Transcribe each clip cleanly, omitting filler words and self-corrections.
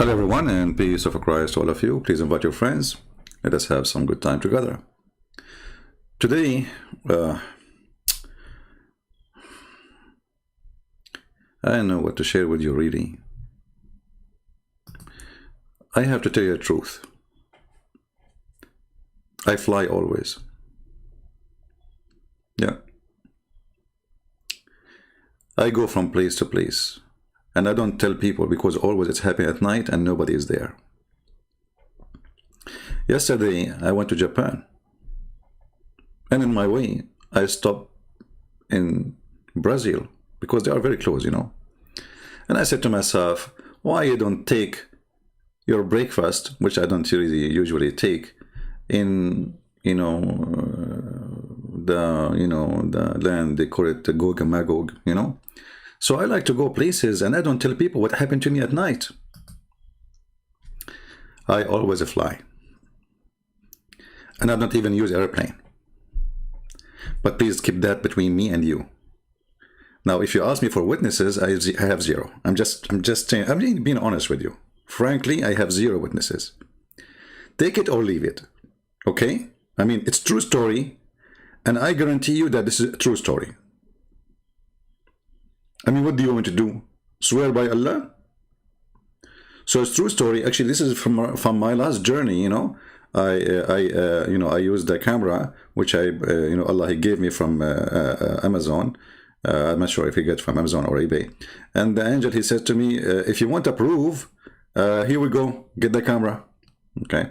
Hello everyone, and peace of Christ to all of you. Please invite your friends. Let us have some good time together. Today, I don't know what to share with you really. I have to tell you the truth. I fly always. Yeah. I go from place to place. And I don't tell people because always it's happening at night and nobody is there. Yesterday, I went to Japan. And in my way, I stopped in Brazil because they are very close, you know. And I said to myself, why you don't take your breakfast, which I don't really usually take, in, the land, they call it the Gog and Magog, you know. So I like to go places and I don't tell people what happened to me at night. I always fly. And I don't even use airplane. But please keep that between me and you. Now, if you ask me for witnesses, I have zero. I'm just saying, I'm being honest with you. Frankly, I have zero witnesses. Take it or leave it. Okay? I mean, it's true story. And I guarantee you that this is a true story. I mean, what do you want to do? Swear by Allah? So it's true story. Actually, this is from my last journey. You know, I used the camera which Allah He gave me from Amazon. I'm not sure if He got from Amazon or eBay. And the angel, he said to me, if you want to prove, here we go, get the camera. Okay.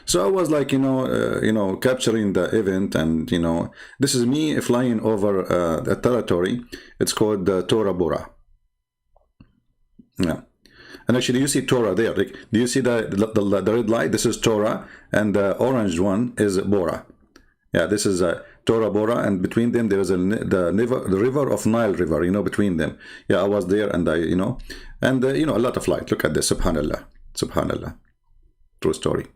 So I was like, capturing the event, and this is me flying over a territory. It's called Tora Bora. Yeah, and actually, you see Torah there. Like, do you see the red light? This is Torah, and the orange one is Bora. Yeah, this is Tora Bora, and between them there is the river of Nile River. between them. Yeah, I was there, and a lot of light. Look at this, Subhanallah, Subhanallah, true story.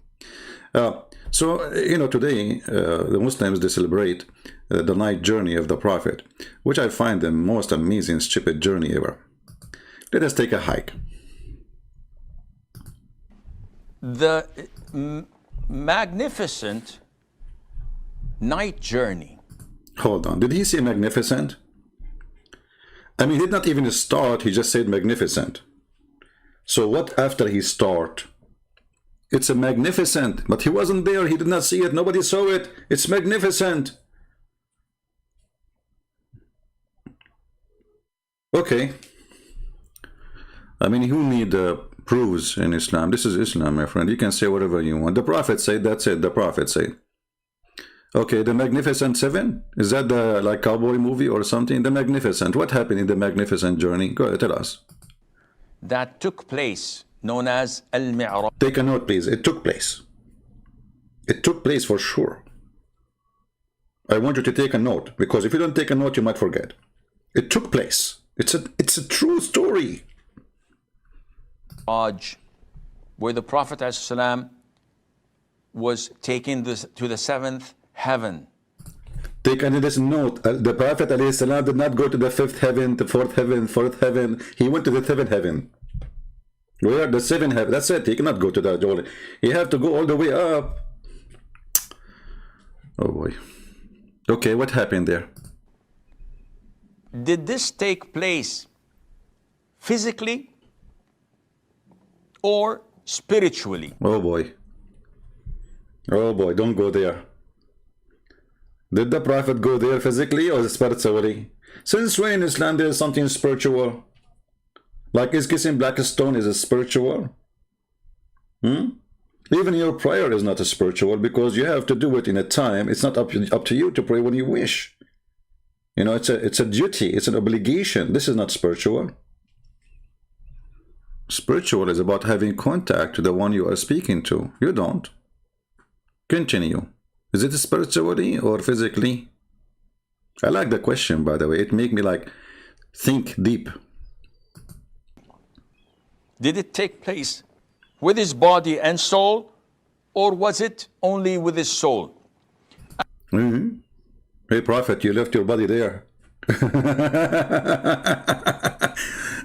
Today the Muslims, they celebrate the night journey of the Prophet, which I find the most amazing, stupid journey ever. Let us take a hike. The magnificent night journey. Hold on, did he say magnificent? I mean, he did not even start, he just said magnificent. So what after he start? It's a magnificent, but he wasn't there. He did not see it. Nobody saw it. It's magnificent. Okay. I mean, who need proofs in Islam? This is Islam, my friend. You can say whatever you want. The Prophet said, that's it. The Prophet said. Okay, the Magnificent Seven? Is that the like cowboy movie or something? The Magnificent. What happened in the Magnificent journey? Go ahead, tell us. That took place, known as Al-Mi'raj. Take a note, please. It took place. It took place for sure. I want you to take a note, because if you don't take a note, you might forget. It took place. It's a true story. Where the Prophet ﷺ was taken to the seventh heaven. Take this note. The Prophet ﷺ did not go to the fifth heaven, the fourth heaven. He went to the seventh heaven. Where the seven heaven, that's it. He cannot go to that. He have to go all the way up. Oh boy. Okay, what happened there? Did this take place physically or spiritually? Oh boy. Oh boy, don't go there. Did the Prophet go there physically or spiritually? Since when in Islam there is something spiritual? Like, is kissing black stone is a spiritual? Even your prayer is not a spiritual, because you have to do it in a time. It's not up to you to pray when you wish. It's a duty. It's an obligation. This is not spiritual. Spiritual is about having contact to the one you are speaking to. You don't. Continue. Is it spiritually or physically? I like the question, by the way. It makes me like think deep. Did it take place with his body and soul, or was it only with his soul? Hey, Prophet, you left your body there.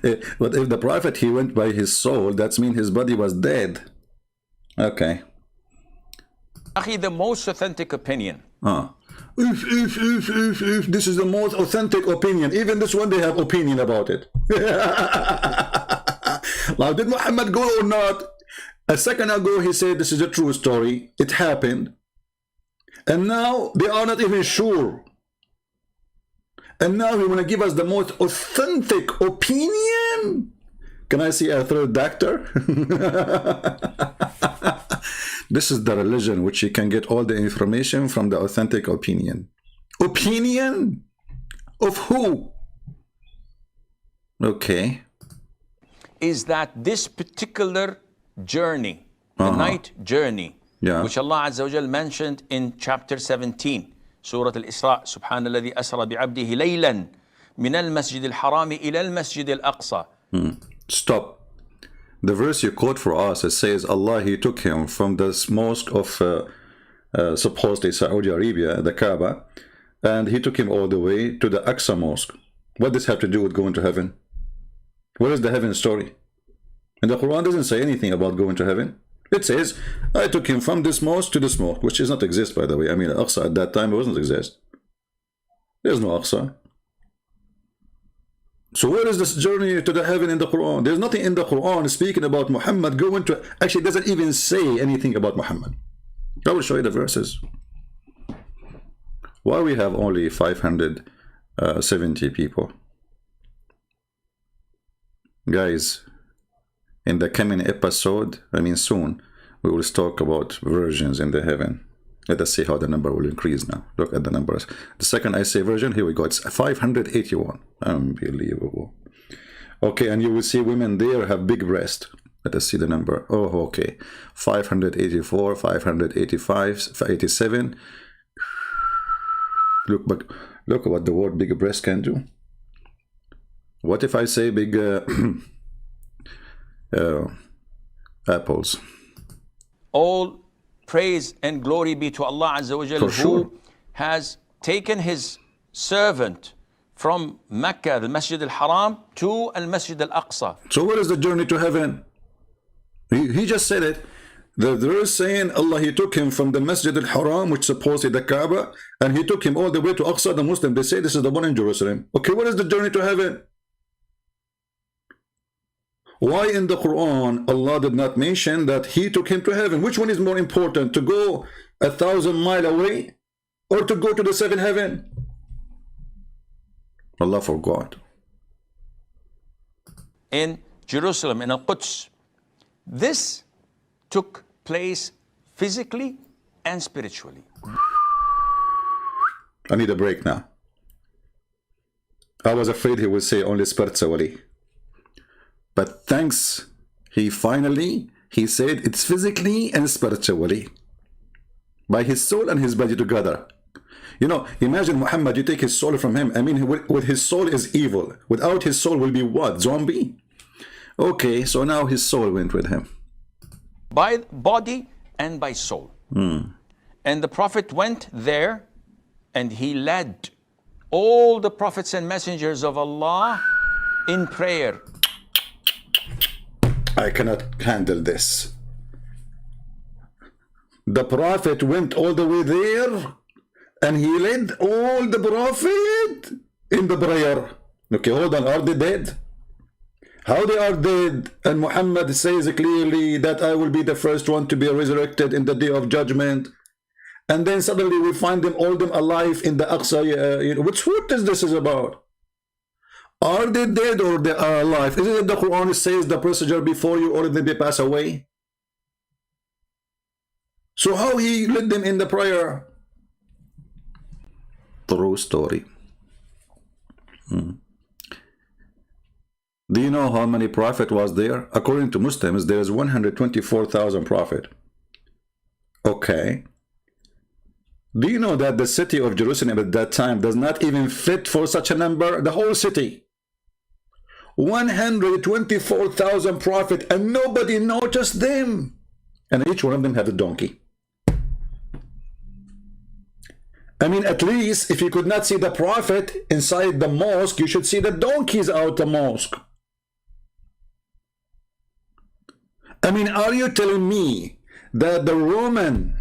But if the Prophet, he went by his soul, that means his body was dead. Okay. The most authentic opinion. If this is the most authentic opinion, even this one they have opinion about it. Now, did Muhammad go or not? A second ago he said this is a true story, it happened, and now they are not even sure. And now he want to give us the most authentic opinion. Can I see a third doctor? This is the religion which you can get all the information from the authentic opinion. Opinion? Of who? Okay. Is that this particular journey, the night journey, which Allah Azza wa Jal mentioned in chapter 17, Surah Al-Isra, Subhanalladhi asra bi'abdihi laylan min al-masjid al-harami ila al-masjid al-aqsa. Stop. The verse you quote for us, it says Allah, he took him from this mosque of supposedly Saudi Arabia, the Kaaba, and he took him all the way to the Aqsa mosque. What does this have to do with going to heaven? Where is the heaven story? And the Quran doesn't say anything about going to heaven. It says, I took him from this mosque to this mosque, which does not exist, by the way. I mean, Aqsa at that time, it doesn't exist. There's no Aqsa. So where is this journey to the heaven in the Quran? There's nothing in the Quran speaking about Muhammad going to... Actually, it doesn't even say anything about Muhammad. I will show you the verses. Why we have only 570 people? Guys, in the coming episode, I mean soon, we will talk about virgins in the heaven. Let us see how the number will increase now. Look at the numbers. The second I say virgin, here we go. It's 581. Unbelievable. Okay, and you will see women there have big breast. Let us see the number. Oh, okay. 584, 585, 87. Look what the word big breast can do. What if I say big apples? All praise and glory be to Allah Azza wa Jal, who has taken his servant from Mecca, the Masjid al-Haram, to al-Masjid al-Aqsa. So what is the journey to heaven? He just said it. The verse saying Allah, he took him from the Masjid al-Haram, which supposedly the Kaaba, and he took him all the way to Aqsa. The Muslim, they say this is the one in Jerusalem. Okay, what is the journey to heaven? Why in the Quran Allah did not mention that he took him to heaven? Which one is more important, to go 1,000 miles away or to go to the seventh heaven? Allah forgot. In Jerusalem, in Al-Quds, this took place physically and spiritually. I need a break now. I was afraid he would say only spiritually. But thanks, he said it's physically and spiritually. By his soul and his body together. You know, imagine Muhammad, you take his soul from him. I mean, with his soul is evil. Without his soul will be what? Zombie? Okay, so now his soul went with him. By body and by soul. And the Prophet went there and he led all the prophets and messengers of Allah in prayer. I cannot handle this. The Prophet went all the way there and he led all the Prophet in the prayer. Okay, hold on, are they dead? How they are dead? And Muhammad says clearly that I will be the first one to be resurrected in the day of judgment. And then suddenly we find them, all them alive in the Aqsa. Which what is this about? Are they dead or they are alive? Isn't it the Quran says the procedure before you already they pass away? So how he led them in the prayer? True story. Do you know how many prophet was there? According to Muslims, there is 124,000 prophet. Okay. Do you know that the city of Jerusalem at that time does not even fit for such a number? The whole city. 124,000 prophet and nobody noticed them. And each one of them had a donkey. I mean, at least if you could not see the prophet inside the mosque, you should see the donkeys out the mosque. I mean, are you telling me that the Roman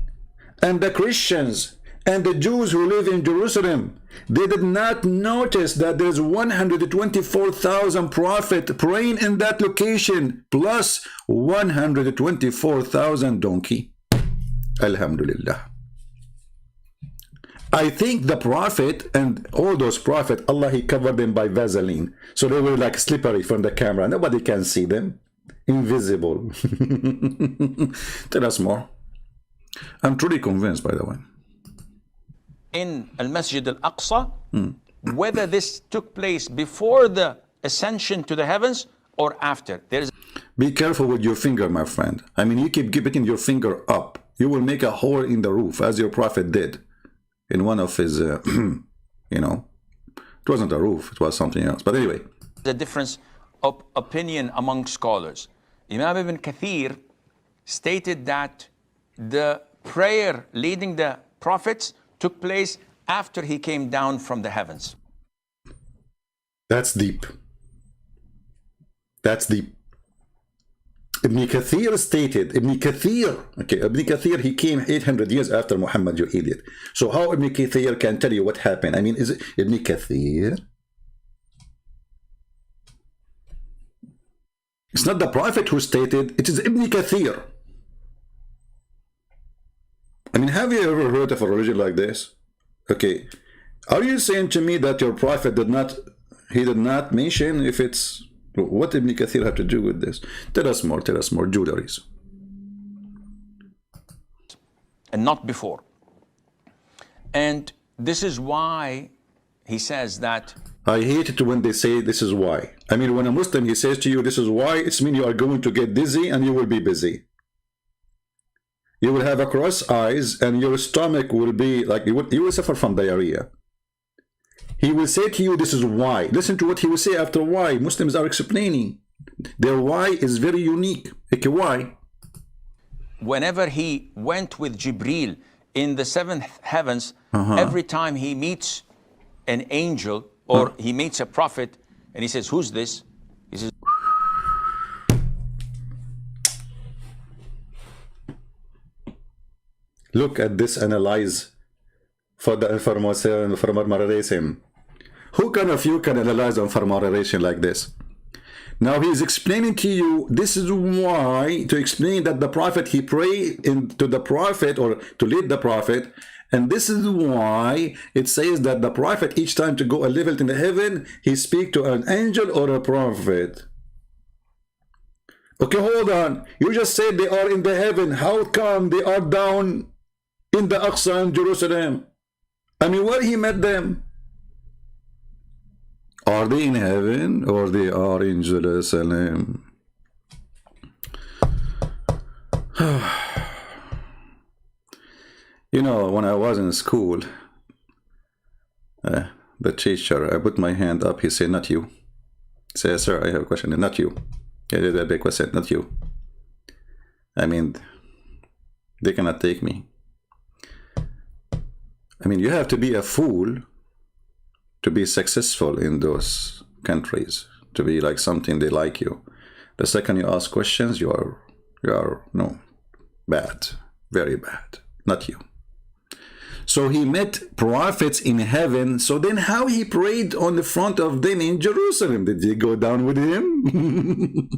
and the Christians and the Jews who live in Jerusalem, they did not notice that there's 124,000 prophets praying in that location, plus 124,000 donkey? Alhamdulillah. I think the prophet and all those prophets, Allah, he covered them by Vaseline. So they were like slippery from the camera. Nobody can see them. Invisible. Tell us more. I'm truly convinced, by the way. In Al-Masjid Al-Aqsa, whether this took place before the ascension to the heavens or after. Be careful with your finger, my friend. I mean, you keep putting your finger up. You will make a hole in the roof, as your prophet did in one of his, you know, it wasn't a roof, it was something else. But anyway. The difference of opinion among scholars. Imam Ibn Kathir stated that the prayer leading the prophets took place after he came down from the heavens. That's deep. That's deep. Ibn Kathir stated, Ibn Kathir, he came 800 years after Muhammad, you idiot. So how Ibn Kathir can tell you what happened? I mean, is it Ibn Kathir? It's not the prophet who stated, it is Ibn Kathir. I mean, have you ever heard of a religion like this? Okay, are you saying to me that your prophet did not mention if it's, what Ibn Kathir have to do with this? Tell us more, Judaism. And not before. And this is why he says that. I hate it when they say this is why. I mean, when a Muslim, he says to you, this is why, it's mean you are going to get dizzy and you will be busy. You will have a cross eyes and your stomach will be like, you will suffer from diarrhea. He will say to you, this is why. Listen to what he will say after why. Muslims are explaining. Their why is very unique. Okay, why? Whenever he went with Jibreel in the seventh heavens, every time he meets an angel or he meets a prophet and he says, who's this? He says, look at this, analyze for the information. Who kind of you can analyze information like this? Now he's explaining to you, this is why, to explain that the prophet, he prayed to the prophet or to lead the prophet, and this is why it says that the prophet, each time to go a level in the heaven, he speak to an angel or a prophet. Okay, hold on. You just said they are in the heaven. How come they are down in the Aqsa in Jerusalem? I mean, where he met them? Are they in heaven or they are in Jerusalem? You know, when I was in school, the teacher, I put my hand up, he said, not you. I said, sir, I have a question, not you. Yeah, the big question, not you. I mean, they cannot take me. I mean, you have to be a fool to be successful in those countries, to be like something they like you. The second you ask questions, you are no, bad, very bad, not you. So he met prophets in heaven. So then how he prayed on the front of them in Jerusalem? Did he go down with him?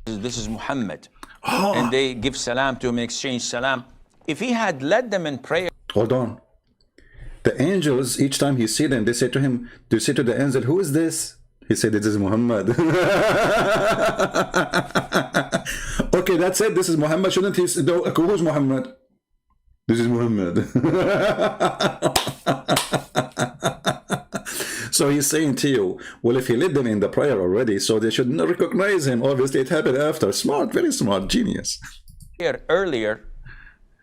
This is Muhammad. And they give salam to him, exchange salam. If he had led them in prayer. Hold on. The angels, each time he see them, they say to him, do you say to the angel, who is this? He said, this is Muhammad. Okay, that's it. This is Muhammad. Shouldn't he say, who's Muhammad? This is Muhammad. So he's saying to you, well, if he led them in the prayer already, so they should not recognize him. Obviously, it happened after. Smart, very smart, genius. Here, earlier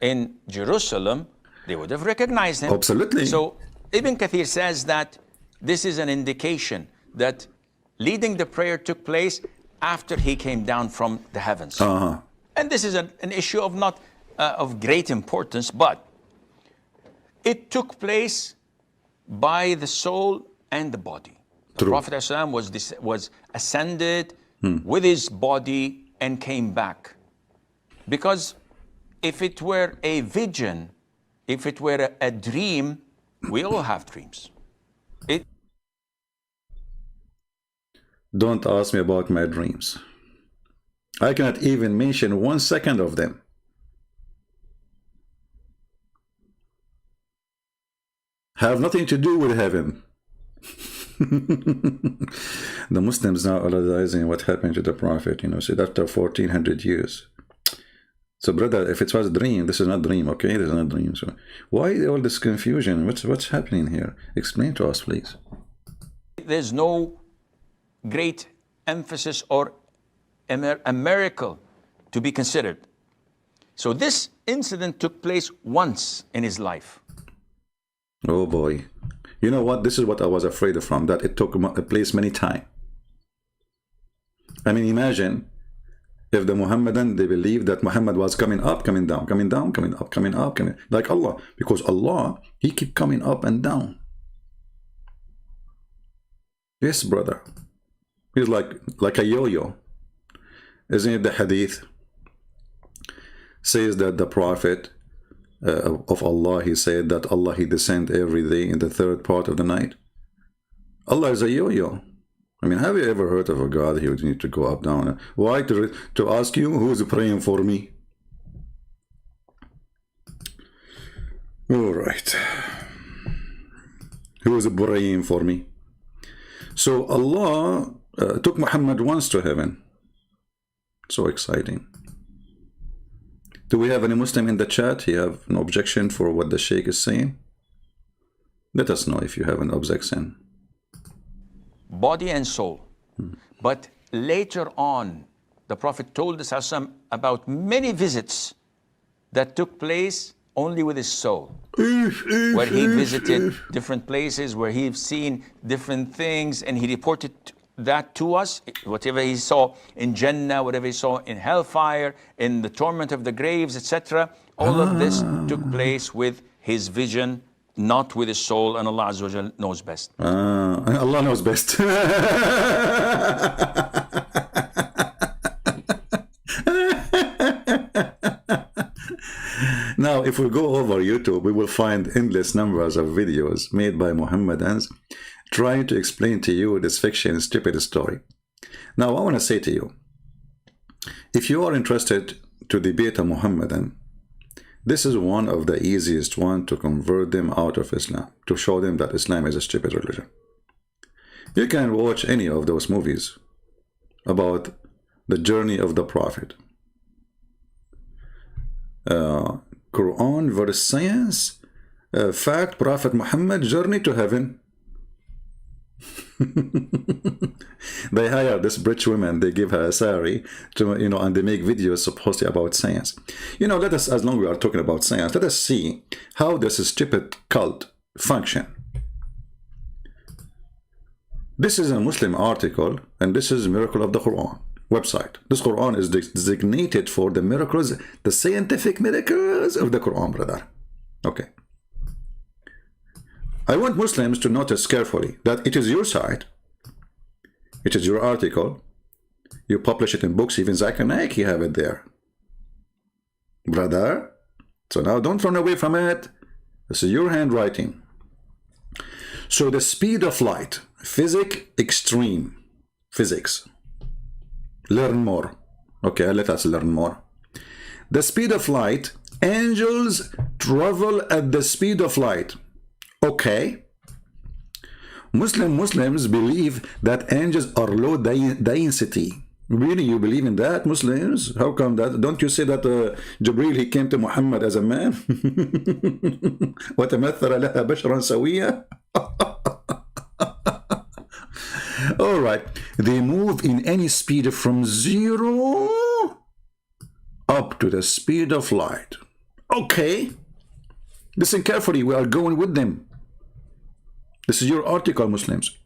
in Jerusalem, they would have recognized him. Absolutely. So Ibn Kathir says that this is an indication that leading the prayer took place after he came down from the heavens. And this is an issue of not of great importance, but it took place by the soul and the body. The Prophet ﷺ was ascended with his body and came back. Because if it were a vision, if it were a dream, we all have dreams. Don't ask me about my dreams. I cannot even mention 1 second of them. Have nothing to do with heaven. The Muslims now are realizing what happened to the Prophet, you know, so after 1400 years. So brother, if it was a dream, this is not a dream, okay? This is not a dream. So why all this confusion? What's happening here? Explain to us, please. There's no great emphasis or a miracle to be considered. So this incident took place once in his life. Oh boy. You know what? This is what I was afraid of from, that it took place many times. I mean, imagine if the Mohammedan, they believed that Muhammad was coming up, coming down, coming down, coming up, coming up, coming, like Allah. Because Allah, He keep coming up and down. Yes, brother. He's like a yo-yo. Isn't it the hadith says that the Prophet of Allah, he said that Allah, He descend every day in the third part of the night. Allah is a yo-yo. I mean, have you ever heard of a God who would need to go up, down? Why? To ask you, who's praying for me? All right. Who's praying for me? So Allah took Muhammad once to heaven. So exciting. Do we have any Muslim in the chat? You have an objection for what the Sheikh is saying? Let us know if you have an objection. Body and soul. But later on, the Prophet told us about many visits that took place only with his soul. Where he visited different places, where he's seen different things, and he reported that to us, whatever he saw in Jannah, whatever he saw in hellfire, in the torment of the graves, etc. All of this took place with his vision, not with his soul, and Allah Azza wa Jal knows best. Allah knows best. Now, if we go over YouTube, we will find endless numbers of videos made by Mohammedans trying to explain to you this fiction, stupid story. Now, I want to say to you, if you are interested to debate a Mohammedan, this is one of the easiest one to convert them out of Islam, to show them that Islam is a stupid religion. You can watch any of those movies about the journey of the Prophet. Quran versus science, fact, Prophet Muhammad, journey to heaven. They hire this rich woman, they give her a salary to, you know, and they make videos supposedly about science. You know, let us, as long as we are talking about science, let us see how this stupid cult function. This is a Muslim article, and this is Miracle of the Quran website. This Quran is designated for the miracles, the scientific miracles of the Quran, brother. Okay. I want Muslims to notice carefully that it is your site, it is your article, you publish it in books, even Zakir Naik, you have it there. Brother, so now don't run away from it. This is your handwriting. So the speed of light, physics extreme, physics. Learn more. Okay, let us learn more. The speed of light, angels travel at the speed of light. Okay. Muslims believe that angels are low density. Really, you believe in that, Muslims? How come that? Don't you say that Jibreel, he came to Muhammad as a man? وَتَمَثَّلَ لَهَا بَشْرًا سَوِيًّا. All right. They move in any speed from 0 up to the speed of light. Okay. Listen carefully. We are going with them. This is your article, Muslims.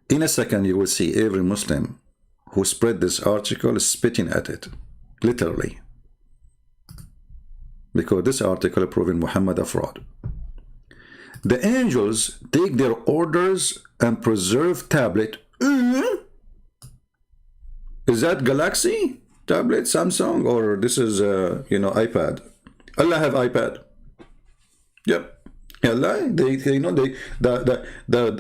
In a second, you will see every Muslim who spread this article spitting at it. Literally. Because this article proving Muhammad a fraud. The angels take their orders and preserve tablet. Is that Galaxy tablet, Samsung, or this is iPad? Allah have iPad. Yep. Allah, they the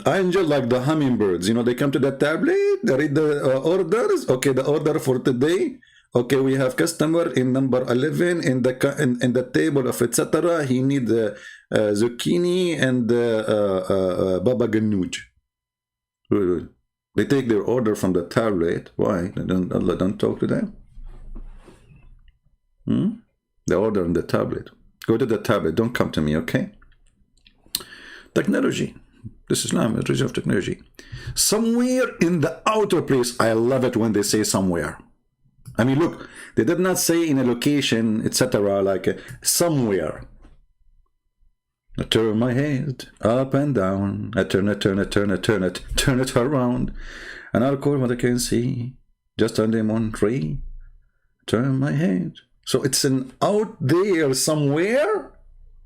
angel, like the hummingbirds, they come to the tablet, they read the orders. Okay, the order for today. Okay, we have customer in number 11 in the table of etc. He need zucchini and baba ganoush. They take their order from the tablet. Why? Allah don't talk to them. The order in the tablet. Go to the tablet. Don't come to me, okay? Technology. This Islam is religion of technology. Somewhere in the outer place. I love it when they say somewhere. I mean, look, they did not say in a location, etc. Like somewhere. I turn my head up and down. I turn it around. And I'll call what I can see. Just under one tree. Turn my head. So it's an out there somewhere.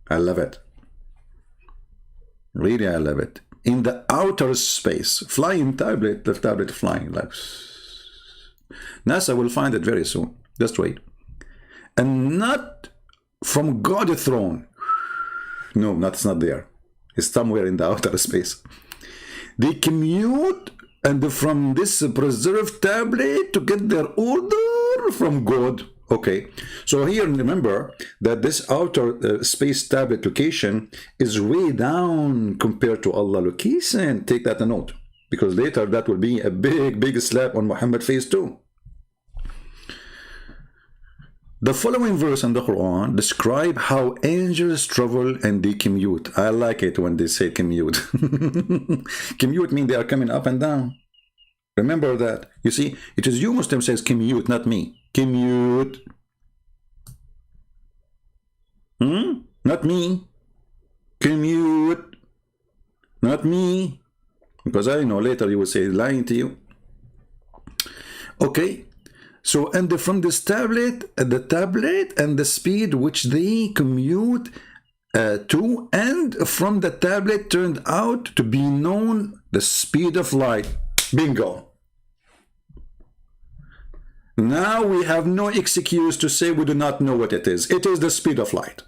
I love it. Really, I love it. In the outer space. Flying tablet, the tablet flying like... NASA will find it very soon. Just wait. And not from God's throne. No, that's not there. It's somewhere in the outer space. They commute and from this preserved tablet to get their order from God. Okay, so here remember that this outer space tablet location is way down compared to Allah location. Take that a note, because later that will be a big slap on Muhammad face too. The following verse in the Quran describe how angels travel and they commute. I like it when they say commute. Commute means they are coming up and down. Remember that. You see, it is you Muslim says commute, not me. Commute. Not me. Commute. Not me. Because I know later you will say lying to you. Okay. So, and from this tablet, the tablet and the speed which they commute to, and from the tablet turned out to be known the speed of light. Bingo. Now we have no excuse to say we do not know what it is. It is the speed of light.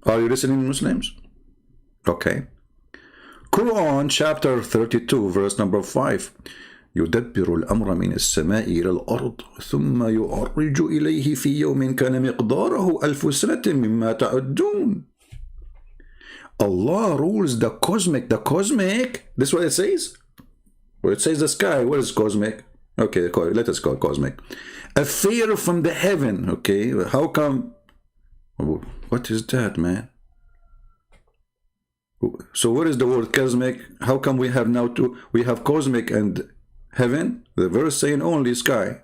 Are you listening, Muslims? Okay. Quran chapter 32 verse number 5. يدبر الأمر من السماء إلى الأرض ثم يعرج إليه في يوم كان مقداره 1000 سنة مما تعدون. Allah rules the cosmic. The cosmic, this is what it says? Well, it says the sky. What is cosmic? Okay, let us call it cosmic. Affair from the heaven. Okay, how come? What is that, man? So what is the word cosmic? How come we have now two? We have cosmic and heaven. The verse saying only sky.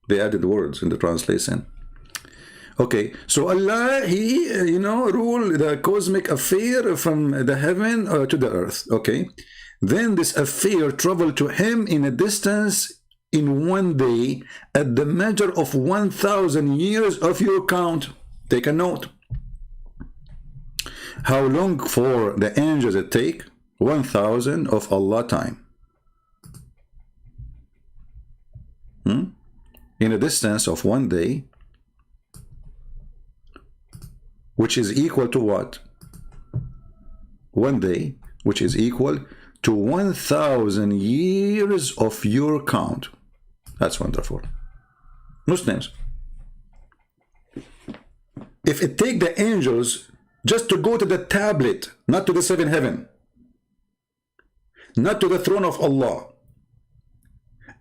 They added words in the translation. Okay, so Allah, He, rule the cosmic affair from the heaven to the earth. Okay, then this affair traveled to Him in a distance in one day at the measure of 1000 years of your count. Take a note. How long for the angels it take? 1000 of Allah time. In a distance of one day, which is equal to what? One day, which is equal to 1000 years of your count. That's wonderful. Muslims, if it take the angels just to go to the tablet, not to the seventh heaven, not to the throne of Allah,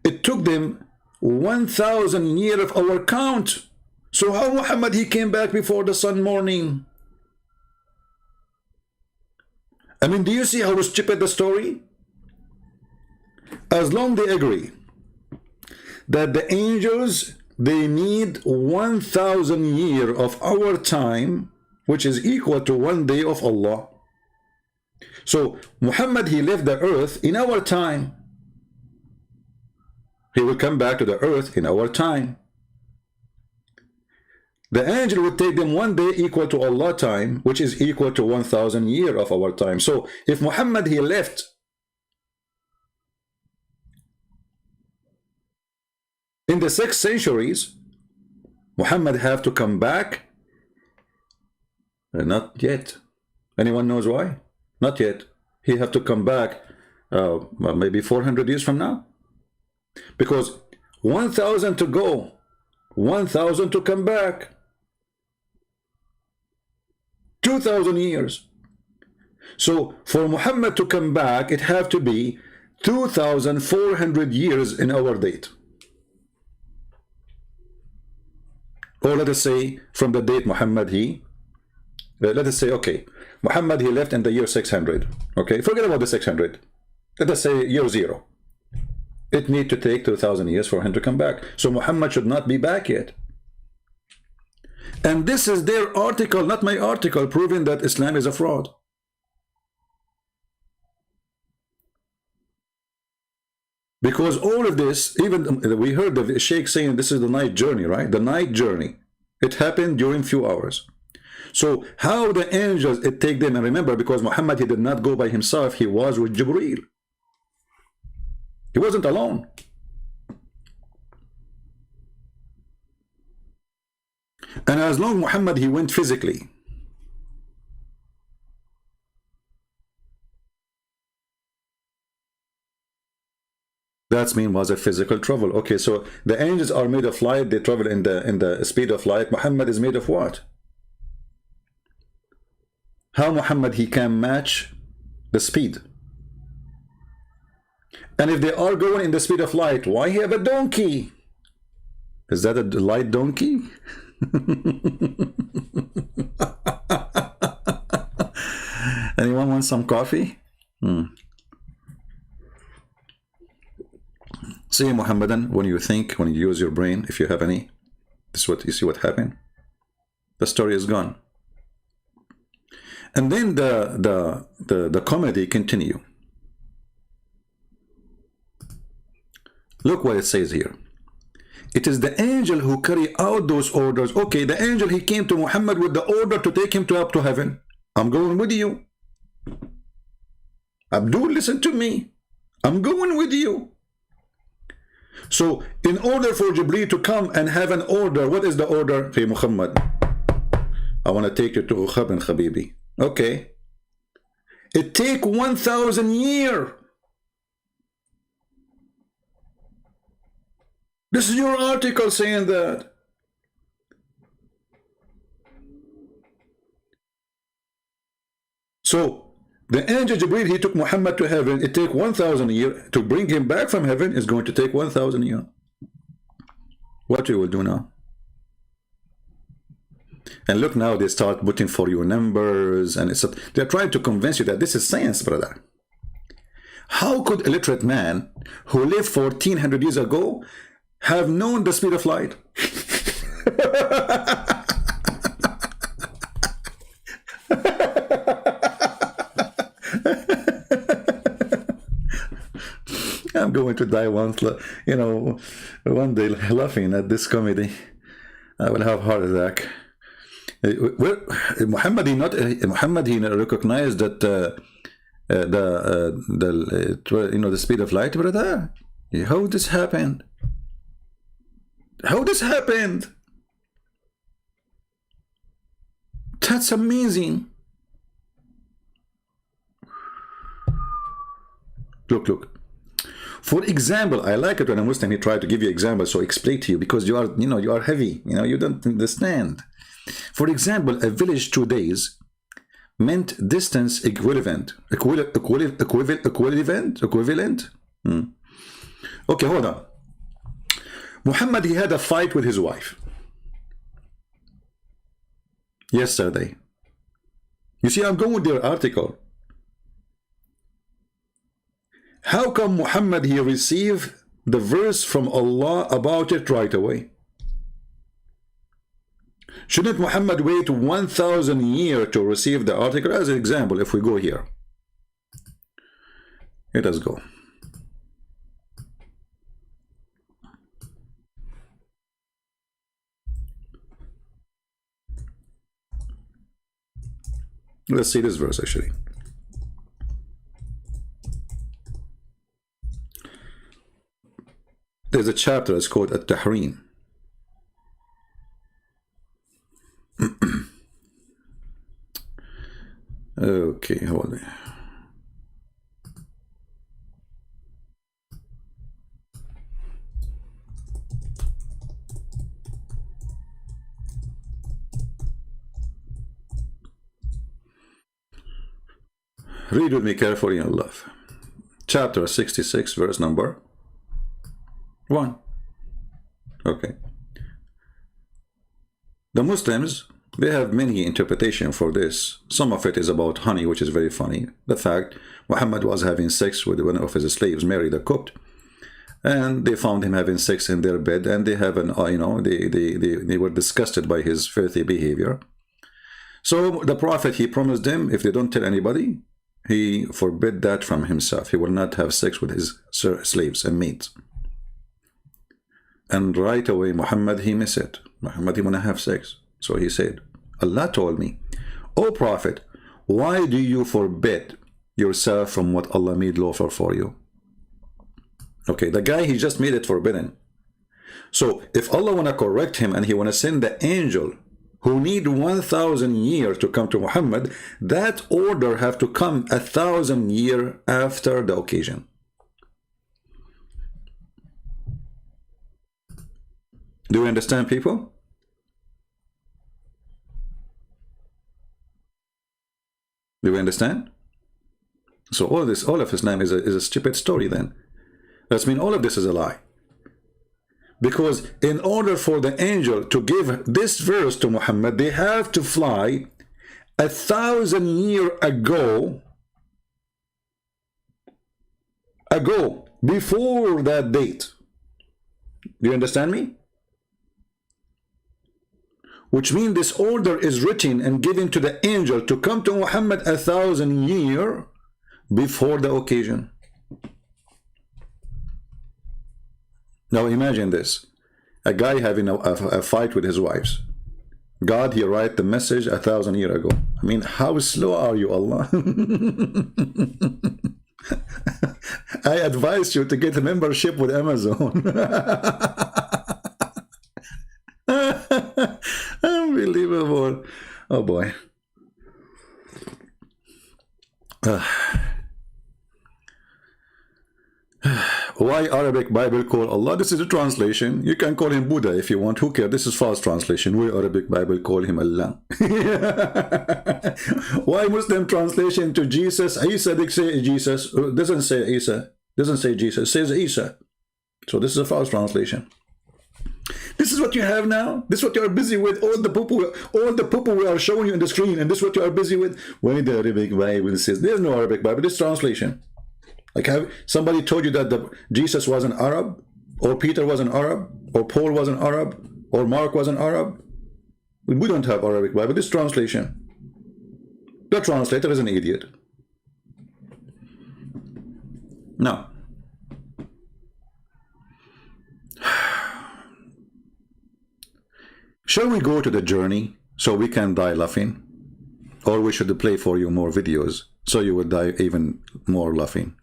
it took them 1000 years of our count. So how Muhammad, he came back before the sun morning? I mean, do you see how stupid the story? As long they agree that the angels, they need 1000 years of our time, which is equal to one day of Allah. So Muhammad, he left the earth in our time. He will come back to the earth in our time. The angel would take them one day equal to Allah time, which is equal to 1000 years of our time. So if Muhammad, he left the 6 centuries, Muhammad have to come back? Not yet. Anyone knows why? Not yet. He have to come back maybe 400 years from now. Because 1,000 to go, 1,000 to come back. 2,000 years. So for Muhammad to come back, it have to be 2,400 years in our date. Or let us say from the date Muhammad let us say, okay, Muhammad he left in the year 600. Okay, forget about the 600. Let us say year 0. It need to take 2,000 years for him to come back. So Muhammad should not be back yet. And this is their article, not my article, proving that Islam is a fraud. Because all of this, even we heard the Sheikh saying this is the night journey, right? The night journey. It happened during few hours. So how the angels, it take them, and remember, because Muhammad, he did not go by himself, he was with Jibreel. He wasn't alone. And as long Muhammad, he went physically. That mean was a physical travel. Okay, so the angels are made of light, they travel in the speed of light. Muhammad is made of what? How Muhammad he can match the speed? And if they are going in the speed of light, why he have a donkey? Is that a light donkey? Anyone want some coffee? See, Muhammadan, when you think, when you use your brain, if you have any, this is what you see what happened. The story is gone. And then the comedy continue. Look what it says here. It is the angel who carry out those orders. Okay, the angel, he came to Muhammad with the order to take him up to heaven. I'm going with you. Abdul, listen to me. I'm going with you. So, in order for Jibreel to come and have an order, what is the order? Hey, Muhammad, I want to take you to Ukhabin, Habibi. Okay. It take 1,000 years. This is your article saying that. So, the angel Jibreel, he took Muhammad to heaven. It take 1,000 years. To bring him back from heaven is going to take 1,000 years. What you will do now? And look now, they start putting for you numbers, and they're trying to convince you that this is science, brother. How could a literate man who lived 1,400 years ago have known the speed of light? I'm going to die once, you know, one day laughing at this comedy. I will have a heart attack. Muhammad, he recognized that the speed of light, brother. How this happened? How this happened? That's amazing. Look. For example, I like it when a Muslim, he try to give you examples, so explain to you, because you are heavy, you don't understand. For example, a village 2 days meant distance equivalent. Equivalent? Okay, hold on. Muhammad, he had a fight with his wife yesterday. You see, I'm going with their article. How come Muhammad, he received the verse from Allah about it right away? Shouldn't Muhammad wait 1,000 years to receive the article? As an example, if we go here. Let us go. Let's see this verse actually. there's a chapter that's called At-Tahrim. Okay, hold on. Read with me carefully in love. Chapter 66, verse number 1. Okay. The Muslims, they have many interpretations for this. Some of it is about honey, which is very funny. The fact Muhammad was having sex with one of his slaves, married a Copt, and they found him having sex in their bed, and they have an, they were disgusted by his filthy behavior. So the Prophet, he promised them, if they don't tell anybody, he forbid that from himself. He will not have sex with his slaves and maids. And right away, Muhammad, he missed it. Muhammad, he want to have sex. So he said, Allah told me, O Prophet, why do you forbid yourself from what Allah made lawful for you? Okay, the guy, he just made it forbidden. So if Allah want to correct him and he want to send the angel who need 1,000 years to come to Muhammad, that order have to come 1,000 years after the occasion. Do you understand, people? Do you understand? So all of Islam is a stupid story then. That means all of this is a lie. Because in order for the angel to give this verse to Muhammad, they have to fly 1,000 years ago, before that date. Do you understand me? Which means this order is written and given to the angel to come to Muhammad 1,000 years before the occasion. Now imagine this. A guy having a fight with his wives. God, he write the message 1,000 years ago. I mean, how slow are you, Allah? I advise you to get a membership with Amazon. Unbelievable. Oh boy. Why Arabic Bible call Allah? This is a translation. You can call him Buddha if you want. Who cares? This is false translation. Why Arabic Bible call him Allah? Why Muslim translation to Jesus? Isa, they say Jesus. Doesn't say Isa. Doesn't say Jesus. Says Isa. So this is a false translation. This is what you have now. This is what you are busy with. All the poo-poo we are showing you on the screen, and this is what you are busy with. Why the Arabic Bible says there's no Arabic Bible. This translation. Like, have somebody told you that Jesus was an Arab, or Peter was an Arab, or Paul was an Arab, or Mark was an Arab? We don't have Arabic Bible. This translation. The translator is an idiot. Now, shall we go to the journey so we can die laughing? Or we should play for you more videos so you will die even more laughing?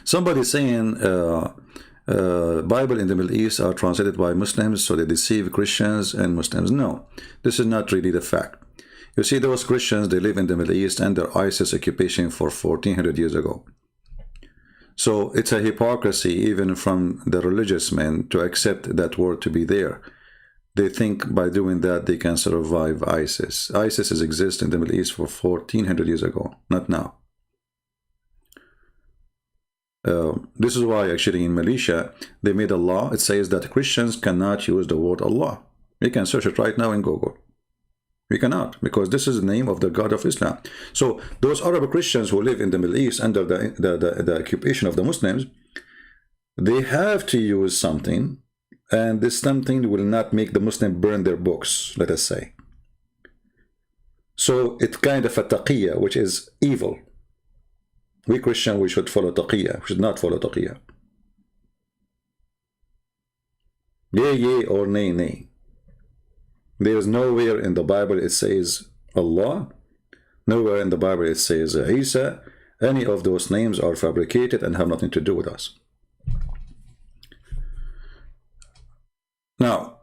Somebody saying Bible in the Middle East are translated by Muslims so they deceive Christians and Muslims. No, this is not really the fact. You see, those Christians, they live in the Middle East under ISIS occupation for 1400 years ago. So it's a hypocrisy even from the religious men to accept that word to be there. They think by doing that they can survive ISIS. ISIS has existed in the Middle East for 1400 years ago, not now. This is why actually in Malaysia they made a law. It says that Christians cannot use the word Allah. You can search it right now in Google. We cannot, because this is the name of the God of Islam. So those Arab Christians who live in the Middle East under the occupation of the Muslims, they have to use something, and this something will not make the Muslim burn their books, let us say. So it's kind of a taqiyya, which is evil. We Christian, we should follow taqiyya. We should not follow taqiyya. Yea, yea, or nay, nay. There is nowhere in the Bible it says Allah, Nowhere in the Bible it says Isa. Any of those names are fabricated and have nothing to do with us. Now,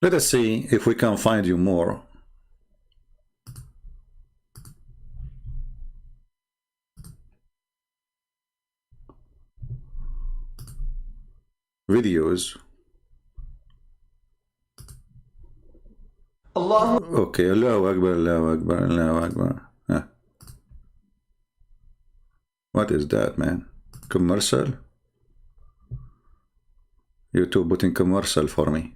let us see if we can find you more videos. Allah. Okay, Allahu Akbar, Allahu Akbar, Allahu Akbar. What is that, man? Commercial? YouTube putting commercial for me.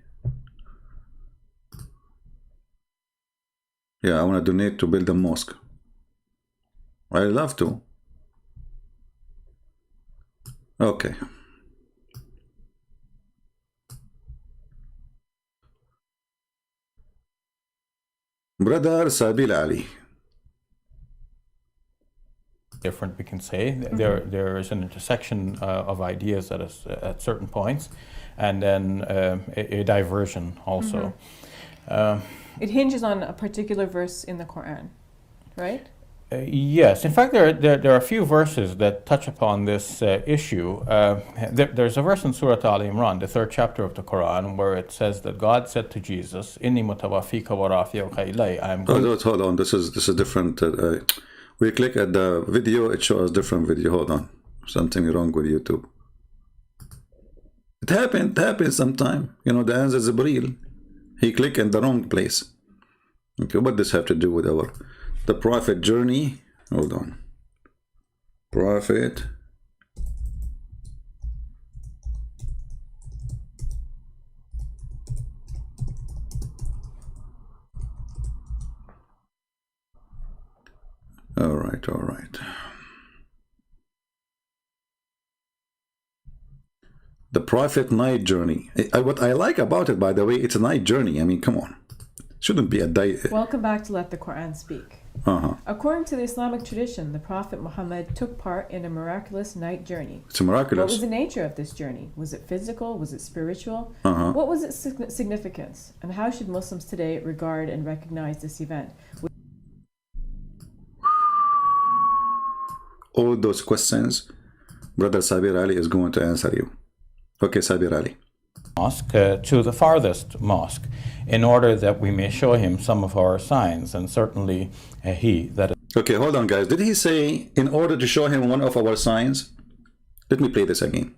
Yeah, I want to donate to build a mosque. I love to. Okay. Brother Sabil Ali. Different, we can say. There is an intersection of ideas at certain points, and then a diversion also. It hinges on a particular verse in the Quran, right? Yes, in fact, there are a few verses that touch upon this issue. There's a verse in Surah Al Imran, the 3rd chapter of the Quran, where it says that God said to Jesus, "Inni mutawafika wa rafi'uka ilay." Hold on, this is different. We click at the video, it shows different video. Hold on, something wrong with YouTube. It happens sometime. You know, the answer is Jibreel. He clicked in the wrong place. Okay, what does this have to do with the Prophet journey? Hold on. Prophet. All right. The Prophet night journey. What I like about it, by the way, it's a night journey. I mean, come on. Shouldn't be a day. Welcome back to Let the Quran Speak. According to the Islamic tradition, the Prophet Muhammad took part in a miraculous night journey. It's miraculous. What was the nature of this journey? Was it physical? Was it spiritual? What was its significance? And how should Muslims today regard and recognize this event? All those questions, Brother Sabir Ali is going to answer you. Okay, Sabir Ali. Mosque to the farthest mosque, in order that we may show him some of our signs, and certainly he that. Okay, hold on, guys. Did he say in order to show him one of our signs? Let me play this again.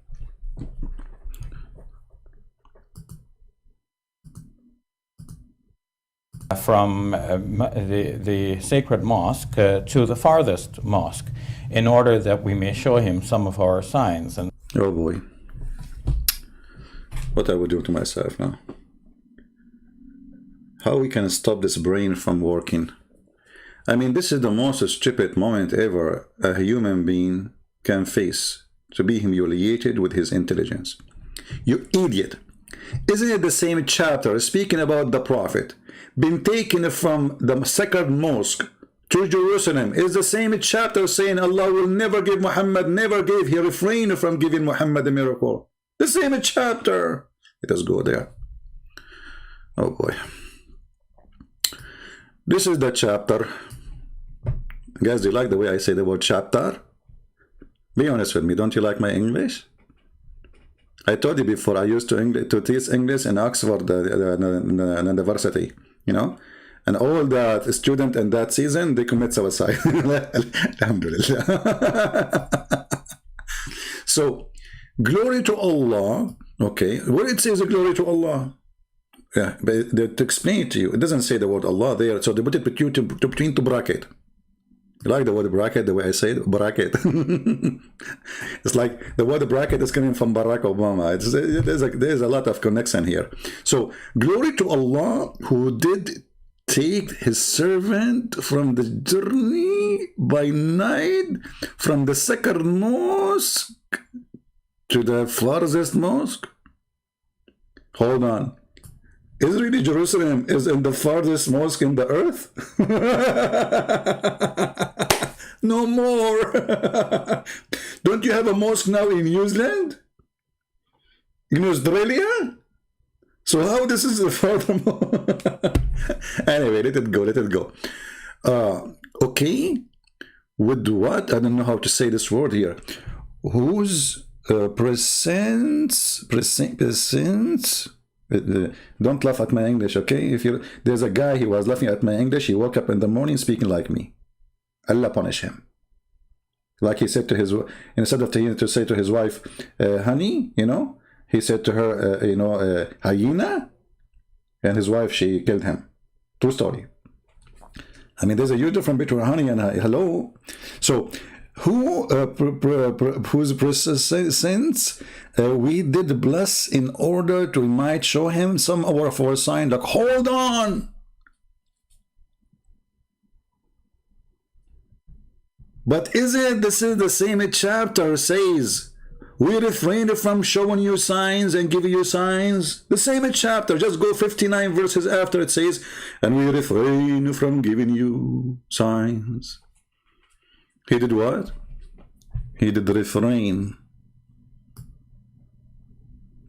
From the sacred mosque to the farthest mosque, in order that we may show him some of our signs. And oh boy, what I would do to myself now. How we can stop this brain from working? I mean, this is the most stupid moment ever a human being can face, to be humiliated with his intelligence. You idiot. Isn't it the same chapter speaking about the Prophet been taken from the sacred mosque to Jerusalem? Is the same chapter saying Allah will never give Muhammad, he refrained from giving Muhammad a miracle. The same chapter. Let us go there. Oh boy. This is the chapter. Guys, do you like the way I say the word chapter? Be honest with me, don't you like my English? I told you before, I used to teach English in Oxford University, you know, and all the students in that season, they commit suicide. Alhamdulillah. So, glory to Allah. Okay, where it says glory to Allah? Yeah, but to explain it to you, it doesn't say the word Allah there, so they put it between two brackets. You like the word bracket, the way I say it? Bracket. It's like the word bracket is coming from Barack Obama. There's a lot of connection here. So, glory to Allah who did take his servant from the journey by night from the sacred mosque to the farthest mosque. Hold on. Is really Jerusalem is in the farthest mosque in the earth? No more. Don't you have a mosque now in New Zealand? In Australia? So how this is furthermore? Anyway, let it go, let it go. Okay, with what? I don't know how to say this word here. Whose presence? Don't laugh at my English, okay? If you there's a guy, he was laughing at my English. He woke up in the morning speaking like me. Allah punish him. Like he said to his, instead of to say to his wife, honey, you know, he said to her, you know, hyena, and his wife, she killed him. True story. I mean, there's a huge difference between honey and hello. So, whose presence we did bless in order to might show him some of our sign. Like, hold on. But isn't this is the same chapter says we refrained from showing you signs and giving you signs? The same chapter, just go 59 verses after it says, and we refrain from giving you signs. He did what? He did refrain.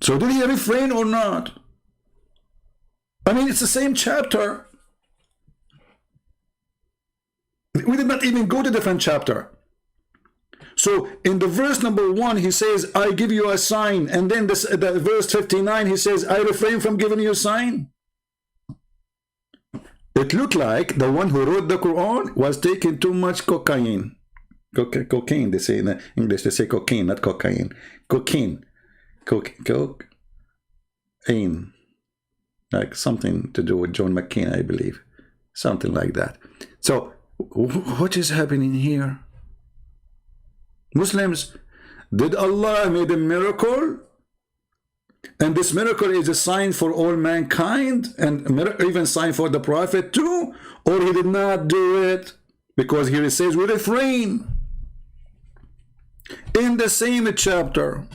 So did he refrain or not? I mean, it's the same chapter. We did not even go to different chapter. So in the verse number 1, he says, I give you a sign. And then the verse 59, he says, I refrain from giving you a sign. It looked like the one who wrote the Quran was taking too much cocaine. Cocaine, they say in English, they say cocaine, not cocaine. Cocaine. Cocaine. Like something to do with John McCain, I believe. Something like that. So, what is happening here? Muslims, did Allah made a miracle? And this miracle is a sign for all mankind and even sign for the Prophet too? Or he did not do it? Because here it says we refrain. In the same chapter.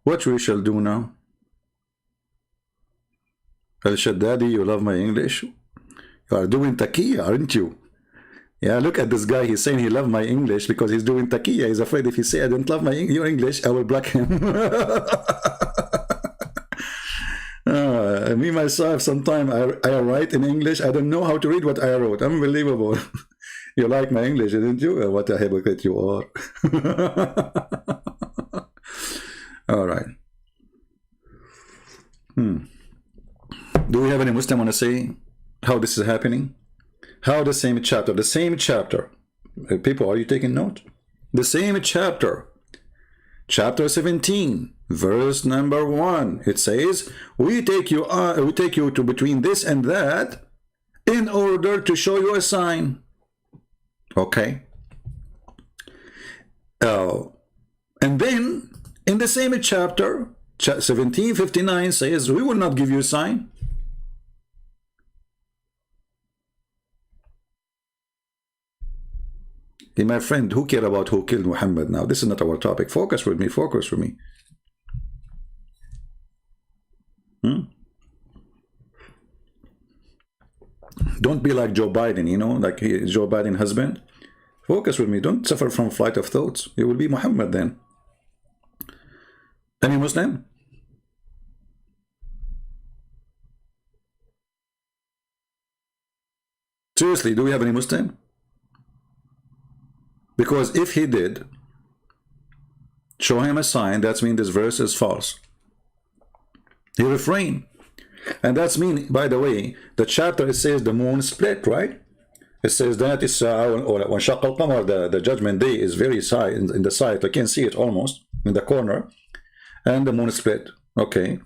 What we shall do now? Al-Shaddadi, you love my English? You are doing taqiyya, aren't you? Yeah, look at this guy. He's saying he loves my English because he's doing taqiyya. He's afraid if he say I don't love your English, I will block him. Me, myself, sometimes I write in English. I don't know how to read what I wrote. Unbelievable. You like my English, didn't you? What a hypocrite you are. All right. Do we have any Muslim want to say how this is happening? How the same chapter, people, are you taking note? The same chapter, chapter 17, verse number 1, it says, we take you to between this and that in order to show you a sign. Okay. And then in the same chapter, 17:59 says, we will not give you a sign. Hey, my friend, who cares about who killed Muhammad now? This is not our topic. Focus with me, focus with me. Don't be like Joe Biden, you know, like Joe Biden's husband. Focus with me. Don't suffer from flight of thoughts. You will be Muhammad then. Any Muslim? Seriously, do we have any Muslim? Because if he did, show him a sign, that means this verse is false. He refrained. And that's mean, by the way, the chapter, it says the moon split, right? It says that it's when Shaq al-Qamar, the judgment day is very side in the side. I can see it almost in the corner. And the moon split. Okay.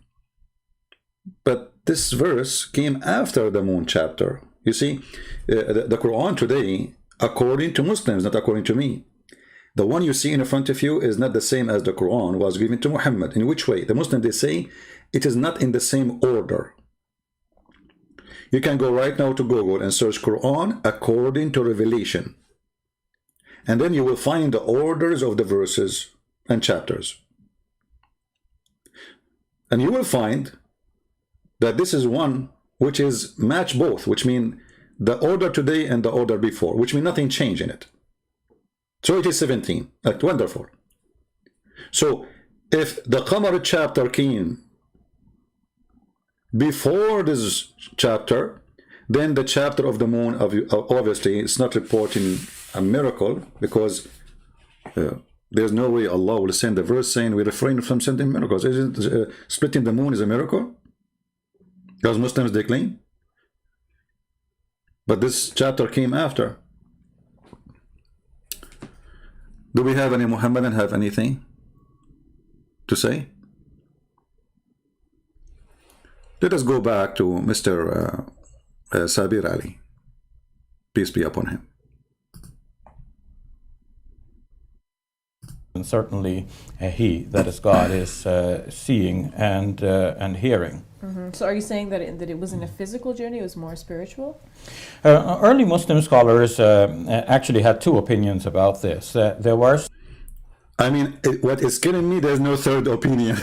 But this verse came after the moon chapter. You see, the Quran today, according to Muslims, not according to me, the one you see in front of you is not the same as the Quran was given to Muhammad. In which way? The Muslims, they say it is not in the same order. You can go right now to Google and search Quran according to Revelation. And then you will find the orders of the verses and chapters. And you will find that this is one which is match both, which mean the order today and the order before, which mean nothing changed in it. So it is 17. That's wonderful. So if the Qamar chapter came before this chapter, then the chapter of the moon, obviously, it's not reporting a miracle, because there's no way Allah will send a verse saying we refrain from sending miracles. Isn't splitting the moon is a miracle? Because Muslims, they claim. But this chapter came after. Do we have any Muhammadan have anything to say? Let us go back to Mr. Sabir Ali. Peace be upon him. And certainly he, that is God, is seeing and hearing. So are you saying that it wasn't a physical journey, it was more spiritual? Early Muslim scholars actually had two opinions about this. There were... I mean, what is killing me, there's no third opinion.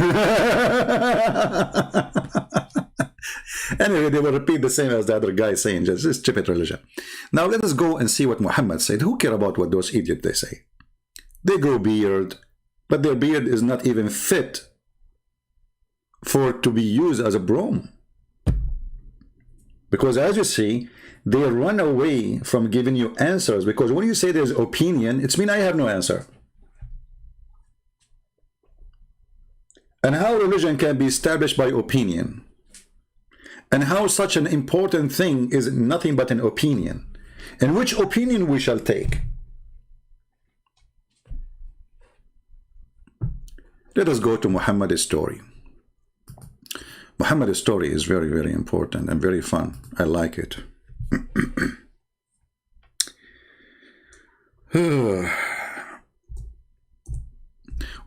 Anyway, they will repeat the same as the other guy saying, just stupid religion. Now let us go and see what Muhammad said. Who care about what those idiots they say? They grow beard, but their beard is not even fit for to be used as a broom. Because as you see, they run away from giving you answers, because when you say there's opinion, it's mean I have no answer. And how religion can be established by opinion, and how such an important thing is nothing but an opinion, and which opinion we shall take. Let us go to Muhammad's story. Muhammad's story is very, very important and very fun. I like it.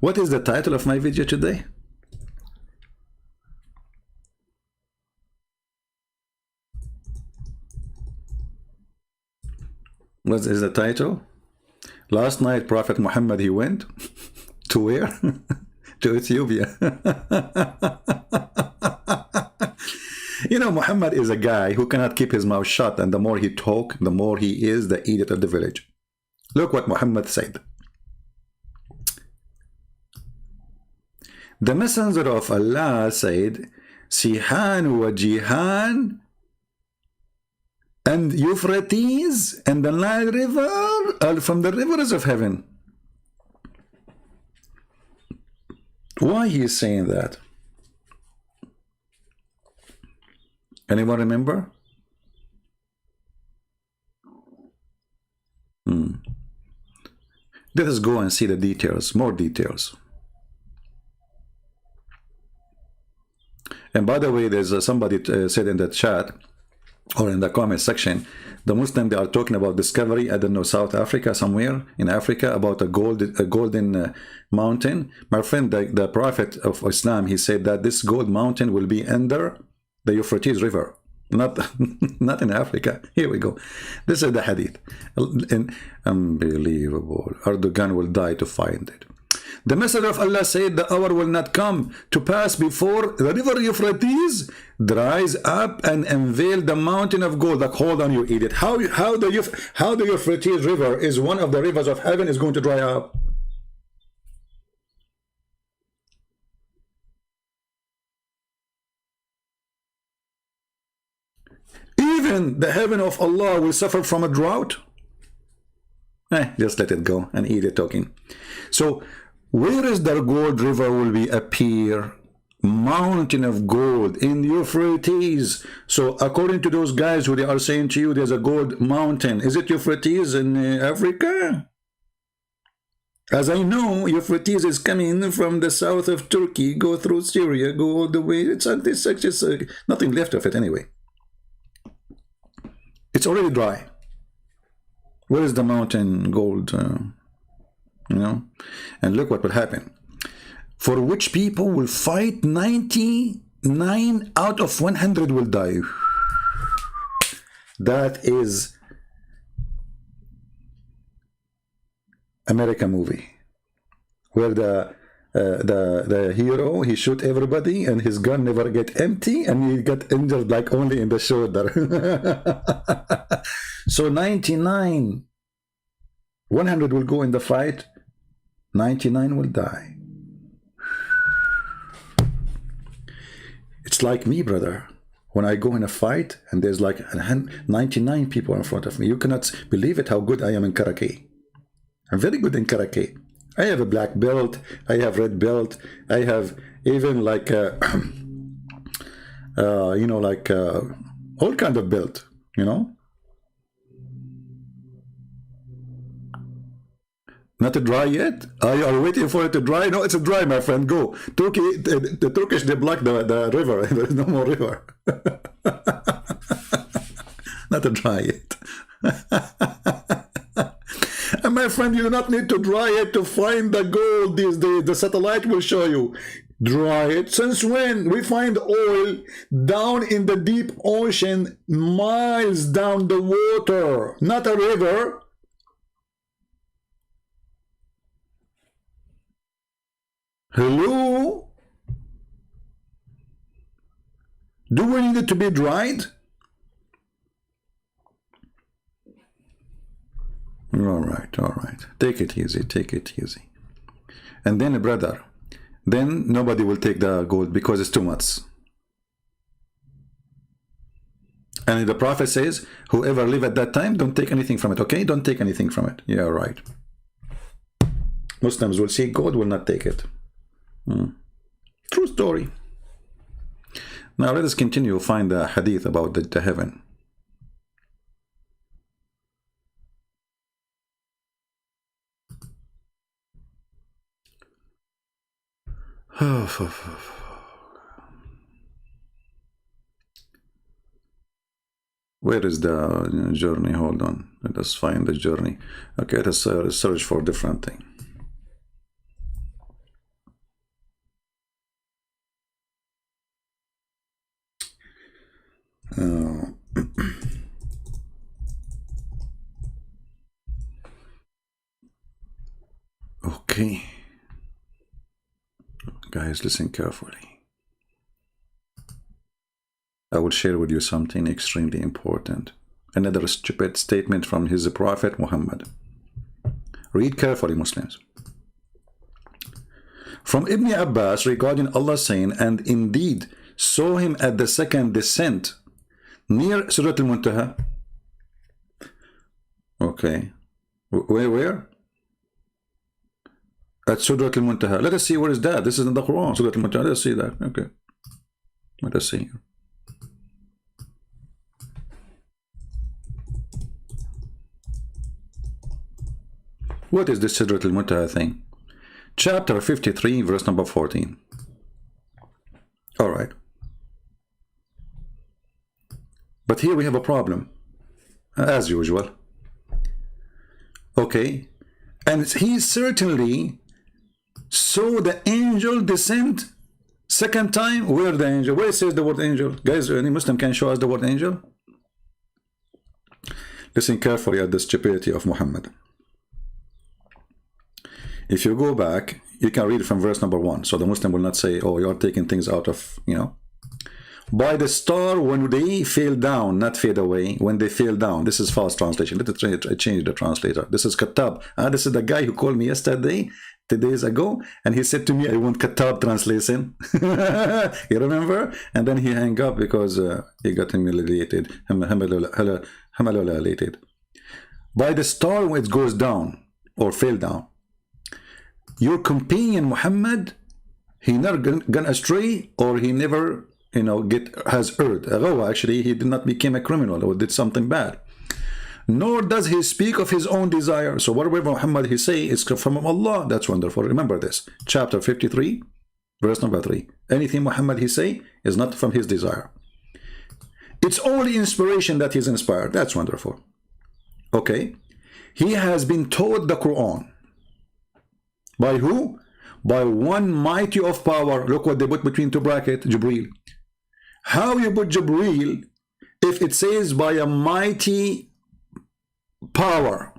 What is the title of my video today? What is the title? Last night, Prophet Muhammad, he went to where? To Ethiopia. You know, Muhammad is a guy who cannot keep his mouth shut, and the more he talk, the more he is the idiot of the village. Look what Muhammad said. The messenger of Allah said, Sihan wa Jihan and Euphrates and the Nile River are from the rivers of heaven. Why he is saying that? Anyone remember? Let us go and see the details, more details. And by the way, there's somebody said in the chat or in the comment section, the Muslim, they are talking about discovery, I don't know, South Africa, somewhere in Africa, about a golden mountain. My friend, the Prophet of Islam, he said that this gold mountain will be under the Euphrates River, not in Africa. Here we go. This is the hadith. Unbelievable. Erdogan will die to find it. The Messenger of Allah said, the hour will not come to pass before the river Euphrates dries up and unveil the mountain of gold. Like, hold on, you idiot. How the Euphrates River is one of the rivers of heaven is going to dry up? Even the heaven of Allah will suffer from a drought? Just let it go, an idiot talking. So, where is the gold river will be appear? Mountain of gold in Euphrates. So according to those guys who they are saying to you there's a gold mountain, is it Euphrates in Africa? As I know, Euphrates is coming from the south of Turkey, go through Syria, go all the way. It's just nothing left of it anyway. It's already dry. Where is the mountain gold? You know, and look what will happen. For which people will fight, 99 out of 100 will die. That is American movie, where the hero, he shoot everybody and his gun never get empty and he got injured like only in the shoulder. So 99, 100 will go in the fight, 99 will die. It's like me, brother. When I go in a fight and there's like 99 people in front of me, you cannot believe it how good I am in karate. I'm very good in karate. I have a black belt, I have red belt, I have even like you know, like all kind of belt, you know. Not dry yet? You are waiting for it to dry? No, it's a dry, my friend. Go. Turkey, the Turkish, they block the river. There is no more river. Not a dry yet. And my friend, you do not need to dry it to find the gold these days. The satellite will show you. Dry it. Since when? We find oil down in the deep ocean, miles down the water, not a river. Hello? Do we need it to be dried? All right, all right. Take it easy, take it easy. And then, brother, then nobody will take the gold because it's too much. And the Prophet says, whoever live at that time, don't take anything from it, okay? Don't take anything from it. Yeah, right. Muslims will see gold, will not take it. True story. Now let us continue, find the hadith about the heaven. Where is the journey? Hold on. Let us find the journey. Okay, let us search for different thing. Okay. Guys, listen carefully. I will share with you something extremely important. Another stupid statement from his prophet Muhammad. Read carefully, Muslims. From Ibn Abbas regarding Allah saying, and indeed saw him at the second descent near Surah Al-Muntaha. Okay. Where? At Surah Al-Muntaha. Let us see where is that. This is in the Quran. Surah Al-Muntaha. Let us see that. Okay. Let us see. What is this Surah Al-Muntaha thing? Chapter 53, verse number 14. All right. But here we have a problem, as usual. Okay. And he certainly saw the angel descend second time. Where the angel? Where it says the word angel? Guys, any Muslim can show us the word angel? Listen carefully at the stupidity of Muhammad. If you go back, you can read from verse number 1. So the Muslim will not say, oh, you are taking things out of, you know. By the star when they fell down, not fade away, when they fell down. This is false translation. Let us change the translator. This is Kattab. This is the guy who called me yesterday, 2 days ago, and he said to me, I want Kattab translation. You remember? And then he hung up because he got humiliated. By the star when it goes down or fell down. Your companion Muhammad, he never gone astray, or he never, you know, has erred. Actually, he did not become a criminal or did something bad. Nor does he speak of his own desire. So whatever Muhammad he say is from Allah. That's wonderful. Remember this. Chapter 53, verse number 3. Anything Muhammad he say is not from his desire. It's only inspiration that he's inspired. That's wonderful. Okay. He has been taught the Quran. By who? By one mighty of power. Look what they put between two brackets, Jibreel. How you put Jibreel if it says by a mighty power?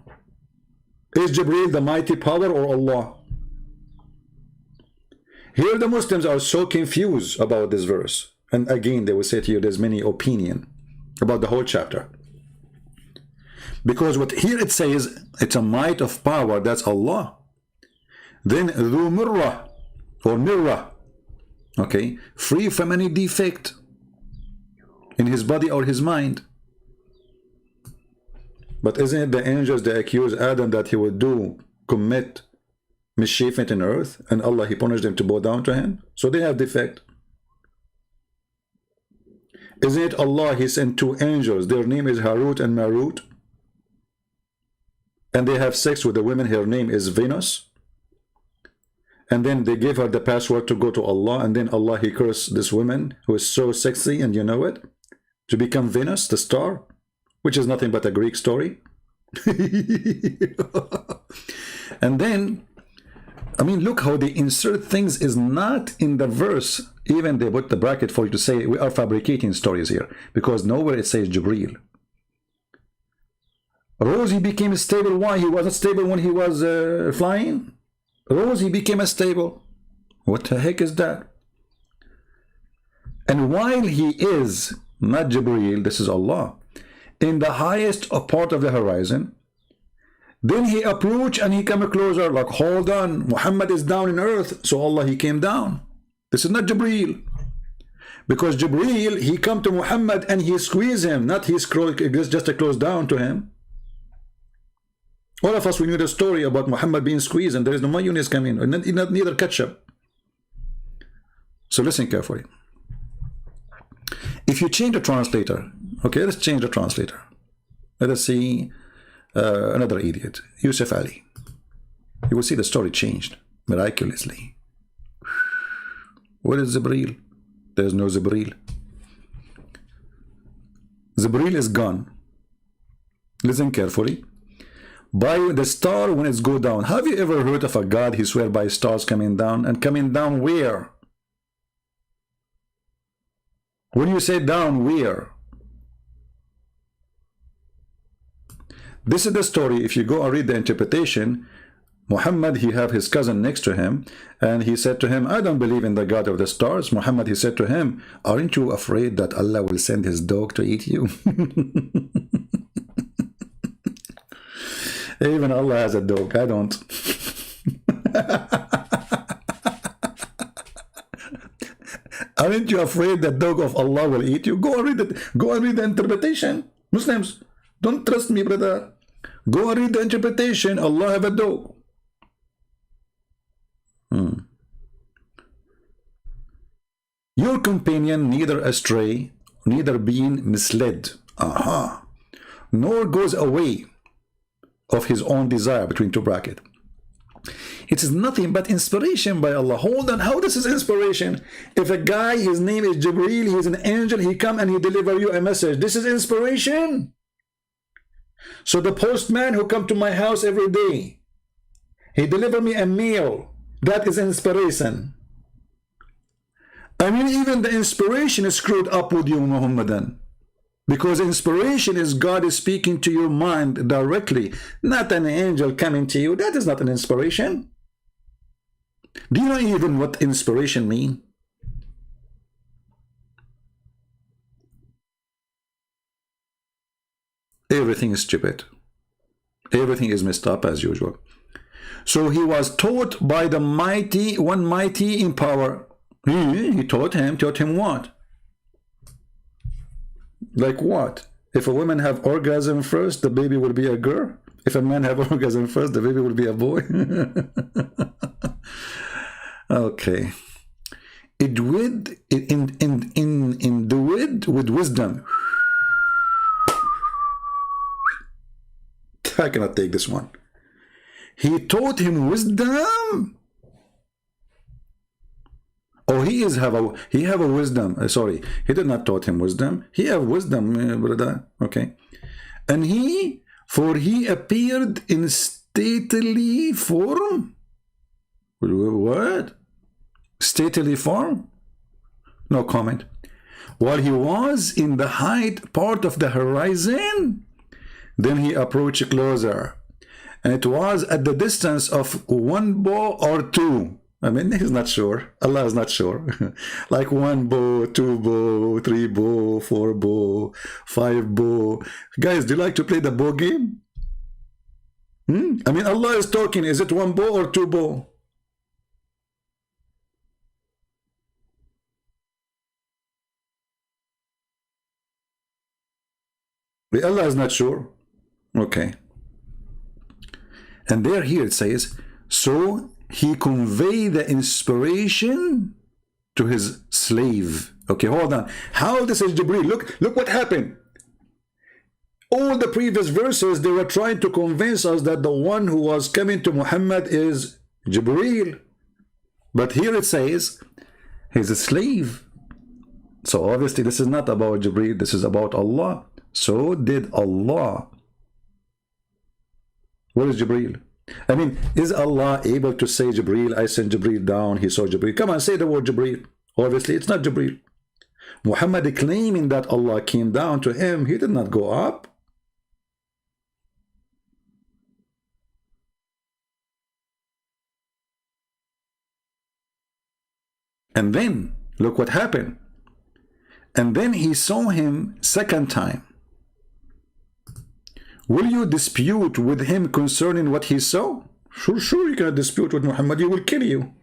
Is Jibreel the mighty power or Allah? Here the Muslims are so confused about this verse. And again, they will say to you, there's many opinion about the whole chapter. Because what here it says, it's a might of power, that's Allah. Then Dhu Mirrah or Mirrah, okay, free from any defect in his body or his mind. But isn't it the angels that accuse Adam that he would commit mischief in earth, and Allah, he punished them to bow down to him? So they have defect. Isn't it Allah, he sent 2 angels, their name is Harut and Marut, and they have sex with the women, her name is Venus, and then they gave her the password to go to Allah, and then Allah, he cursed this woman who is so sexy, and you know it, to become Venus, the star, which is nothing but a Greek story. And then, I mean, look how they insert things is not in the verse. Even they put the bracket for you to say we are fabricating stories here, because nowhere it says Jibreel. Rose, he became stable. Why? He wasn't stable when he was flying. Rose, he became stable. What the heck is that? And while he is not Jibreel, this is Allah, in the highest part of the horizon, then he approached and he came closer, like, hold on, Muhammad is down in earth, so Allah, he came down. This is not Jibreel, because Jibreel, he come to Muhammad and he squeeze him, not he just close down to him. All of us, we knew the story about Muhammad being squeezed, and there is no mayonnaise coming, neither ketchup. So listen carefully. If you change the translator, okay, let's change the translator. Let us see another idiot, Yusuf Ali. You will see the story changed miraculously. Where is Jibreel? There's no Jibreel. Jibreel is gone. Listen carefully. By the star when it's go down. Have you ever heard of a God he swear by stars coming down? And coming down where? When you say down, where? This is the story. If you go and read the interpretation, Muhammad, he have his cousin next to him, and he said to him, I don't believe in the God of the stars. Muhammad, he said to him, aren't you afraid that Allah will send his dog to eat you? Even Allah has a dog. I don't. Aren't you afraid that dog of Allah will eat you? Go and read it. Go and read the interpretation. Muslims, don't trust me, brother. Go and read the interpretation. Allah have a dog. Your companion neither astray, neither being misled, nor goes away of his own desire, between 2 brackets. It is nothing but inspiration by Allah. Hold on, how this is inspiration? If a guy, his name is Jibreel, he's an angel, he come and he deliver you a message. This is inspiration. So the postman who come to my house every day, he deliver me a meal. That is inspiration. I mean, even the inspiration is screwed up with you, Muhammadan. Because inspiration is God is speaking to your mind directly, not an angel coming to you. That is not an inspiration. Do you know even what inspiration means? Everything is stupid. Everything is messed up as usual. So he was taught by the mighty, one mighty in power. He taught him what? Like what? If a woman have orgasm first, the baby will be a girl. If a man have orgasm first, the baby will be a boy. Okay. With wisdom. I cannot take this one. He taught him wisdom. Oh, he have a wisdom. Sorry, he did not taught him wisdom. He have wisdom, brother. Okay, and he appeared in stately form. What? Stately form? No comment. While he was in the height part of the horizon, then he approached closer, and it was at the distance of 1 bow or 2. I mean, he's not sure. Allah is not sure. Like 1 bow, 2 bow, 3 bow, 4 bow, 5 bow. Guys, do you like to play the bow game? I mean, Allah is talking. Is it 1 bow or 2 bow? Allah is not sure. Okay. And there here it says, so he conveyed the inspiration to his slave. Okay, hold on. How this is Jibreel? Look what happened. All the previous verses, they were trying to convince us that the one who was coming to Muhammad is Jibreel. But here it says, he's a slave. So obviously this is not about Jibreel, this is about Allah. So did Allah. What is Jibreel? I mean, is Allah able to say Jibreel, I sent Jibreel down, he saw Jibreel? Come on, say the word Jibreel. Obviously it's not Jibreel. Muhammad claiming that Allah came down to him, he did not go up. And then, look what happened. And then he saw him second time. Will you dispute with him concerning what he saw? Sure, you can dispute with Muhammad, he will kill you.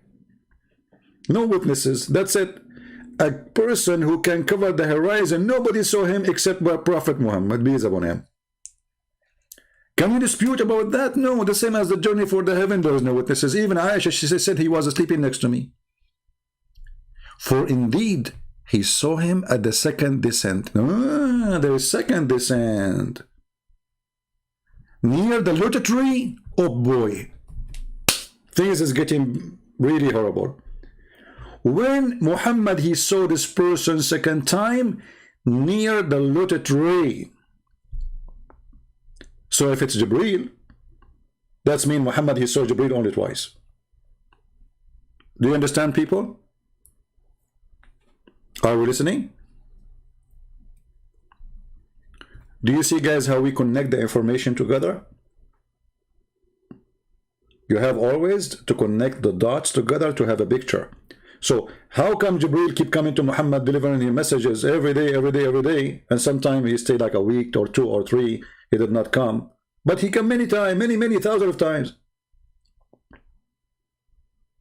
No witnesses, that's it. A person who can cover the horizon, nobody saw him except Prophet Muhammad, peace upon him. Can you dispute about that? No, the same as the journey for the heaven, there is no witnesses. Even Aisha, she said he was sleeping next to me. For indeed, he saw him at the second descent. There is second descent. Near the lotus tree. Oh boy. Things is getting really horrible. When Muhammad, he saw this person second time near the lotus tree. So if it's Jibreel, that's mean Muhammad, he saw Jibreel only twice. Do you understand, people? Are we listening? Do you see, guys, how we connect the information together? You have always to connect the dots together to have a picture. So how come Jibreel keep coming to Muhammad, delivering his messages every day, and sometimes he stayed like a week or 2 or 3, he did not come, but he came many times, many thousands of times.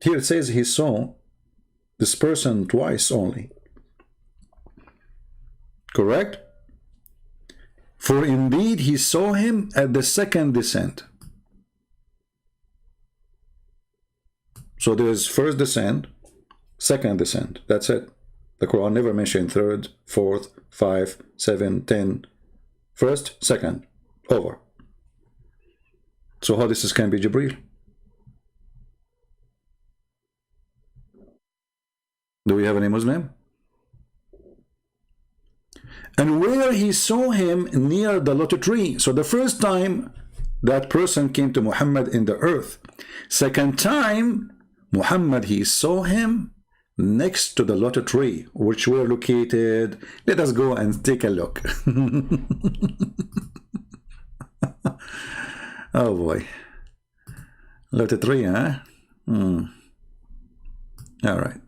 Here it says he saw this person twice only. Correct? For indeed he saw him at the second descent. So there's first descent, second descent. That's it. The Quran never mentioned third, fourth, 5, 7, 10. First, second, over. So how this can be Jibreel? Do we have any Muslim? And where he saw him near the lotus tree. So the first time that person came to Muhammad in the earth. Second time, Muhammad, he saw him next to the lotus tree, which were located. Let us go and take a look. Oh boy. Lotus tree, huh? All right.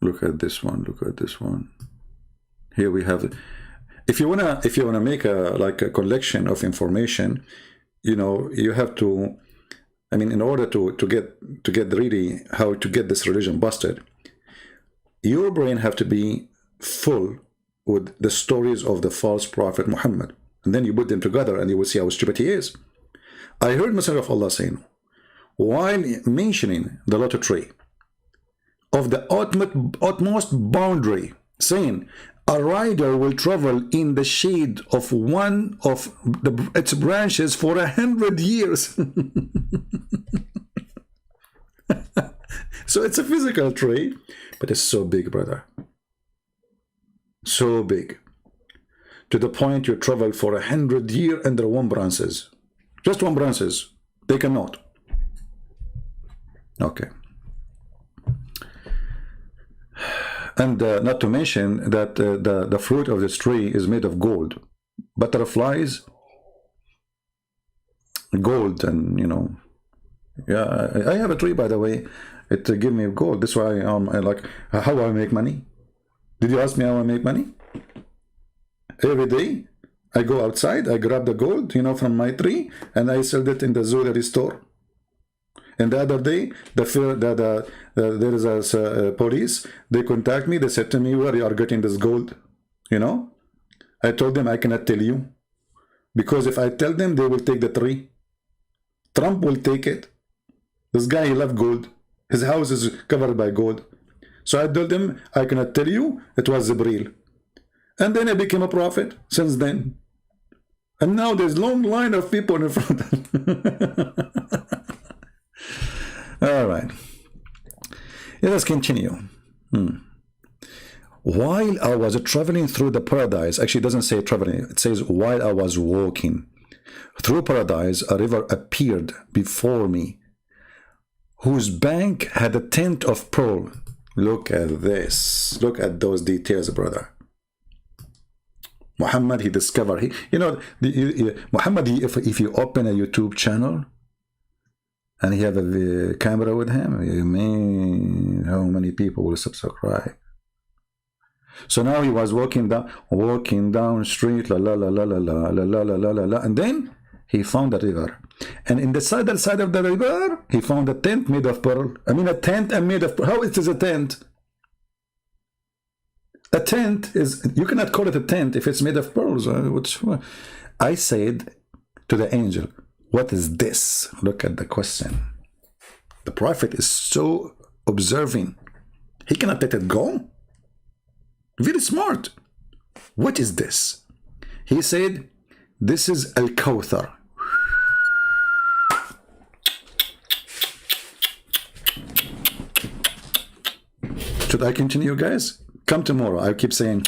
Look at this one. Look at this one. Here we have it. If you wanna make a collection of information, you have to. I mean, in order to get really how to get this religion busted, your brain have to be full with the stories of the false prophet Muhammad, and then you put them together, and you will see how stupid he is. I heard Messenger of Allah saying, while mentioning the lotus tree, of the utmost boundary, saying a rider will travel in the shade of one of its branches for 100 years. So it's a physical tree, but it's so big, brother. So big. To the point you travel for 100 years under one branches. Just one branches. They cannot. Okay. And not to mention that the fruit of this tree is made of gold. Butterflies, gold, and yeah, I have a tree, by the way. It give me gold. That's why I like how I make money. Did you ask me how I make money? Every day I go outside, I grab the gold, you know, from my tree, and I sell it in the jewelry store. And the other day, there is a police. They contact me. They said to me, "Where you are getting this gold?" You know, I told them I cannot tell you, because if I tell them, they will take the tree. Trump will take it. This guy, he loves gold. His house is covered by gold. So I told them I cannot tell you. It was Jibril. And then I became a prophet since then. And now there's long line of people in front of All right. Let us continue. While I was traveling through the paradise, actually it doesn't say traveling, it says while I was walking through paradise, a river appeared before me, whose bank had a tint of pearl. Look at this. Look at those details, brother. Muhammad, he discovered, Muhammad, if you open a YouTube channel and he have a camera with him, man, how many people will subscribe? So now he was walking down street, la la la la la la la la la la la, and then he found a river, and in the other side of the river, he found a tent made of pearl. I mean, a tent made of pearl. How it is a tent? A tent is, you cannot call it a tent if it's made of pearls. I said to the angel, "What is this?" Look at the question. The prophet is so observing. He cannot let it go. Very smart. What is this? He said, "This is Al-Kawthar." Should I continue, guys? Come tomorrow. I keep saying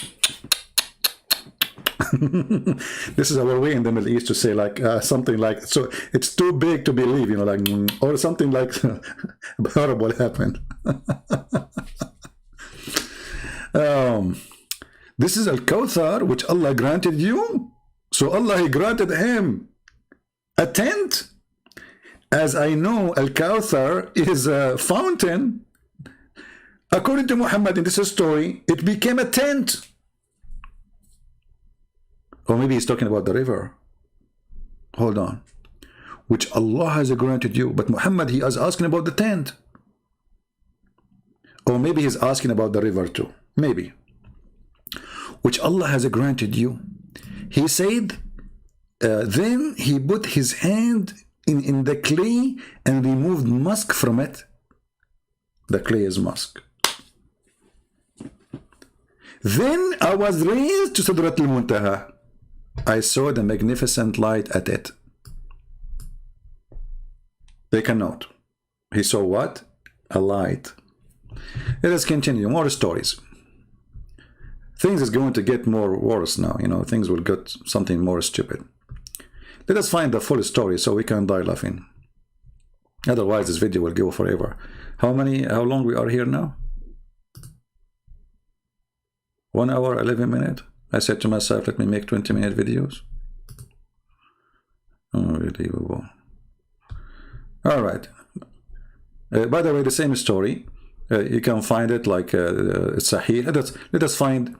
this is our way in the Middle East to say like something like, so it's too big to believe, you know, like, or something like horrible happened. This is Al-Kawthar, which Allah granted you. So Allah, he granted him a tent. As I know, Al-Kawthar is a fountain. According to Muhammad in this story, it became a tent. Or maybe he's talking about the river. Hold on. Which Allah has granted you. But Muhammad, he is asking about the tent. Or maybe he's asking about the river too. Maybe. Which Allah has granted you. He said, then he put his hand in the clay and removed musk from it. The clay is musk. Then I was raised to Sidrat al-Muntaha. I saw the magnificent light at it. Take a note. He saw what? A light. Let us continue. More stories. Things is going to get more worse now. You know, things will get something more stupid. Let us find the full story so we can die laughing. Otherwise, this video will go forever. How long we are here now? 1 hour, 11 minutes. I said to myself, let me make 20-minute videos. Unbelievable. All right. By the way, the same story. You can find it like Sahih. Let us find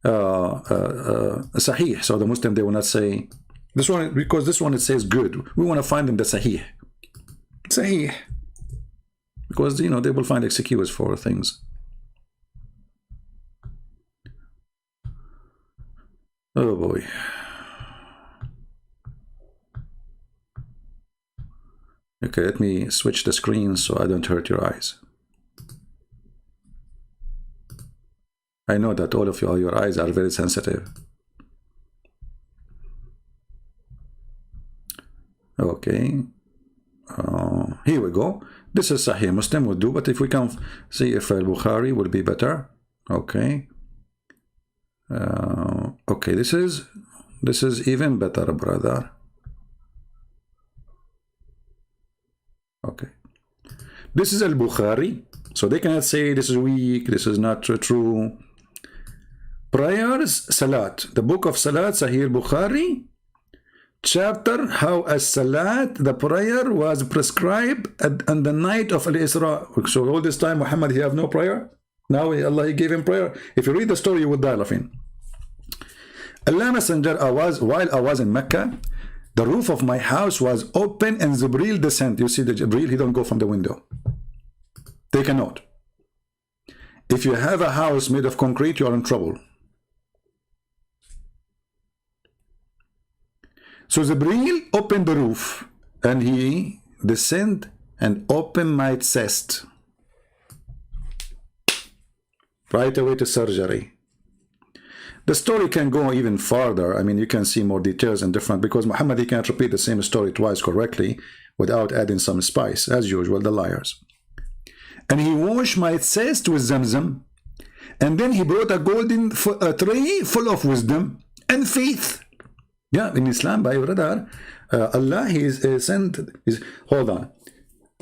Sahih. So the Muslim, they will not say this one, because this one it says good. We want to find in the Sahih. Sahih. Because, you know, they will find excuse for things. Oh boy. Okay, let me switch the screen so I don't hurt your eyes. I know that all of you, your eyes are very sensitive. Okay. Here we go. This is Sahih Muslim would do, but if we can see if Al-Bukhari will be better. Okay. Okay, this is even better, brother. Okay. This is Al-Bukhari. So they cannot say this is weak, this is not true. Prayers, Salat. The book of Salat, Sahih Bukhari. Chapter, how as-Salat, the prayer was prescribed on the night of Al-Isra. So all this time, Muhammad, he have no prayer? Now Allah, he gave him prayer. If you read the story, you would die laughing. Allah Messenger, while I was in Mecca, the roof of my house was open and Jibreel descend. You see the Jibreel, he don't go from the window. Take a note. If you have a house made of concrete, you are in trouble. So Jibreel opened the roof and he descend and open my chest. Right away to surgery. The story can go even farther. I mean, you can see more details and different, because Muhammad, he can't repeat the same story twice correctly without adding some spice, as usual, the liars. And he washed my chest with Zamzam, and then he brought a golden tray full of wisdom and faith. Yeah, in Islam, by brother, Allah, he is sent. Hold on.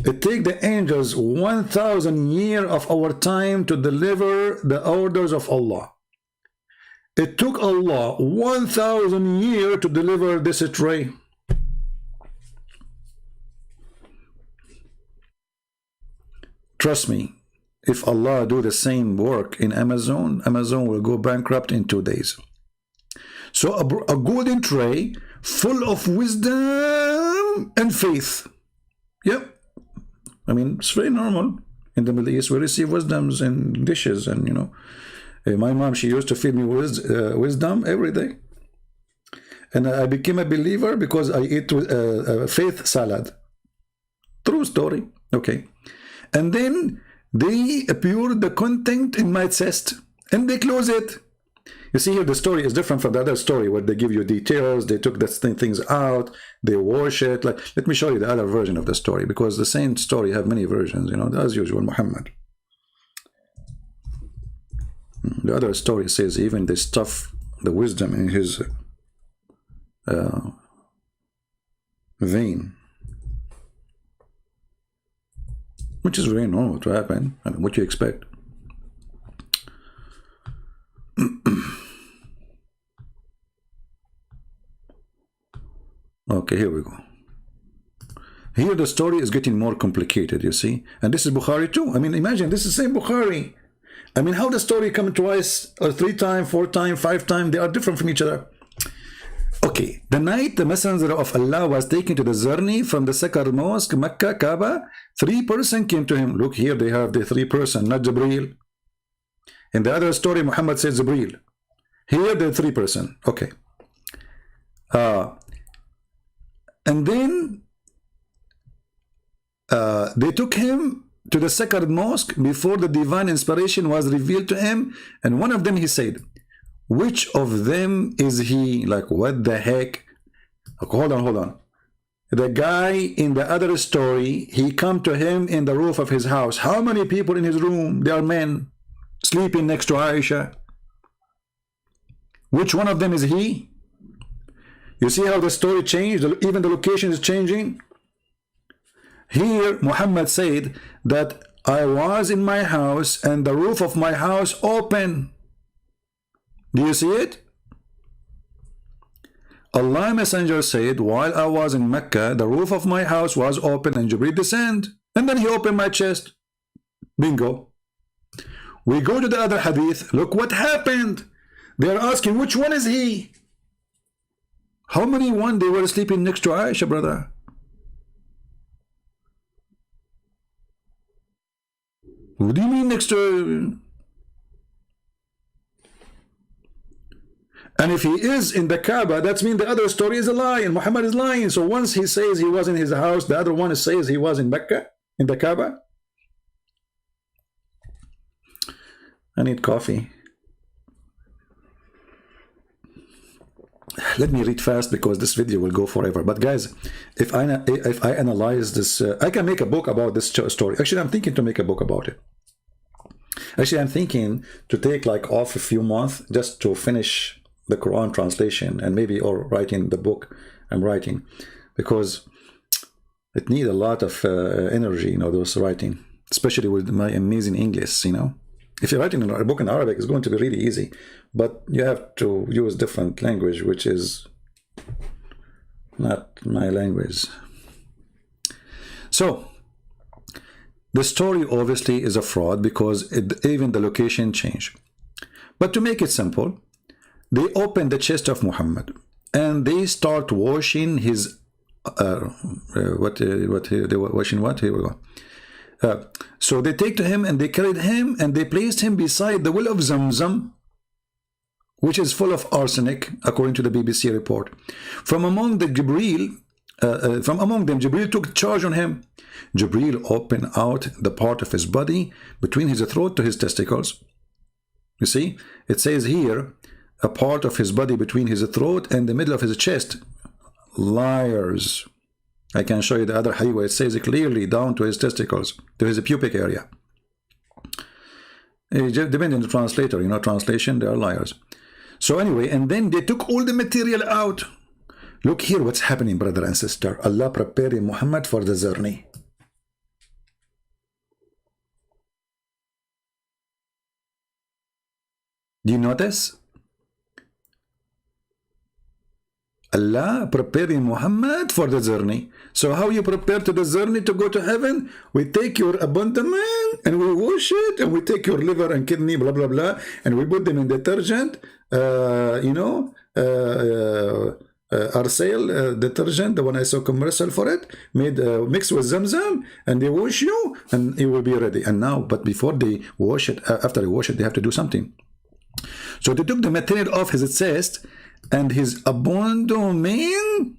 It takes the angels 1,000 years of our time to deliver the orders of Allah. It took Allah 1,000 years to deliver this tray. Trust me, if Allah do the same work in Amazon, Amazon will go bankrupt in 2 days. So a golden tray full of wisdom and faith. Yep. I mean, it's very normal. In the Middle East, we receive wisdoms in dishes, and you know, my mom, she used to feed me wisdom every day. And I became a believer because I ate faith salad. True story. Okay. And then they poured the content in my chest and they close it. You see here, the story is different from the other story where they give you details. They took the things out, they wash it. Like, let me show you the other version of the story, because the same story have many versions, you know, as usual, Muhammad. The other story says even they stuff the wisdom in his vein, which is very normal to happen. I mean, what you expect? Okay, here we go. Here the story is getting more complicated, you see. And this is Bukhari too. I mean, imagine, this is the same Bukhari. I mean, how the story come twice, or 3 times, 4 times, 5 times, they are different from each other. Okay, the night the Messenger of Allah was taken to the journey from the sacred mosque, Mecca, Kaaba, 3 persons came to him. Look here, they have the 3 persons, not Jibreel. In the other story, Muhammad said Jibreel. Here, the 3 persons. Okay. And then they took him to the sacred mosque before the divine inspiration was revealed to him. And one of them, he said, which of them is he? Like, what the heck? Hold on. The guy in the other story, he come to him in the roof of his house. How many people in his room? They are men sleeping next to Aisha. Which one of them is he? You see how the story changed? Even the location is changing. Here, Muhammad said that I was in my house and the roof of my house open. Do you see it? Allah Messenger said, while I was in Mecca, the roof of my house was open and Jibreel descended. And then he opened my chest. Bingo. We go to the other hadith. Look what happened. They are asking, which one is he? How many one they were sleeping next to Aisha, brother? What do you mean next to? And if he is in the Kaaba, that means the other story is a lie and Muhammad is lying. So once he says he was in his house, the other one says he was in Mecca, in the Kaaba. I need coffee. Let me read fast because this video will go forever. But guys, if I analyze this, I can make a book about this story. Actually, I'm thinking to make a book about it. Actually, I'm thinking to take like off a few months just to finish the Quran translation and maybe or writing the book I'm writing, because it needs a lot of energy, you know, those writing, especially with my amazing English, you know. If you're writing a book in Arabic, it's going to be really easy, but you have to use different language, which is not my language. So, the story obviously is a fraud because even the location changed. But to make it simple, they open the chest of Muhammad and they start washing his they were washing what? Here we go. So they take to him and they carried him and they placed him beside the well of Zamzam, which is full of arsenic, according to the BBC report. From among them, Jibril took charge on him. Jibril opened out the part of his body between his throat to his testicles. You see, it says here, a part of his body between his throat and the middle of his chest. Liars. I can show you the other hadith where it says it clearly down to his testicles, to his pubic area. Depending on the translator, translation, they are liars. So anyway, and then they took all the material out. Look here what's happening, brother and sister. Allah preparing Muhammad for the journey. Do you notice? Allah preparing Muhammad for the journey. So how you prepare to the journey to go to heaven? We take your abdomen and we wash it, and we take your liver and kidney, blah, blah, blah, and we put them in detergent, Arsail detergent, the one I saw commercial for it, made mixed with Zamzam, and they wash you, and it will be ready. And now, but before they wash it, after they wash it, they have to do something. So they took the material off his chest and his abdomen.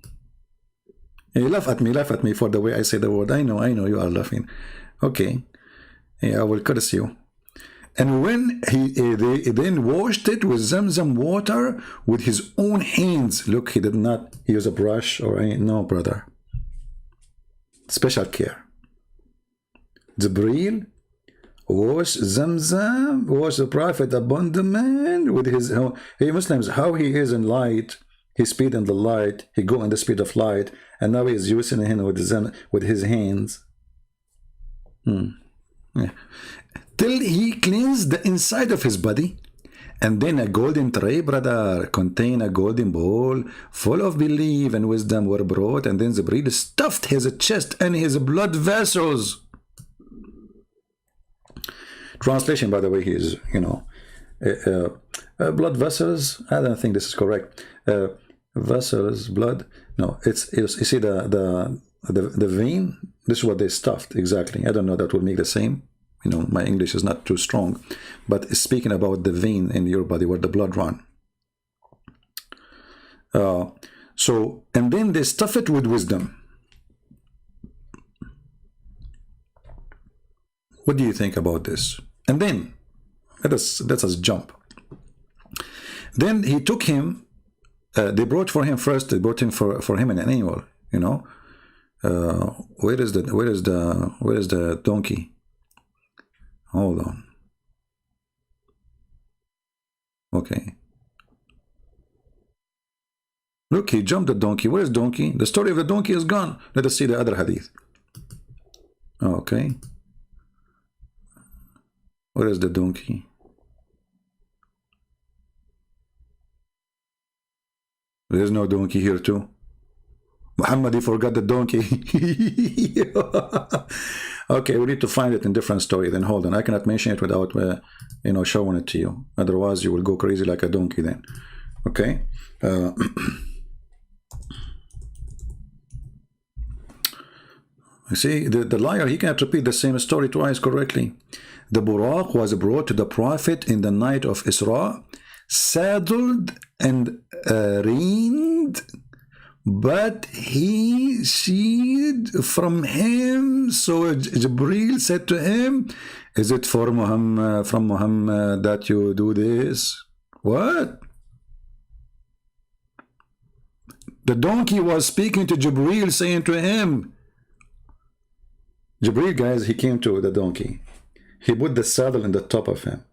You laugh at me for the way I say the word. I know you are laughing. Okay, yeah, I will curse you. And when they then washed it with Zamzam water with his own hands. Look, he did not use a brush or any, no, brother. Special care. Jibril wash Zamzam, wash the Prophet abandonment with his. Hey Muslims, how he is in light, he speed in the light, he go in the speed of light, and now he is using him with his hands. Yeah. Till he cleansed the inside of his body, and then a golden tray, brother, contain a golden bowl full of belief and wisdom were brought, and then Jibril stuffed his chest and his blood vessels. Translation, by the way, is, blood vessels. I don't think this is correct. Vessels, blood. No, it's you see the vein. This is what they stuffed exactly. I don't know. That would make the same. My English is not too strong, but it's speaking about the vein in your body where the blood run. So, and then they stuff it with wisdom. What do you think about this? And then let us jump. Then he took him. They brought for him first. They brought him for him an animal. Where is the donkey? Hold on. Okay. Look, he jumped the donkey. Where is donkey? The story of the donkey is gone. Let us see the other hadith. Okay. Where is the donkey? There's no donkey here too. Muhammad, he forgot the donkey. Okay, we need to find it in different story. Then hold on, I cannot mention it without showing it to you. Otherwise, you will go crazy like a donkey then. Okay. You see, the liar, he cannot repeat the same story twice correctly. The Buraq was brought to the Prophet in the night of Isra, saddled and reined, but he sheared from him. So Jibril said to him, is it from Muhammad that you do this? What? The donkey was speaking to Jibril, saying to him, Jibril, guys, he came to the donkey. He put the saddle in the top of him.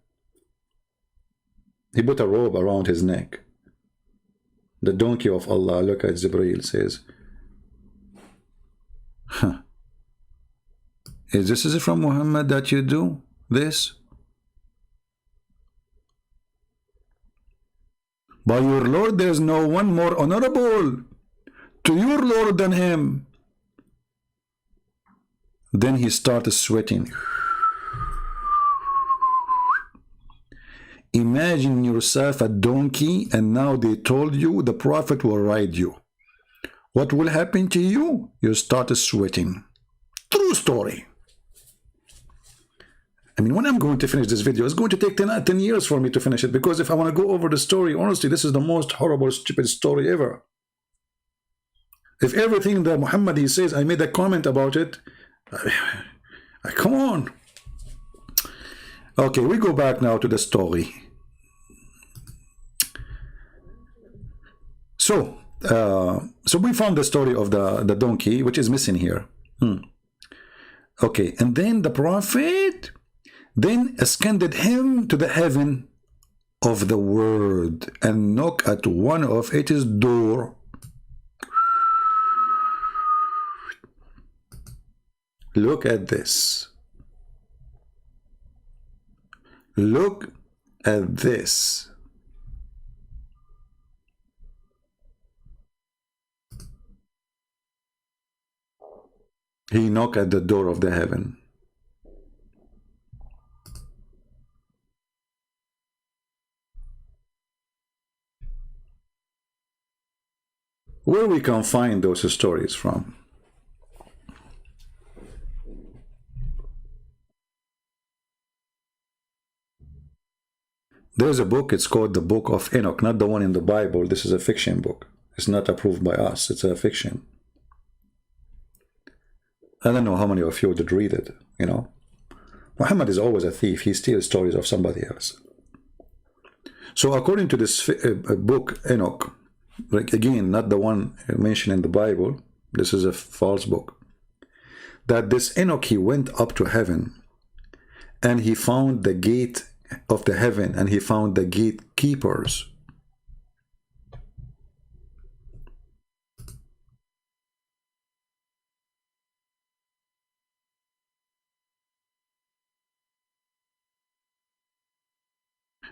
He put a robe around his neck. The donkey of Allah, look at Jibreel, says, is it from Muhammad that you do this? By your Lord, there is no one more honorable to your Lord than him. Then he started sweating. Imagine yourself a donkey, and now they told you the prophet will ride you. What will happen to you? You start sweating. True story. I mean, when I'm going to finish this video, it's going to take 10 years for me to finish it, because if I want to go over the story, honestly, this is the most horrible, stupid story ever. If everything that Muhammad he says, I made a comment about it, come on. Okay, we go back now to the story. So we found the story of the donkey, which is missing here. Okay, and then the prophet then ascended him to the heaven of the world and knocked at one of its door. Look at this. Look at this. He knocked at the door of the heaven. Where we can find those stories from? There's a book, it's called the Book of Enoch, not the one in the Bible. This is a fiction book. It's not approved by us, it's a fiction. I don't know how many of you did read it, you know. Muhammad is always a thief. He steals stories of somebody else. So according to this book, Enoch, like again, not the one mentioned in the Bible, this is a false book, that this Enoch, he went up to heaven and he found the gate of the heaven and he found the gatekeepers.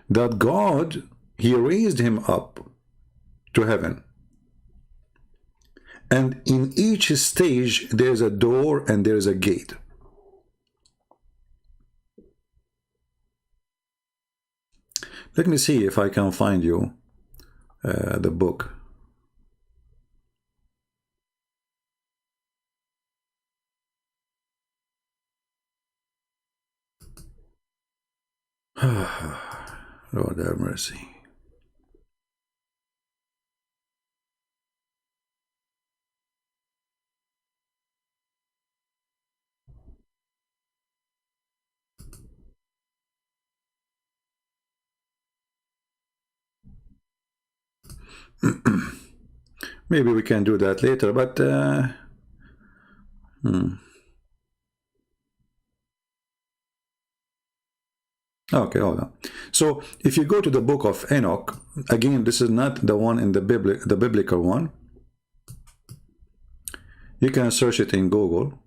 That God, he raised him up to heaven. And in each stage, there's a door and there's a gate. Let me see if I can find you the book. Lord have mercy. Maybe we can do that later, but okay, hold on. So if you go to the book of Enoch, again, this is not the one in the biblical one. You can search it in Google.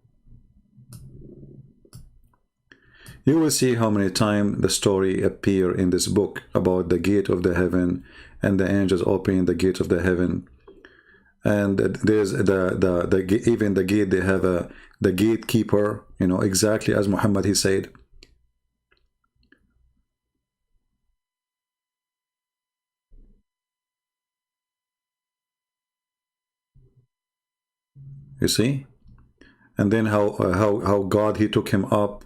You will see how many times the story appear in this book about the gate of the heaven and the angels opening the gate of the heaven. And there's even the gate, they have the gatekeeper, you know, exactly as Muhammad he said. You see? And then how God, he took him up,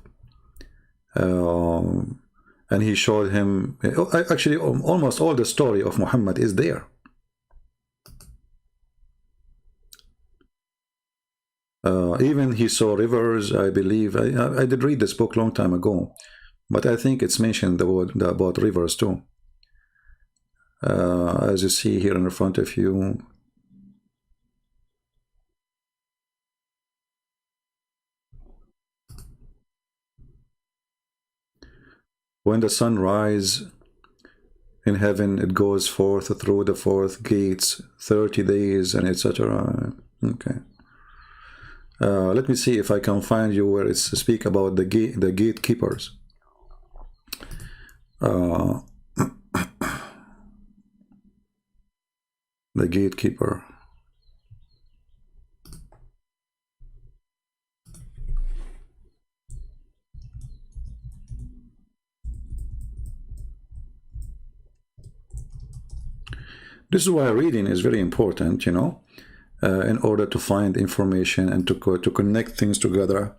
and he showed him, actually almost all the story of Muhammad is there. Even he saw rivers, I believe. I did read this book long time ago, but I think it's mentioned about rivers too. As you see here in front of you. When the sun rises in heaven, it goes forth through the fourth gates, 30 days, and etc. Okay. Let me see if I can find you where it's speak about the gatekeepers. The gatekeeper. This is why reading is very important, you know, in order to find information and to connect things together.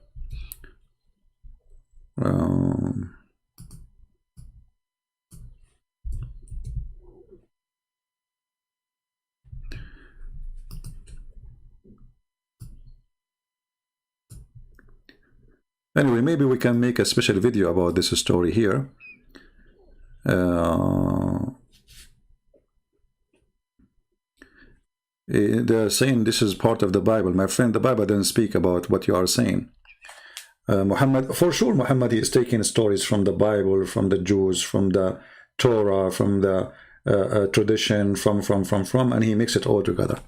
Anyway, maybe we can make a special video about this story here. They're saying this is part of the Bible. My friend, the Bible doesn't speak about what you are saying. Muhammad, for sure, Muhammad is taking stories from the Bible, from the Jews, from the Torah, from the tradition, from, and he mixes it all together.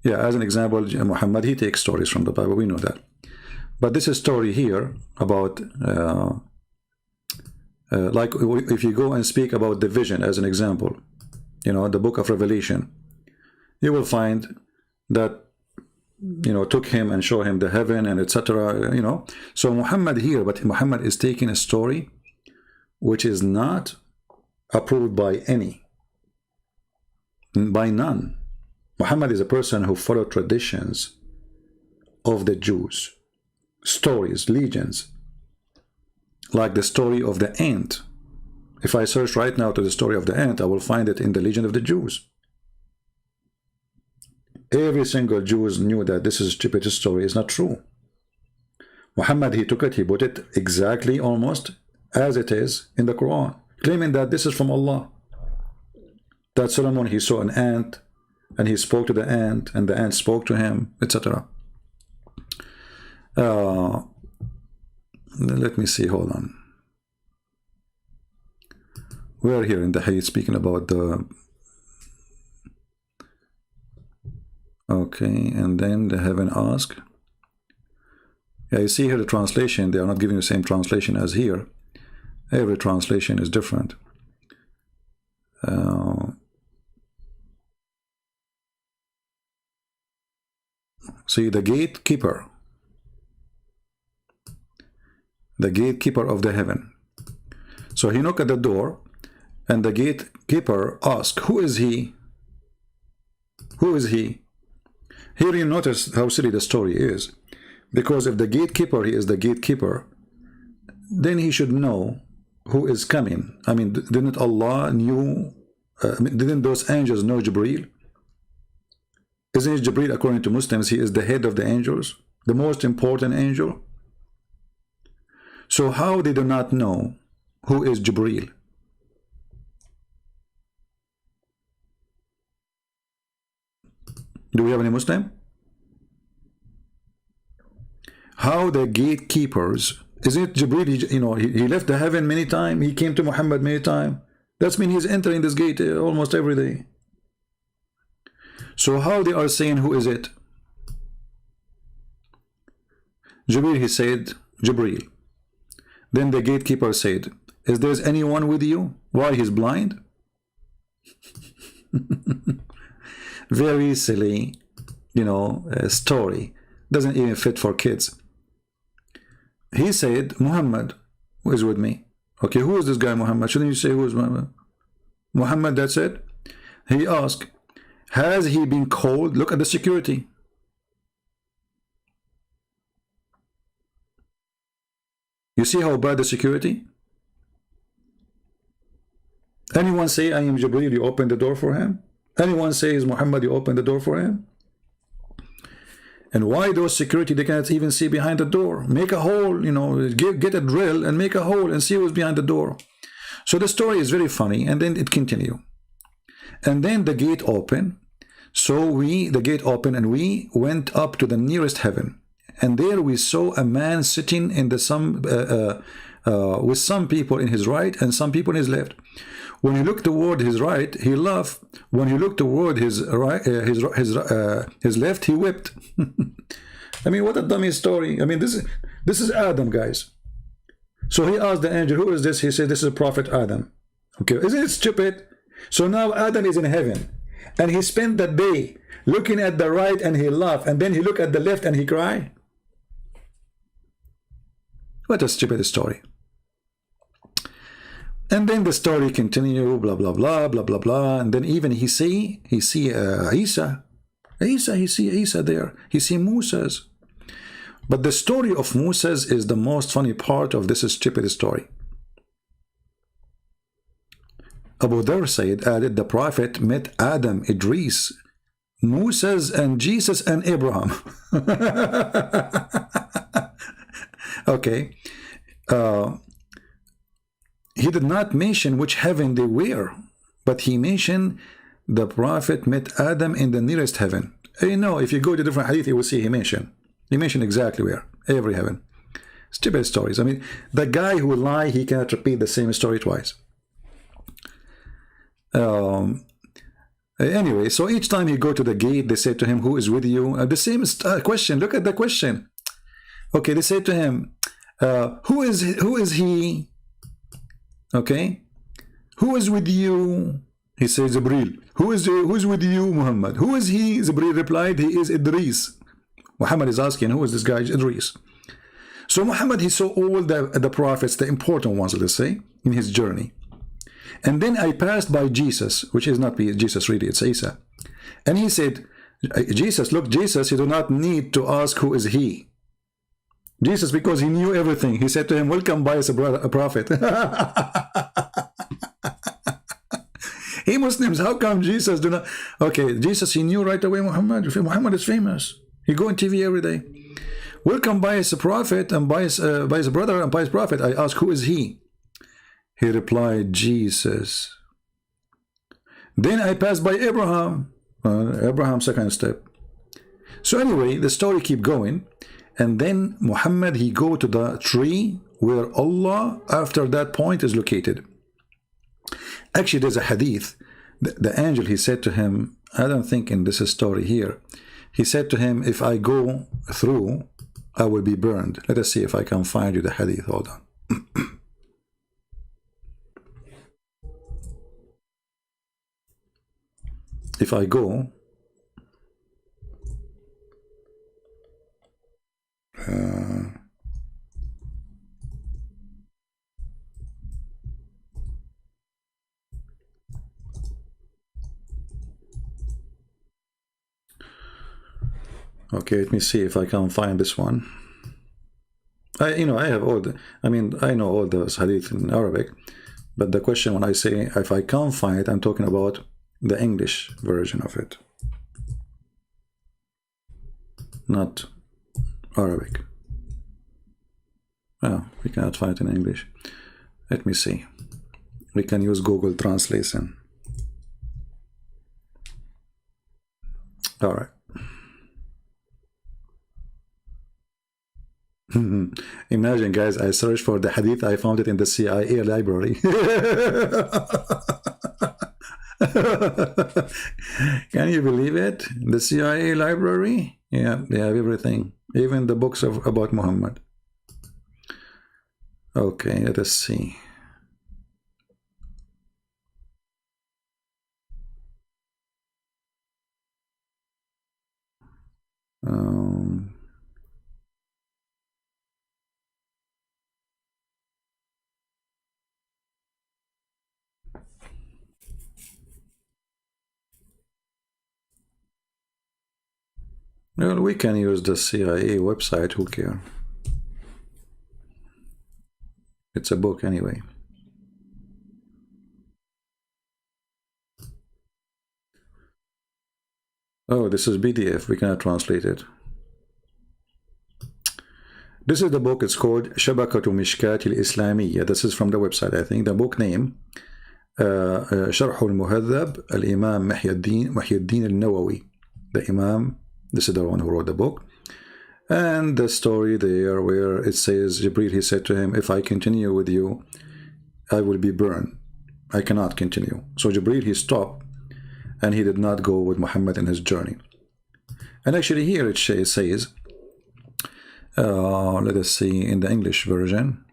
Yeah, as an example, Muhammad, he takes stories from the Bible, we know that. But this is story here about, like if you go and speak about the vision as an example, you know, the book of Revelation, you will find that, you know, took him and show him the heaven and etc. You know, so Muhammad here, but Muhammad is taking a story which is not approved by any, by none. Muhammad is a person who followed traditions of the Jews, stories, legends, like the story of the ant. If I search right now to the story of the ant, I will find it in the legend of the Jews. Every single Jew knew that this is a stupid story, is not true. Muhammad, he took it, he put it exactly almost as it is in the Quran, claiming that this is from Allah. That Solomon, he saw an ant, and he spoke to the ant, and the ant spoke to him, etc. Let me see, hold on. We are here in the Hadith speaking about the... Okay, and then the heaven ask. Yeah, you see here the translation, they are not giving the same translation as here. Every translation is different. See, the gatekeeper of the heaven. So he knocked at the door, and the gatekeeper asked, who is he? Who is he? Here you notice how silly the story is. Because if the gatekeeper, he is the gatekeeper, then he should know who is coming. I mean, didn't Allah knew, didn't those angels know Jibreel? Isn't it Jibreel, according to Muslims, he is the head of the angels, the most important angel? So how they do not know who is Jibreel? Do we have any Muslim? How the gatekeepers, is it Jibreel, he left the heaven many times, he came to Muhammad many times. That means he's entering this gate almost every day. So how they are saying who is it? Jibreel, he said, Jibreel. Then the gatekeeper said, is there anyone with you? Why, he's blind? Very silly, story. Doesn't even fit for kids. He said, Muhammad, who is with me? Okay, who is this guy, Muhammad? Shouldn't you say who is Muhammad? Muhammad, that's it. He asked, has he been called? Look at the security. You see how bad the security? Anyone say, I am Jibreel, you open the door for him? Anyone says, Muhammad, you open the door for him? And why those security, they cannot even see behind the door? Make a hole, get a drill and make a hole and see who's behind the door. So the story is very funny, and then it continues. And then the gate opened. So the gate opened, and we went up to the nearest heaven. And there we saw a man sitting in the with some people in his right and some people in his left. When he looked toward his right, he laughed. When he looked toward his right, his left, he wept. I mean, what a dummy story. I mean, this is Adam, guys. So he asked the angel, who is this? He said, this is Prophet Adam. Okay, isn't it stupid? So now Adam is in heaven, and he spent the day looking at the right and he laughed, and then he looked at the left and he cried. What a stupid story. And then the story continue, blah, blah, blah, blah, blah, blah. And then even he see Isa there. He see Moses. But the story of Moses is the most funny part of this stupid story. Abu Dharr said, added, the prophet met Adam, Idris, Moses, and Jesus, and Abraham. Okay. He did not mention which heaven they were, but he mentioned the prophet met Adam in the nearest heaven. You know, if you go to different hadith, you will see he mentioned exactly where, every heaven. Stupid stories. I mean, the guy who lie, he cannot repeat the same story twice. Anyway, so each time he go to the gate, they say to him, who is with you? The same question. Look at the question. Okay, they say to him, who is he? Okay, who is with you? He says, Jibreel. Who is with you, Muhammad? Who is he? Jibreel replied, he is Idris. Muhammad is asking, who is this guy? Idris. So Muhammad, he saw all the prophets, the important ones, let's say, in his journey. And then I passed by Jesus, which is not Jesus really, it's Isa. And he said, Jesus, look, Jesus, you do not need to ask who is he. Jesus, because he knew everything, he said to him, welcome by as a prophet. Hey Muslims, how come Jesus do not? Okay, Jesus, he knew right away Muhammad. Muhammad is famous. He go on TV every day. Welcome by as a prophet and by his brother and by his prophet. I ask, who is he? He replied, Jesus. Then I passed by Abraham. Abraham, second step. So anyway, the story keep going. And then Muhammad, he go to the tree where Allah, after that point, is located. Actually, there's a hadith. The angel, he said to him, I don't think in this story here, he said to him, if I go through, I will be burned. Let us see if I can find you the hadith. Hold on. If I go, okay, let me see if I can find this one. I have all the, I know all those hadith in Arabic, but the question when I say if I can't find it, I'm talking about the English version of it, not Arabic. Oh, we cannot find it in English. Let me see. We can use Google Translation. All right. Imagine, guys, I searched for the hadith, I found it in the CIA library. Can you believe it? The CIA library? Yeah, they have everything, even the books about Muhammad. Okay, let us see. Well, we can use the CIA website, who cares? It's a book anyway. Oh, this is PDF, we cannot translate it. This is the book, it's called Shabakatu Mishkat al-Islamiyya. This is from the website, I think. The book name, Sharh al-Muhadhab, al-Imam Muhyiddin al-Nawawi. The Imam, this is the one who wrote the book. And the story there where it says, Jibreel, he said to him, if I continue with you, I will be burned. I cannot continue. So Jibreel, he stopped, and he did not go with Muhammad in his journey. And actually here it says, let us see in the English version.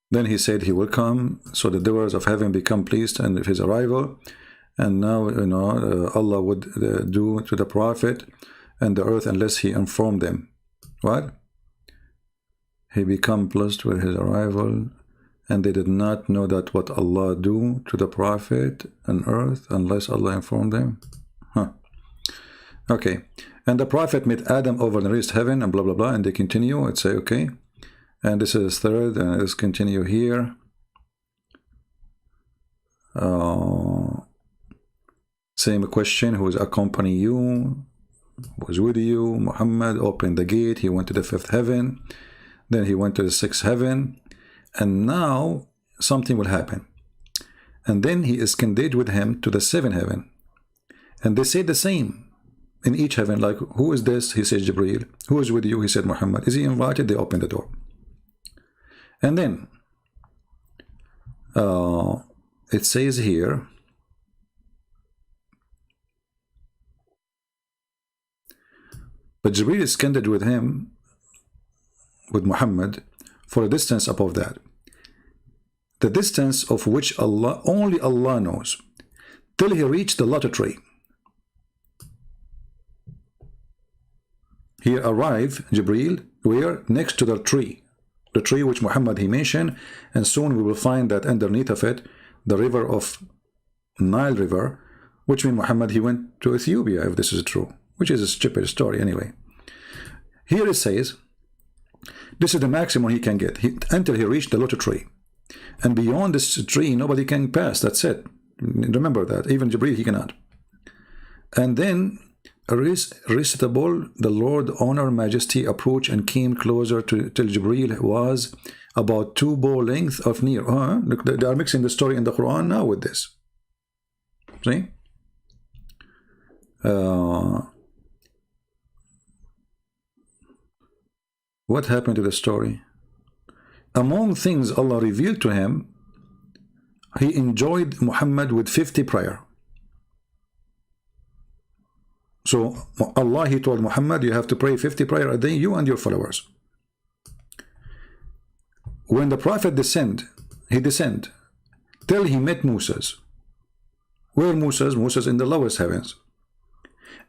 Then he said he will come, so the doors of heaven become pleased and his arrival. And now, Allah would do to the Prophet and the earth unless he informed them. What? He became pleased with his arrival, and they did not know that what Allah do to the Prophet on earth unless Allah informed them. Huh. Okay. And the Prophet met Adam over the east heaven, and blah blah blah, and they continue. Let's say okay. And this is third, and let's continue here. Same question, who is accompany you, was with you? Muhammad opened the gate, he went to the fifth heaven, then he went to the sixth heaven, and now something will happen. And then he is conveyed with him to the seventh heaven, and they say the same in each heaven, like, who is this? He says Jibreel. Who is with you? He said Muhammad. Is he invited? They open the door. And then it says here, but Jibreel is candid with him, with Muhammad, for a distance above that, the distance of which Allah, only Allah knows, till he reached the lotus tree. He arrived, Jibreel, where? Next to the tree which Muhammad he mentioned, and soon we will find that underneath of it, the river of Nile River, which means Muhammad he went to Ethiopia, if this is true, which is a stupid story anyway. Here it says, this is the maximum he can get, until he reached the lotus tree. And beyond this tree, nobody can pass, that's it. Remember that, even Jibreel, he cannot. And then, irresistible, the Lord, honor, majesty, approached and came closer till Jibreel was about 2 bow length of near. Look, they are mixing the story in the Quran now with this. See? What happened to the story? Among things Allah revealed to him, he enjoyed Muhammad with 50 prayer. So Allah, he told Muhammad, you have to pray 50 prayer a day, you and your followers. When the Prophet he descended till he met Moses. Where Moses? Moses in the lowest heavens.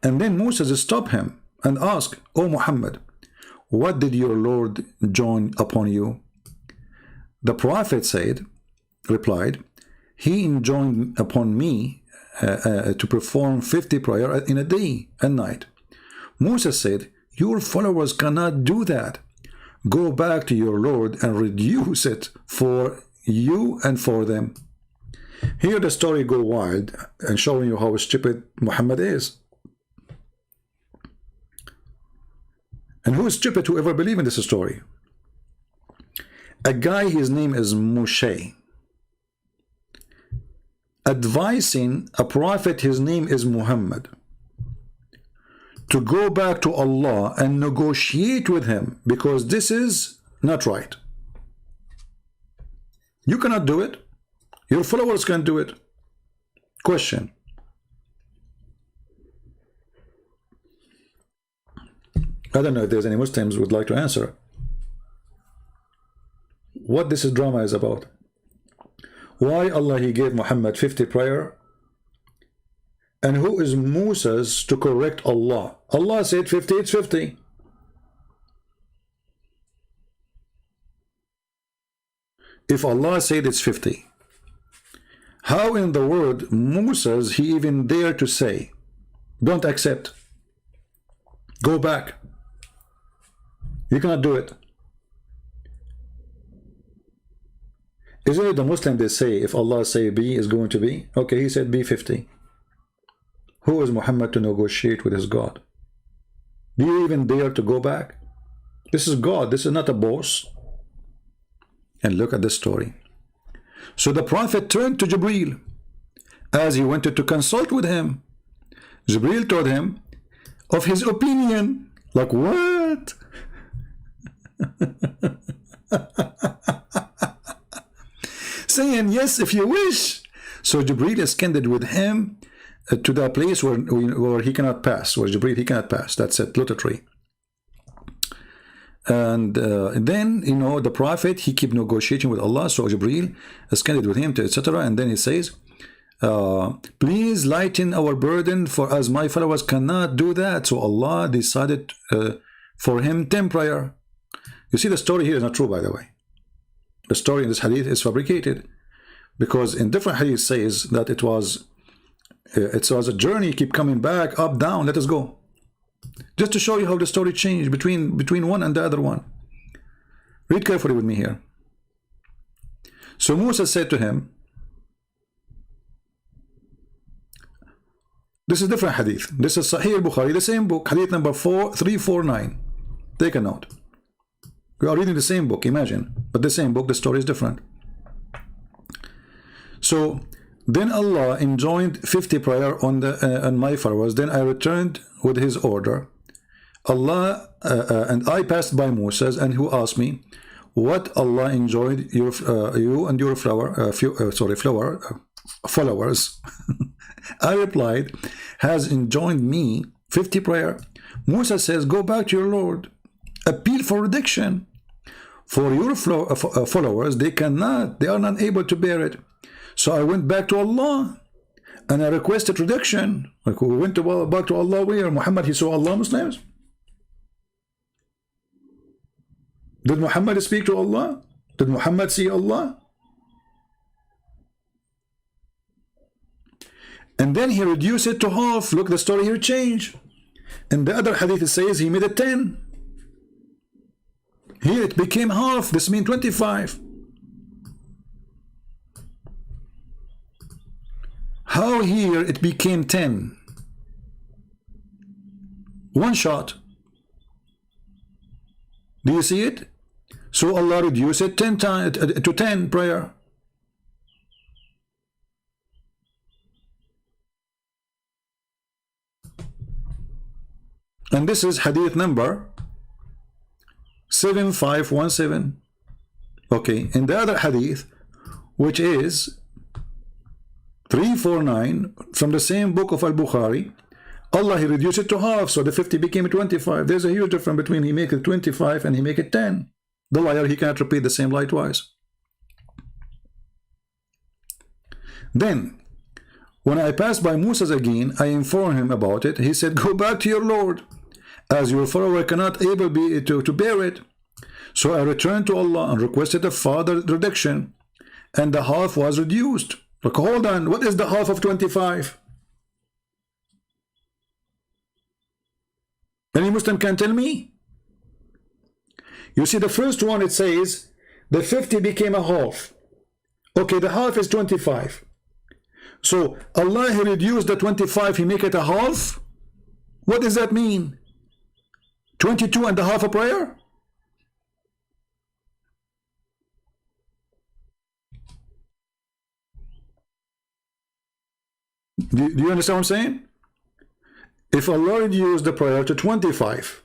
And then Moses stopped him and asked, O Muhammad, what did your Lord join upon you? The Prophet replied, he enjoined upon me to perform 50 prayer in a day and night. Moses said, your followers cannot do that. Go back to your Lord and reduce it for you and for them. Here the story go wild and showing you how stupid Muhammad is. And who is stupid to ever believe in this story? A guy, his name is Moshe, advising a prophet, his name is Muhammad, to go back to Allah and negotiate with him, because this is not right. You cannot do it. Your followers can do it. Question. I don't know if there's any Muslims who would like to answer what this drama is about. Why Allah he gave Muhammad 50 prayer, and who is Moses to correct Allah? Allah said 50, it's 50. If Allah said it's 50, how in the world Moses he even dare to say, don't accept, go back? You cannot do it. Isn't it the Muslim they say, if Allah say B is going to be? Okay, he said B 50. Who is Muhammad to negotiate with his God? Do you even dare to go back? This is God, this is not a boss. And look at this story. So the Prophet turned to Jibreel as he wanted to consult with him. Jibreel told him of his opinion. Like what? Saying yes if you wish. So Jibreel is candid with him to the place where he cannot pass, where Jibreel he cannot pass. That's it, lotus tree. And then, you know, the Prophet he keep negotiating with Allah. So Jibreel is candid with him, etc. And then he says, please lighten our burden, for as my followers cannot do that. So Allah decided for him 10 prayer. You see, the story here is not true, by the way. The story in this hadith is fabricated, because in different hadith says that it was a journey, keep coming back, up, down, let us go. Just to show you how the story changed between one and the other one. Read carefully with me here. So Musa said to him, this is different hadith. This is Sahih Bukhari, the same book, hadith number 349. Take a note. We are reading the same book, imagine, but the same book, the story is different. So then Allah enjoined 50 prayer on my followers. Then I returned with his order. Allah and I passed by Moses, and who asked me, what Allah enjoined you and your followers? I replied, has enjoined me 50 prayer. Musa says, go back to your Lord, appeal for reduction. For your followers, they are not able to bear it. So I went back to Allah and I requested reduction. Like, we went back to Allah where? Muhammad, he saw Allah, Muslims? Did Muhammad speak to Allah? Did Muhammad see Allah? And then he reduced it to half. Look, the story here changed. In the other hadith it says he made it 10. Here it became half. This means 25. How here it became 10? One shot. Do you see it? So Allah reduced it 10 times to 10 prayer. And this is hadith number 7517. Okay, in the other hadith, which is 349 from the same book of Al-Bukhari, Allah, he reduced it to half, so the 50 became 25. There's a huge difference between he make it 25 and he make it 10. The liar, he cannot repeat the same lie twice. Then, when I passed by Moses again, I informed him about it. He said, go back to your Lord, as your follower cannot able be to bear it. So I returned to Allah and requested a further reduction, and the half was reduced. Look, hold on, what is the half of 25? Any Muslim can tell me? You see, the first one, it says the 50 became a half. Okay, the half is 25. So Allah, he reduced the 25, he make it a half. What does that mean? 22 and a half a prayer? Do you understand what I'm saying? If Allah reduced the prayer to 25,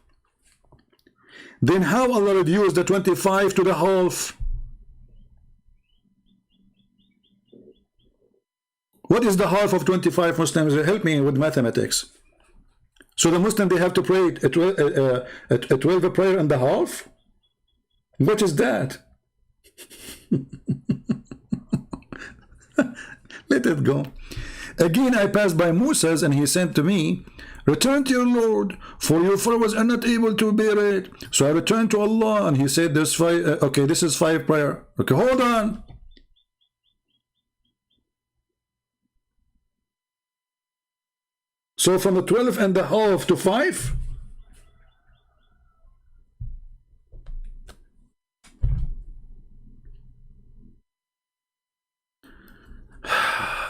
then how Allah reduced the 25 to the half? What is the half of 25, Muslims? Help me with mathematics. So the Muslim, they have to pray a 12 prayer and a half? What is that? Let it go. Again, I passed by Moses, and he said to me, return to your Lord, for your followers are not able to bear it. So I returned to Allah, and he said, "There's five. Okay, this is 5 prayer. Okay, hold on. So from the 12 and a half to 5?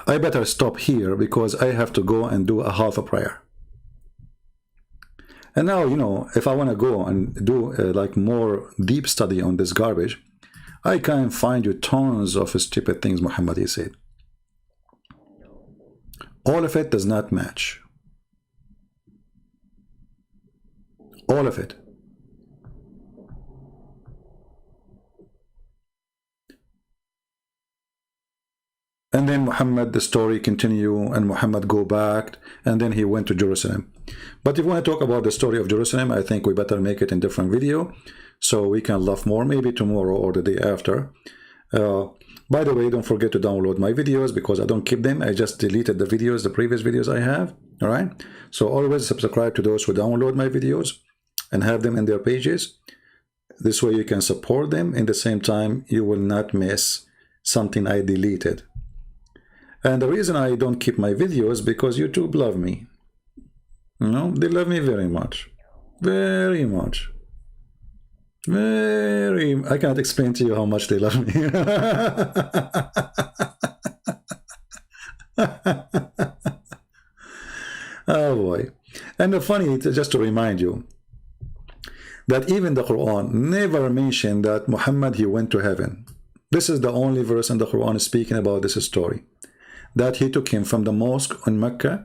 I better stop here, because I have to go and do a half a prayer. And now, you know, if I want to go and do like more deep study on this garbage, I can find you tons of stupid things Muhammad said. All of it does not match. All of it. And then Muhammad, the story continue, and Muhammad go back, and then he went to Jerusalem. But if we want to talk about the story of Jerusalem, I think we better make it in different video, so we can laugh more, maybe tomorrow or the day after. By the way, don't forget to download my videos because I don't keep them. I just deleted the videos, the previous videos I have. All right. So always subscribe to those who download my videos and have them in their pages. This way you can support them. In the same time, you will not miss something I deleted. And the reason I don't keep my videos because YouTube love me. You know, they love me very much. Very much. I cannot explain to you how much they love me. Oh boy. And the funny, just to remind you, that even the Quran never mentioned that Muhammad, he went to heaven. This is the only verse in the Quran speaking about this story. That he took him from the mosque in Mecca,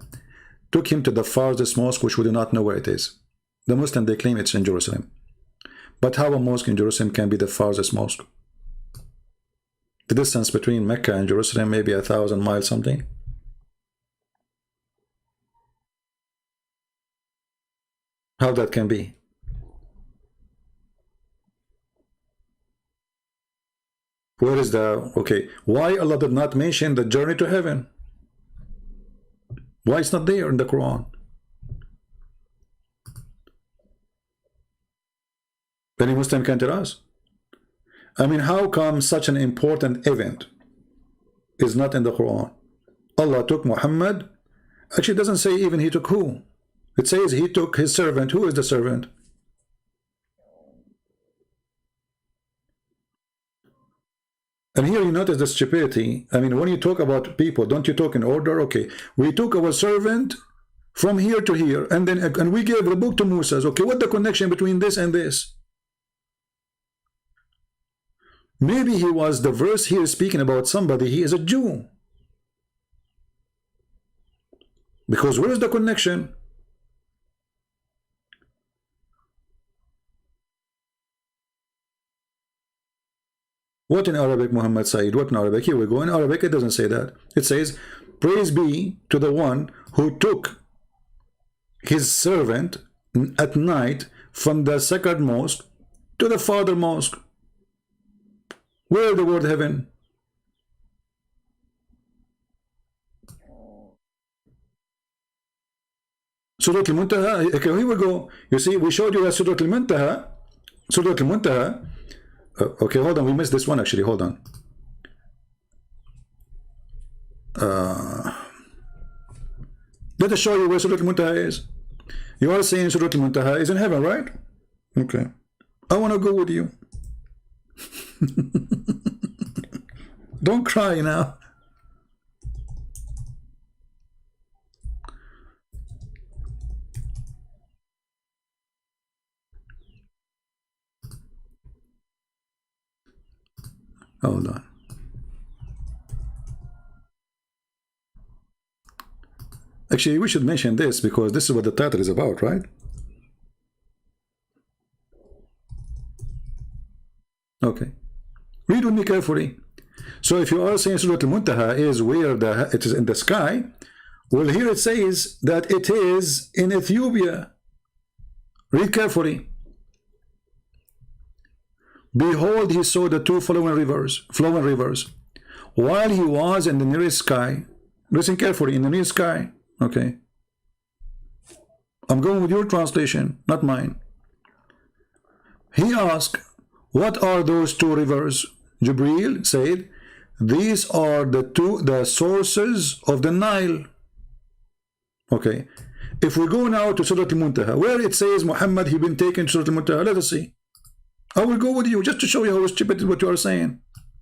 took him to the farthest mosque, which we do not know where it is. The Muslims, they claim it's in Jerusalem. But how a mosque in Jerusalem can be the farthest mosque? The distance between Mecca and Jerusalem may be 1,000 miles something. How that can be? Where is the... Okay, why Allah did not mention the journey to heaven? Why it's not there in the Quran? Any Muslim can tell us. I mean, how come such an important event is not in the Quran? Allah took Muhammad. Actually, it doesn't say even he took who. It says he took his servant. Who is the servant? And here you notice the stupidity. I mean, when you talk about people, don't you talk in order? Okay, we took our servant from here to here, and we gave the book to Musa. Okay, what the connection between this and this? Maybe he was the verse here speaking about somebody. He is a Jew. Because where is the connection? What in Arabic, Muhammad Said? What in Arabic? Here we go. In Arabic, it doesn't say that. It says, praise be to the one who took his servant at night from the sacred mosque to the farther mosque. Where is the word heaven? Surah Al-Muntaha. Okay, here we go. You see, we showed you that Surah Al-Muntaha. Surah Al-Muntaha. Okay, hold on. We missed this one actually. Hold on. Let us show you where Surah Al-Muntaha is. You are saying Surah Al-Muntaha is in heaven, right? Okay. I want to go with you. Don't cry now. Hold on. Actually, we should mention this because this is what the title is about, right? Okay. Read with me carefully. So if you are saying Surah Al-Muntaha is where it is in the sky, well, here it says that it is in Ethiopia. Read carefully. Behold, he saw the two flowing rivers, while he was in the nearest sky. Listen carefully, in the nearest sky. Okay. I'm going with your translation, not mine. He asked, what are those two rivers? Jibreel said, these are the sources of the Nile. Okay. If we go now to Surah Al-Muntaha, where it says Muhammad, he been taken to Surah Al-Muntaha, let us see. I will go with you just to show you how stupid is what you are saying.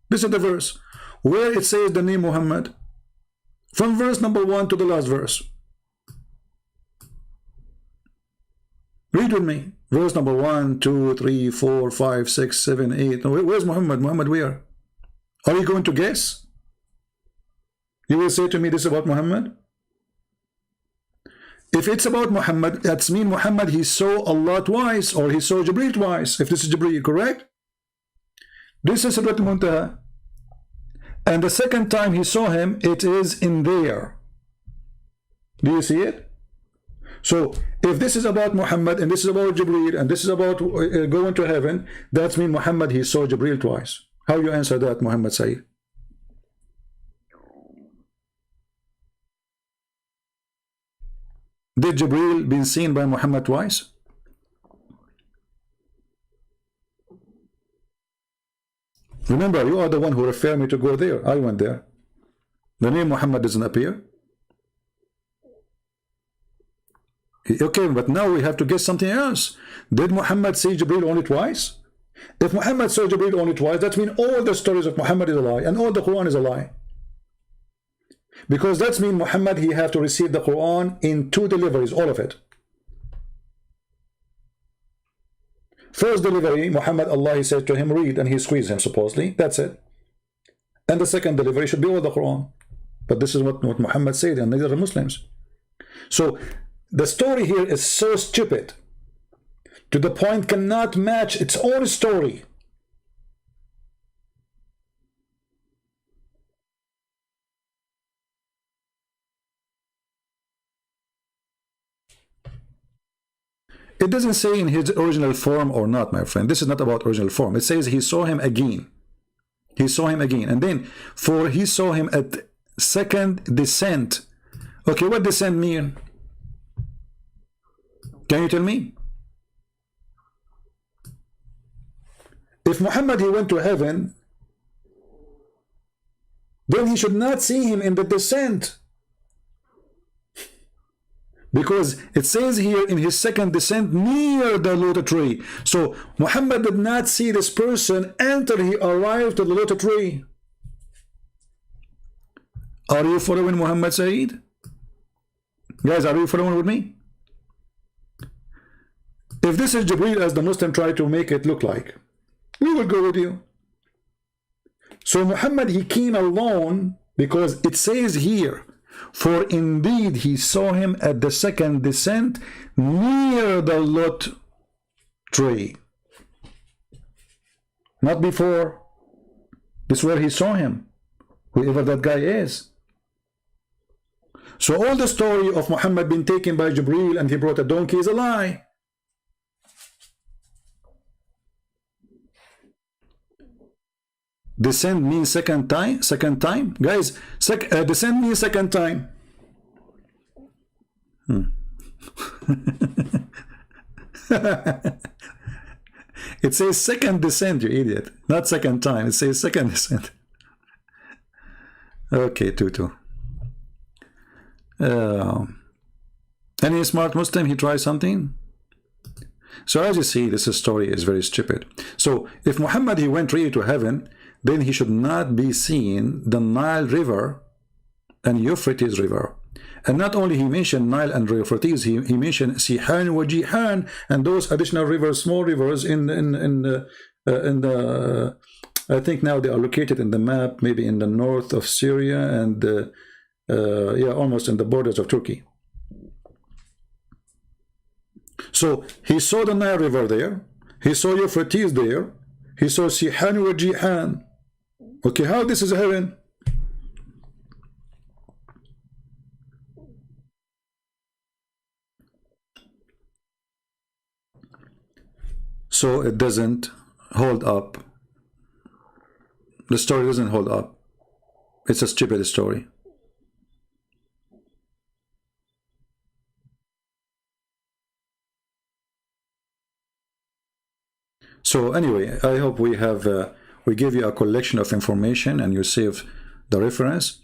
This is the verse where it says the name Muhammad. From verse number 1 to the last verse. Read with me. Verse number 1, 2, 3, 4, 5, 6, 7, 8. Where's Muhammad? Muhammad where? Are you going to guess? You will say to me this is about Muhammad? If it's about Muhammad, that's mean Muhammad, he saw Allah twice, or he saw Jibreel twice, if this is Jibreel, correct? This is Surah Al-Muntaha. And the second time he saw him, it is in there. Do you see it? So, if this is about Muhammad, and this is about Jibreel, and this is about going to heaven, that's mean Muhammad, he saw Jibreel twice. How you answer that, Muhammad Sayyid? Did Jibreel been seen by Muhammad twice? Remember, you are the one who referred me to go there. I went there. The name Muhammad doesn't appear. Okay, but now we have to guess something else. Did Muhammad see Jibreel only twice? If Muhammad saw Jibreel only twice, that means all the stories of Muhammad is a lie, and all the Quran is a lie. Because that means Muhammad, he have to receive the Quran in 2 deliveries, all of it. First delivery, Muhammad, Allah, he said to him, read, and he squeezed him, supposedly. That's it. And the second delivery should be all the Quran. But this is what Muhammad said, and neither are Muslims. So, the story here is so stupid, to the point cannot match its own story. It doesn't say in his original form or not, my friend. This is not about original form. It says he saw him again. He saw him again. And then, for he saw him at second descent. Okay, what descent mean? Can you tell me? If Muhammad, he went to heaven, then he should not see him in the descent. Because it says here in his second descent near the lotus tree. So Muhammad did not see this person until he arrived to the lotus tree. Are you following Muhammad Sayyid? Guys, are you following with me? If this is Jibreel as the Muslim try to make it look like, we will go with you. So Muhammad, he came alone because it says here, for indeed he saw him at the second descent near the Lot tree. Not before. This is where he saw him, whoever that guy is. So all the story of Muhammad being taken by Jibreel and he brought a donkey is a lie. Descent means second time. Guys, descent means second time. It says second descent, you idiot. Not second time. It says second descent. Okay, Tutu. Any smart Muslim, he tries something? So as you see, this story is very stupid. So if Muhammad, he went really to heaven, then he should not be seeing the Nile River and Euphrates River. And not only he mentioned Nile and Euphrates, he mentioned Sihan wa Jihan and those additional rivers, small rivers in the I think now they are located in the map, maybe in the north of Syria and yeah, almost in the borders of Turkey. So he saw the Nile River there, he saw Euphrates there, he saw Sihan wa Jihan. Okay, how this is heaven? So it doesn't hold up. The story doesn't hold up. It's a stupid story. So anyway, I hope we have we give you a collection of information and you save the reference.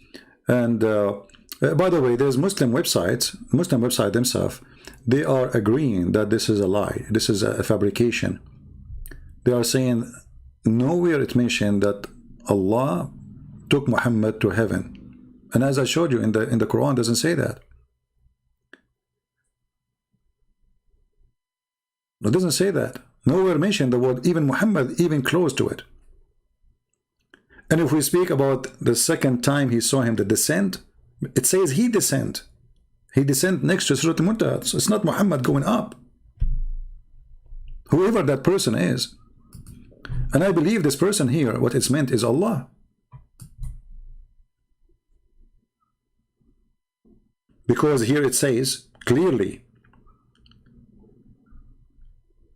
And by the way, there's Muslim website themselves, they are agreeing that this is a lie, this is a fabrication. They are saying nowhere it mentioned that Allah took Muhammad to heaven. And as I showed you in the Quran, doesn't say that. It doesn't say that. Nowhere mentioned the word even Muhammad, even close to it. And if we speak about the second time he saw him, the descent, it says he descent. He descent next to Surah Al-Muntaha. So it's not Muhammad going up. Whoever that person is. And I believe this person here, what it's meant is Allah. Because here it says clearly,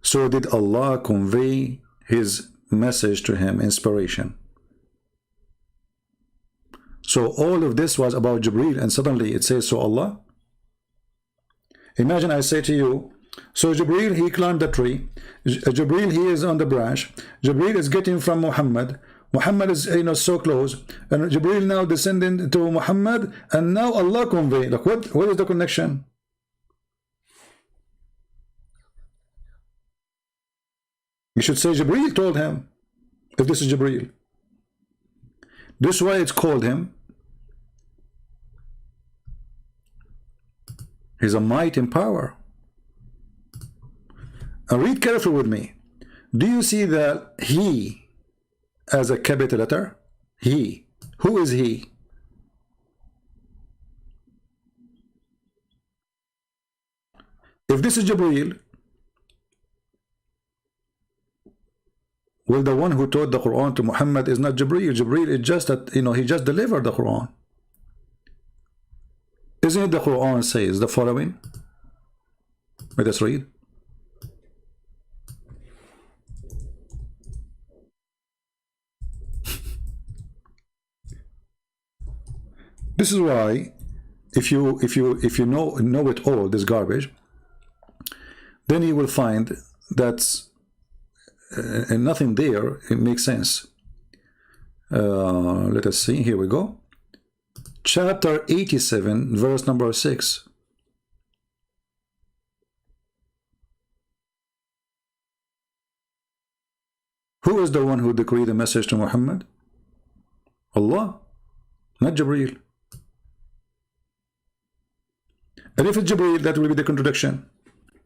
so did Allah convey his message to him, inspiration. So all of this was about Jibreel, and suddenly it says so Allah. Imagine I say to you, so Jibreel, he climbed the tree. Jibreel, he is on the branch. Jibreel is getting from Muhammad. Muhammad is, so close, and Jibreel now descending to Muhammad, and now Allah convey. Like what is the connection? You should say Jibreel told him, if this is Jibreel. This is why it's called him. He's a might in power. And read carefully with me. Do you see that he as a capital letter? He. Who is he? If this is Jibreel, well, the one who taught the Quran to Muhammad is not Jibreel. Jibreel is just that, he just delivered the Quran. Isn't it the Quran says the following? Let us read. This is why, if you know it all, this garbage, then you will find that and nothing there. It makes sense. Let us see. Here we go. Chapter 87, verse number 6. Who is the one who decreed the message to Muhammad? Allah, not Jibreel. And if it's Jibreel, that will be the contradiction.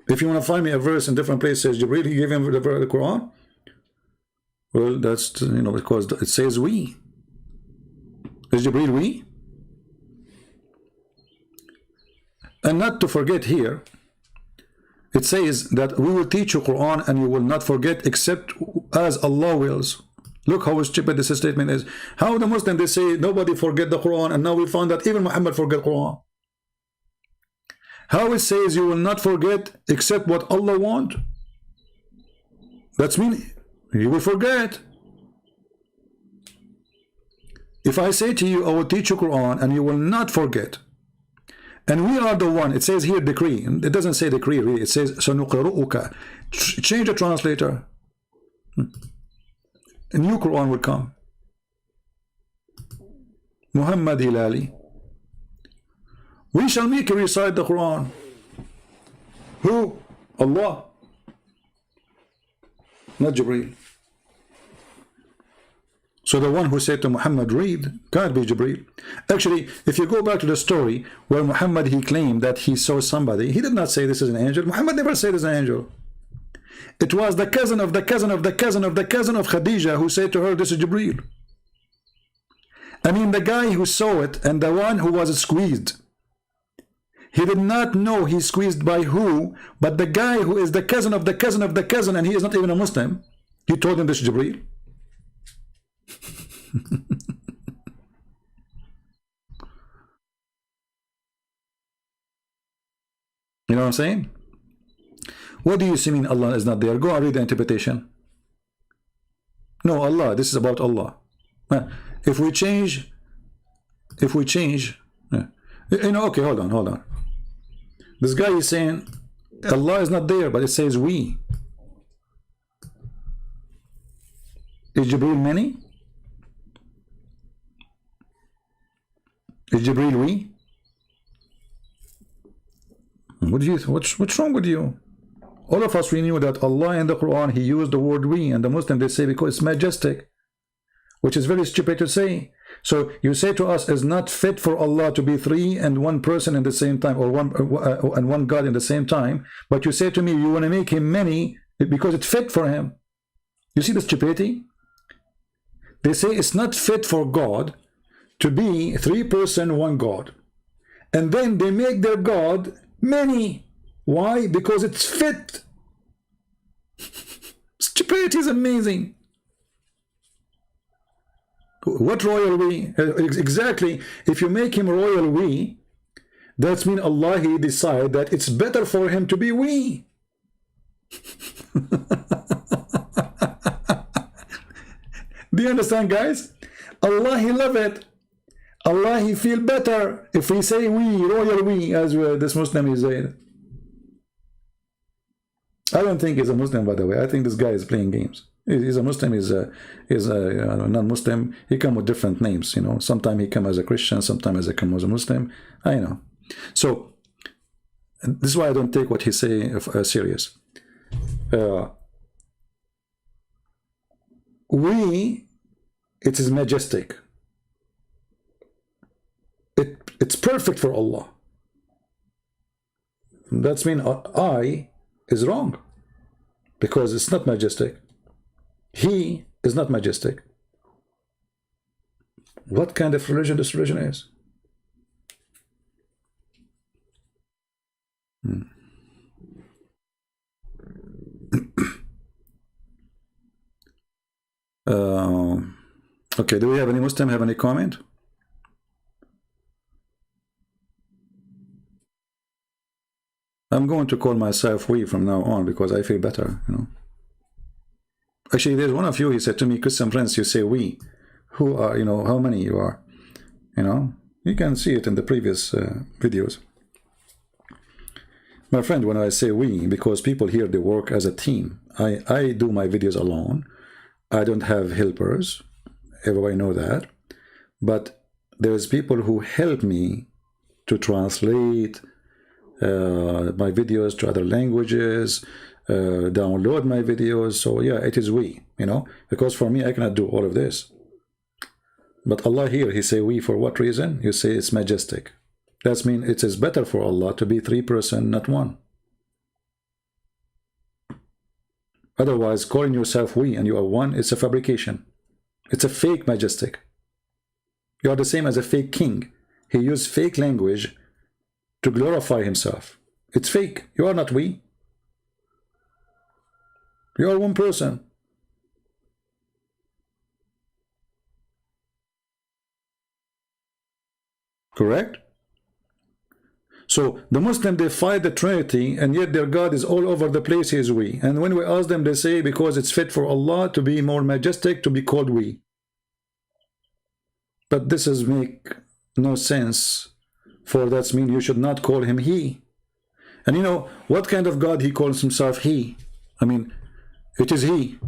If you want to find me a verse in different places, Jibreel, he gave him the Quran. Well, that's, because it says we. Is Jibreel we? And not to forget here, it says that we will teach you Quran and you will not forget except as Allah wills. Look how stupid this statement is. How the Muslims, they say nobody forget the Quran, and now we found that even Muhammad forget Quran. How it says you will not forget except what Allah want? That's mean you will forget. If I say to you, I will teach you Quran and you will not forget, and we are the one, it says here decree, it doesn't say decree really, it says sanuqri'uka. Change the translator. A new Quran will come. Muhammad Hilali, we shall make you recite the Quran. Who? Allah, not Jibreel. So the one who said to Muhammad, read, can't be Jibreel. Actually, if you go back to the story where Muhammad, he claimed that he saw somebody, he did not say this is an angel. Muhammad never said this is an angel. It was the cousin of the cousin of the cousin of the cousin of Khadija who said to her, this is Jibreel. I mean, the guy who saw it and the one who was squeezed, he did not know he's squeezed by who, but the guy who is the cousin of the cousin of the cousin, and he is not even a Muslim, he told him this is Jibreel. You know what I'm saying? What do you see mean Allah is not there? Go and read the interpretation. No, Allah, this is about Allah. If we change, okay, hold on. This guy is saying Allah is not there, but it says we. Is Jibreel many? Is Jibreel we? What's wrong with you? All of us, we knew that Allah in the Quran, he used the word we, and the Muslims, they say because it's majestic, which is very stupid to say. So you say to us, it's not fit for Allah to be three and one person in the same time, or one God in the same time, but you say to me, you want to make him many because it's fit for him. You see the stupidity? They say it's not fit for God to be three person, one God. And then they make their God many. Why? Because it's fit. Stupidity is amazing. What royal we? Exactly. If you make him royal we, that's mean Allah, he decide that it's better for him to be we. Do you understand, guys? Allah, He love it. Allah, He feel better if we say we, royal we, as this Muslim is saying. I don't think he's a Muslim, by the way. I think this guy is playing games. He's a Muslim, he's a non-Muslim. He come with different names, you know. Sometimes he come as a Christian, sometimes he come as a Muslim. I know. So, this is why I don't take what he say serious. It is majestic. It's perfect for Allah. That's mean I is wrong, because it's not majestic. He is not majestic. What kind of religion this religion is? Okay, do we have any Muslim have any comment? I'm going to call myself we from now on because I feel better, you know. Actually, there's one of you, he said to me, Christian Prince, you say we. Who are, you know, how many you are? You know, you can see it in the previous videos. My friend, when I say we, because people here, they work as a team. I do my videos alone. I don't have helpers. Everybody know that. But there's people who help me to translate my videos to other languages, download my videos. So yeah, it is we, you know, because for me, I cannot do all of this. But Allah here, He say we for what reason? You say it's majestic. That means it is better for Allah to be 3 persons, not 1. Otherwise, calling yourself we and you are 1, it's a fabrication. It's a fake majestic. You are the same as a fake king. He used fake language to glorify himself. It's fake. You are not we. You are 1 person. Correct? So the Muslim, they fight the Trinity, and yet their God is all over the place. He is we. And when we ask them, they say because it's fit for Allah to be more majestic, to be called we. But this is make no sense. For that means you should not call him he. And you know what kind of God he calls himself he? I mean, it is he.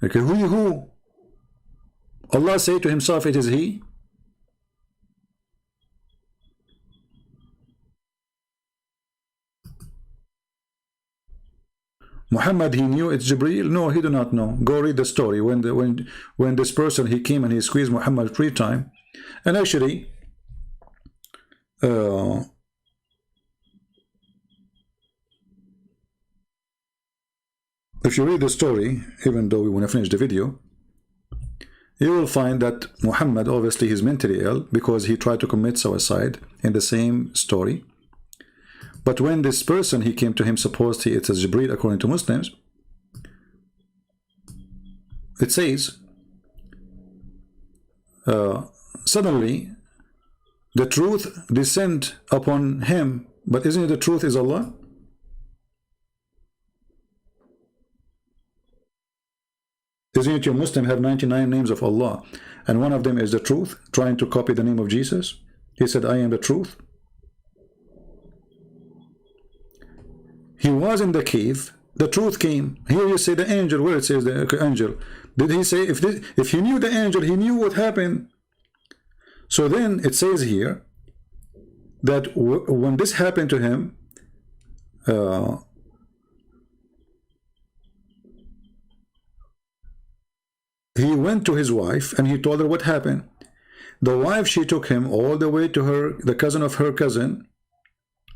Okay, who? Allah say to himself it is he? Muhammad, he knew it's Jibreel? No, he do not know. Go read the story. When this person, he came and he squeezed Muhammad 3 times. And actually, if you read the story, even though we want to finish the video, you will find that Muhammad, obviously, he's mentally ill because he tried to commit suicide in the same story. But when this person, he came to him, supposedly it's a Jibreel according to Muslims, it says, suddenly, the truth descend upon him, but isn't it the truth is Allah? Isn't it your Muslim have 99 names of Allah, and one of them is the truth, trying to copy the name of Jesus? He said, I am the truth. He was in the cave, the truth came. Here you say the angel, where it says the angel. Did he say, if he knew the angel, he knew what happened? So then it says here that when this happened to him, he went to his wife and he told her what happened. The wife, she took him all the way to the cousin of her cousin,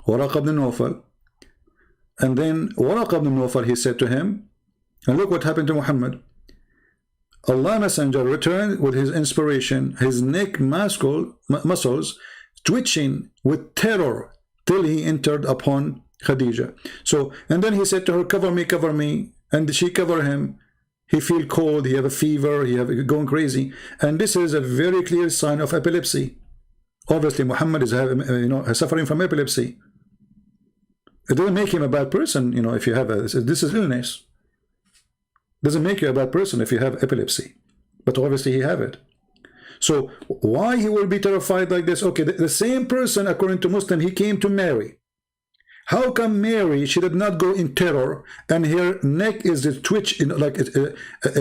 Waraq ibn Nawfal. And then Waraq ibn Nawfal, he said to him, and look what happened to Muhammad. Allah Messenger returned with his inspiration, his neck muscles twitching with terror till he entered upon Khadija. So, and then he said to her, cover me, and she covered him. He feel cold, he have a fever, he have going crazy, and this is a very clear sign of epilepsy. Obviously, Muhammad is suffering from epilepsy. It doesn't make him a bad person, if you have this is illness. Doesn't make you a bad person if you have epilepsy, but obviously he have it. So why he will be terrified like this? Okay, the same person, according to Muslim, he came to Mary. How come Mary, she did not go in terror and her neck is twitch, like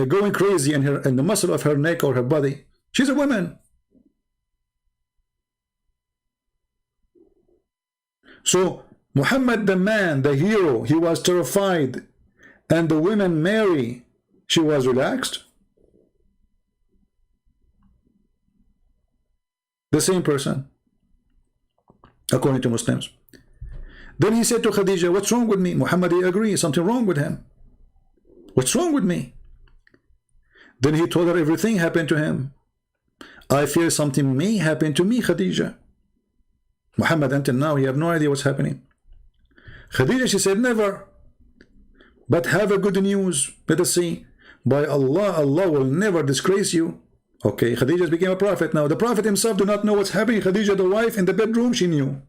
going crazy in the muscle of her neck or her body? She's a woman. So Muhammad, the man, the hero, he was terrified, and the woman Mary, she was relaxed. The same person, according to Muslims. Then he said to Khadija, what's wrong with me? Muhammad, he agrees, something wrong with him. What's wrong with me? Then he told her everything happened to him. I fear something may happen to me, Khadija. Muhammad, until now, he have no idea what's happening. Khadija, she said, never. But have a good news. Let us see. By Allah, Allah will never disgrace you. Okay, Khadija became a prophet now. The prophet himself do not know what's happening. Khadija, the wife, in the bedroom, she knew.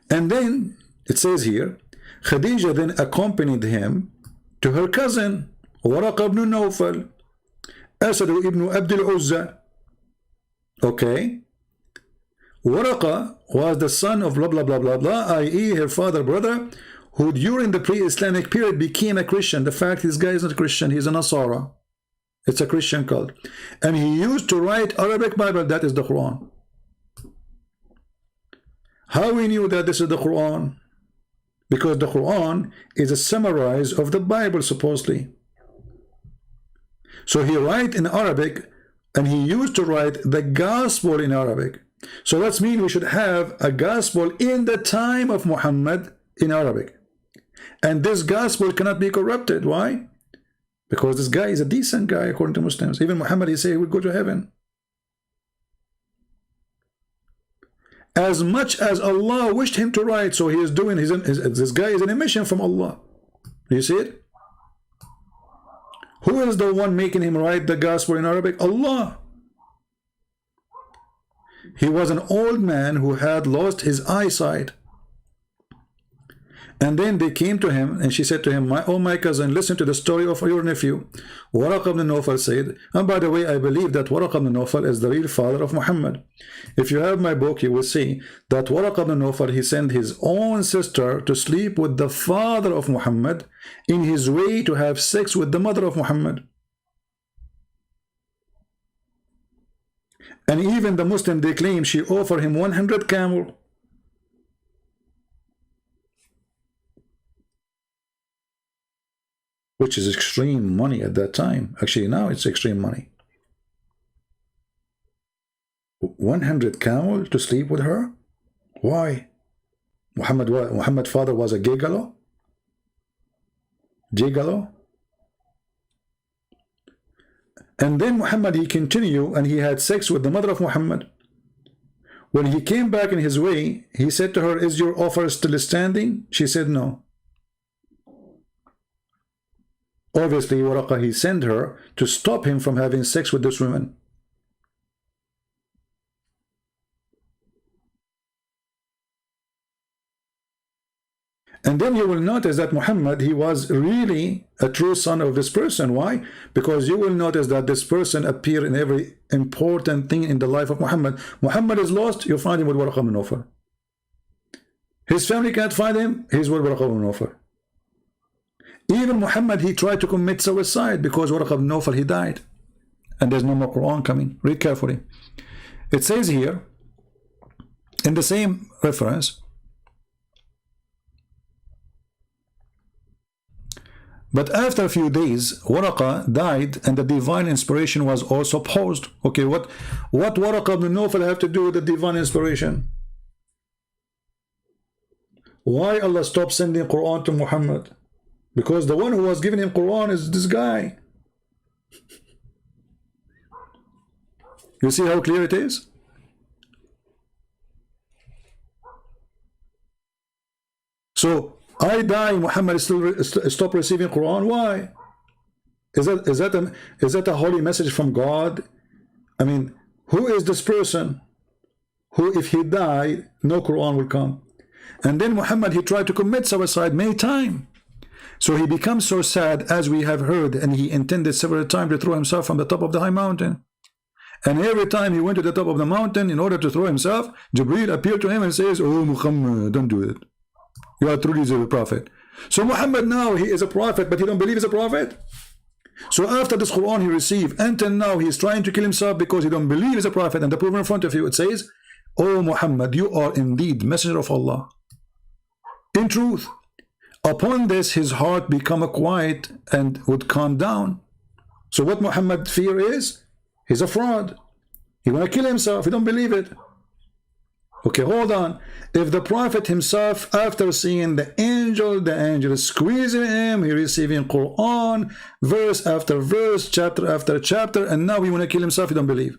And then, it says here, Khadija then accompanied him to her cousin, Waraqa ibn Nawfal, Asad ibn Abdul Uzza. Okay? Waraqa was the son of blah blah blah blah blah, i.e. her father brother, who during the pre-Islamic period became a Christian. The fact this guy is not a Christian, he's a Nasara. It's a Christian cult. And he used to write Arabic Bible, that is the Quran. How we knew that this is the Quran? Because the Quran is a summarize of the Bible, supposedly. So he write in Arabic, and he used to write the gospel in Arabic. So that means we should have a gospel in the time of Muhammad in Arabic. And this gospel cannot be corrupted. Why? Because this guy is a decent guy, according to Muslims. Even Muhammad, he say he will go to heaven. As much as Allah wished him to write, so he is doing this guy is an emission from Allah. You see it? Who is the one making him write the gospel in Arabic? Allah. He was an old man who had lost his eyesight. And then they came to him, and she said to him, oh my cousin, listen to the story of your nephew. Waraqa ibn Nawfal said, and by the way, I believe that Waraqa ibn Nawfal is the real father of Muhammad. If you have my book, you will see that Waraqa ibn Nawfal, he sent his own sister to sleep with the father of Muhammad in his way to have sex with the mother of Muhammad. And even the Muslim, they claim she offered him 100 camel. Which is extreme money at that time. Actually, now it's extreme money. 100 camel to sleep with her? Why? Muhammad's father was a gigolo? Gigolo? And then Muhammad, he continued and he had sex with the mother of Muhammad. When he came back in his way, he said to her, is your offer still standing? She said no. Obviously, Waraqa, he sent her to stop him from having sex with this woman. And then you will notice that Muhammad, he was really a true son of this person. Why? Because you will notice that this person appeared in every important thing in the life of Muhammad. Muhammad is lost, you find him with Waraqa ibn Nawfal. His family can't find him, he's with Waraqa ibn Nawfal. Even Muhammad, he tried to commit suicide because Waraqa ibn Nawfal, he died. And there's no more Quran coming. Read carefully. It says here, in the same reference, but after a few days, Waraqa died and the divine inspiration was also paused. Okay, what Waraqa ibn Nawfal have to do with the divine inspiration? Why Allah stopped sending Quran to Muhammad? Because the one who was giving him Quran is this guy. You see how clear it is? So I die, Muhammad still stop receiving Quran. Why? Is that a holy message from God? I mean, who is this person who, if he died, no Quran will come? And then Muhammad, he tried to commit suicide many times. So he becomes so sad, as we have heard, and he intended several times to throw himself from the top of the high mountain. And every time he went to the top of the mountain in order to throw himself, Jibreel appeared to him and says, "Oh Muhammad, don't do it. You are truly a prophet." So Muhammad now, he is a prophet, but he don't believe he's a prophet. So after this Quran he received, until now he is trying to kill himself because he don't believe he's a prophet. And the proof in front of you, it says, "Oh Muhammad, you are indeed messenger of Allah in truth." Upon this, his heart become quiet and would calm down. So what Muhammad fear is, he's a fraud. He want to kill himself. He don't believe it. Okay, hold on. If the prophet himself, after seeing the angel is squeezing him, he receiving Quran, verse after verse, chapter after chapter, and now he want to kill himself, he don't believe.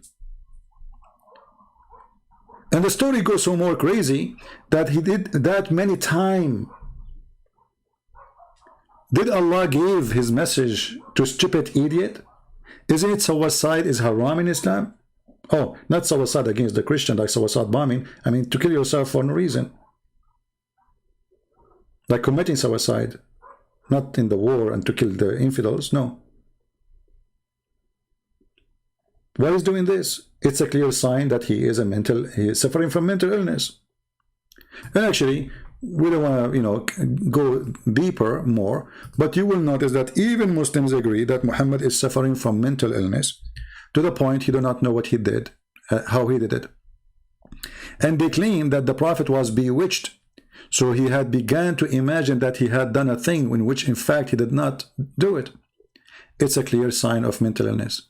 And the story goes so more crazy that he did that many times. Did Allah give his message to stupid idiot? Isn't it suicide is haram in Islam? Oh, not suicide against the Christian, like suicide bombing. I mean, to kill yourself for no reason. Like committing suicide. Not in the war and to kill the infidels, no. Why is doing this? It's a clear sign that he is suffering from mental illness. And actually, we don't want to, go deeper more, but you will notice that even Muslims agree that Muhammad is suffering from mental illness to the point he do not know what he did, how he did it. And they claim that the Prophet was bewitched, so he had begun to imagine that he had done a thing in which in fact he did not do it. It's a clear sign of mental illness.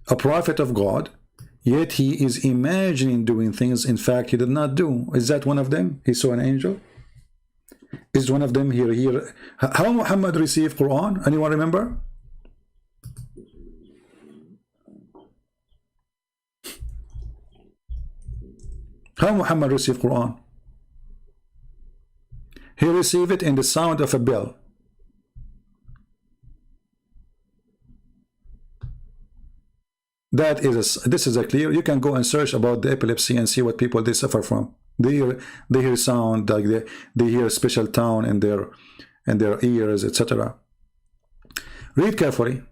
A prophet of God, yet he is imagining doing things in fact he did not do. Is that one of them? He saw an angel? Is one of them here? How Muhammad received Quran? Anyone remember? How Muhammad received Quran? He received it in the sound of a bell. This is a clear. You can go and search about the epilepsy and see what people they suffer from. They hear sound, like they hear a special tone in their ears, etc. Read carefully.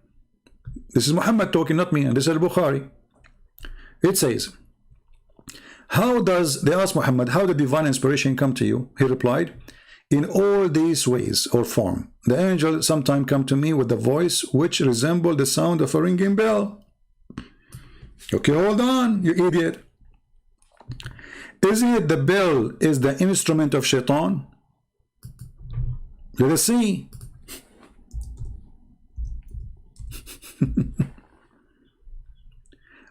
This is Muhammad talking, not me, and this is Al-Bukhari. It says, they asked Muhammad, how did divine inspiration come to you? He replied, in all these ways or form. The angel sometimes come to me with a voice which resembled the sound of a ringing bell. Okay, hold on, you idiot. Isn't it the bell is the instrument of shaitan? Let us see.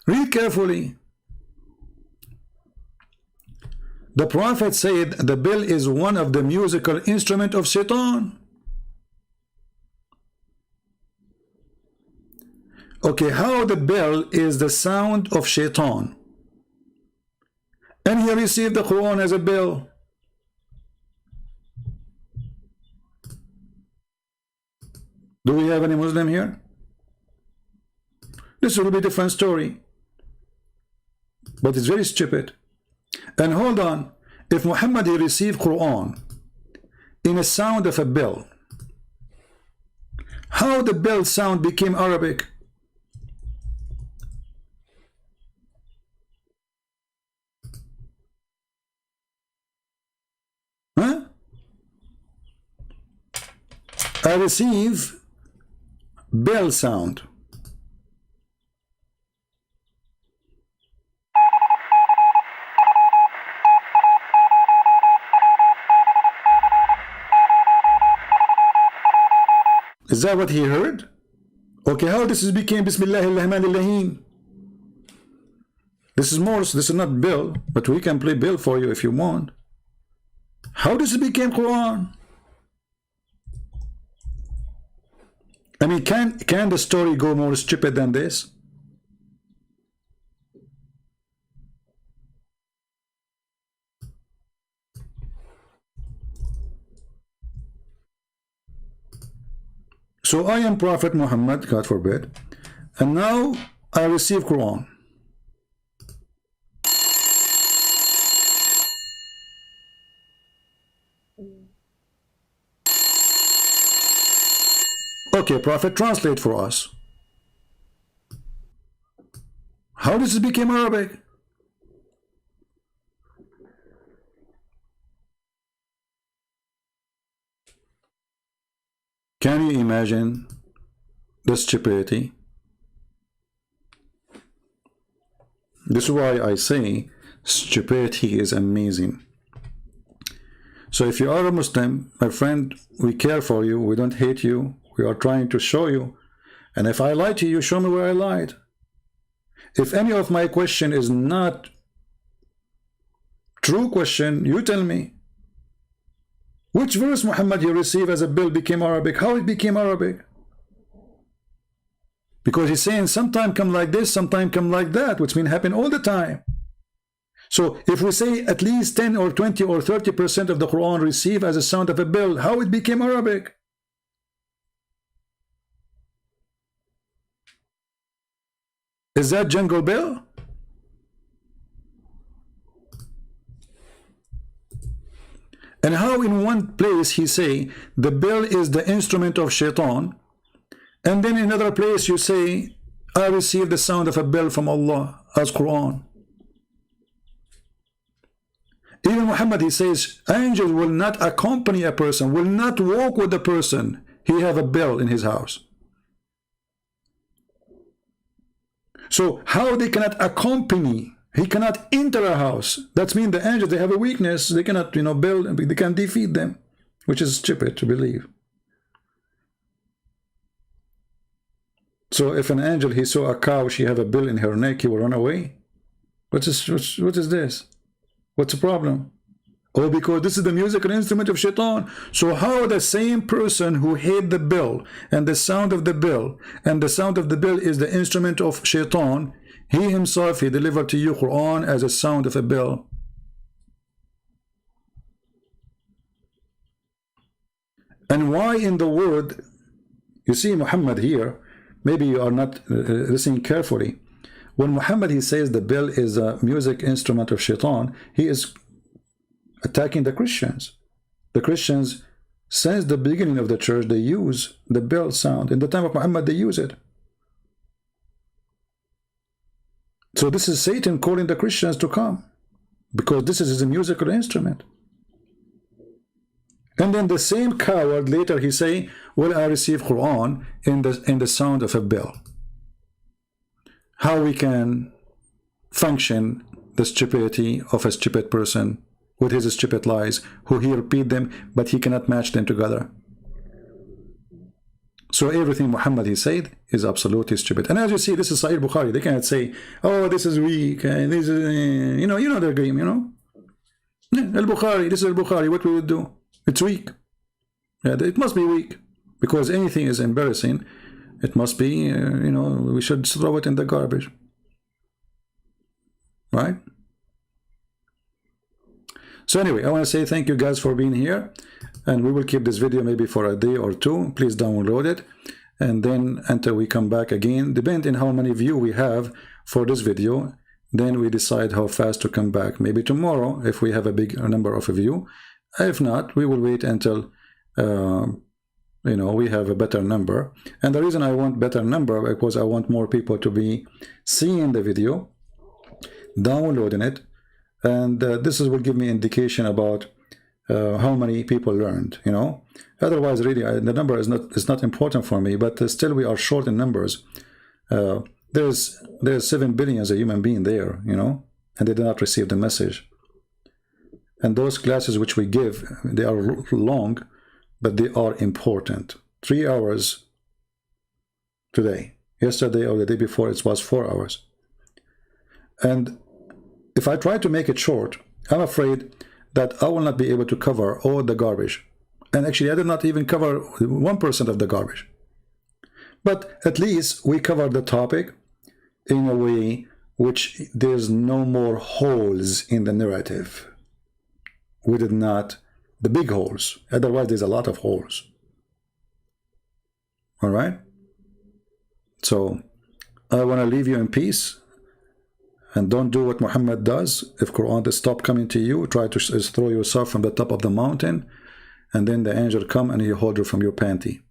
Read carefully. The Prophet said the bell is one of the musical instrument of shaitan. Okay, how the bell is the sound of shaitan, and he received the Quran as a bell. Do we have any Muslim here? This will be a different story, but it's very stupid. And hold on, if Muhammad he received Quran in a sound of a bell, how the bell sound became Arabic? Huh? I receive bell sound. Is that what he heard? Okay, how this became Bismillahirrahmanirrahim? This is Morse, this is not Bill, but we can play Bill for you if you want. How does it become Quran? I mean, can the story go more stupid than this? So I am Prophet Muhammad, God forbid, and now I receive Quran. Okay, Prophet, translate for us. How does it become Arabic? Can you imagine the stupidity? This is why I say stupidity is amazing. So if you are a Muslim, my friend, we care for you. We don't hate you. We are trying to show you. And if I lied to you, show me where I lied. If any of my question is not true question, you tell me. Which verse, Muhammad, you receive as a bill became Arabic? How it became Arabic? Because he's saying sometime come like this, sometime come like that, which means happen all the time. So if we say at least 10 or 20 or 30% of the Quran receive as a sound of a bell, how it became Arabic? Is that jungle bell? And how in one place he say the bell is the instrument of shaitan, and then in another place you say I received the sound of a bell from Allah as Quran. Even Muhammad, he says angels will not accompany a person, will not walk with a person. He have a bell in his house. So how they cannot accompany? He cannot enter a house. That means the angels, they have a weakness. They cannot, build, they can defeat them, which is stupid to believe. So if an angel, he saw a cow, she have a bill in her neck, he will run away. What is this? What's the problem? Oh, because this is the musical instrument of shaitan. So how the same person who hate the bell and the sound of the bell, and the sound of the bell is the instrument of shaitan, he himself, he delivered to you Quran as a sound of a bell. And why in the word, you see Muhammad here, maybe you are not listening carefully. When Muhammad, he says the bell is a music instrument of shaitan, he is attacking the Christians. The Christians, since the beginning of the church, they use the bell sound. In the time of Muhammad, they use it. So this is Satan calling the Christians to come, because this is a musical instrument. And then the same coward later he say, well, I receive Quran in the sound of a bell. How we can function the stupidity of a stupid person with his stupid lies, who he repeat them, but he cannot match them together. So everything Muhammad, he said, is absolutely stupid. And as you see, this is Sahih Bukhari. They cannot say, oh, this is weak, and this is, you know their game, Al-Bukhari, this is Al-Bukhari, what we would do? It's weak. Yeah, it must be weak, because anything is embarrassing. It must be, we should throw it in the garbage. Right? So anyway, I want to say thank you guys for being here. And we will keep this video maybe for a day or two. Please download it. And then until we come back again, depending on how many views we have for this video, then we decide how fast to come back. Maybe tomorrow, if we have a big number of views. If not, we will wait until we have a better number. And the reason I want better number, because I want more people to be seeing the video, downloading it, and this will give me indication about how many people learned. Otherwise, really, the number is not important for me. But still, we are short in numbers. There's 7 billion as a human being there, and they did not receive the message. And those classes which we give, they are long, but they are important. 3 hours today. Yesterday or the day before, it was 4 hours. And if I try to make it short, I'm afraid that I will not be able to cover all the garbage. And actually, I did not even cover 1% of the garbage. But at least we covered the topic in a way which there's no more holes in the narrative. We did not, the big holes. Otherwise, there's a lot of holes. All right? So, I want to leave you in peace. And don't do what Muhammad does. If Quran does stop coming to you, try to throw yourself from the top of the mountain, and then the angel come and he hold you from your panty.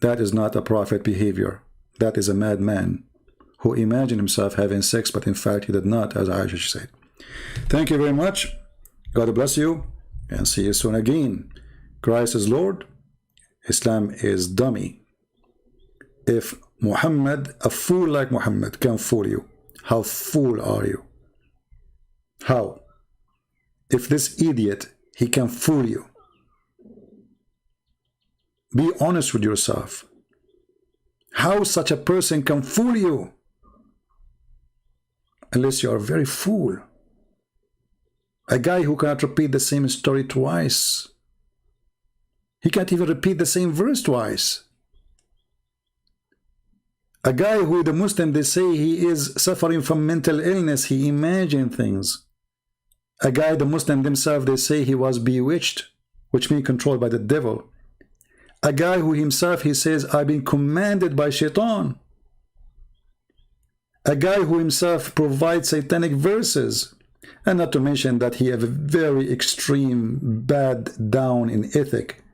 That is not a prophet behavior. That is a madman who imagined himself having sex, but in fact he did not, as Aisha said. Thank you very much. God bless you, and see you soon again. Christ is Lord. Islam is dummy. If Muhammad, a fool like Muhammad, can fool you, how fool are you? How? If this idiot, he can fool you. Be honest with yourself. How such a person can fool you? Unless you are very fool. A guy who cannot repeat the same story twice. He can't even repeat the same verse twice. A guy who the Muslim, they say he is suffering from mental illness. He imagined things. A guy, the Muslim themselves, they say he was bewitched, which means controlled by the devil. A guy who himself, he says, I've been commanded by shaitan. A guy who himself provides satanic verses. And not to mention that he have a very extreme, bad down in ethic.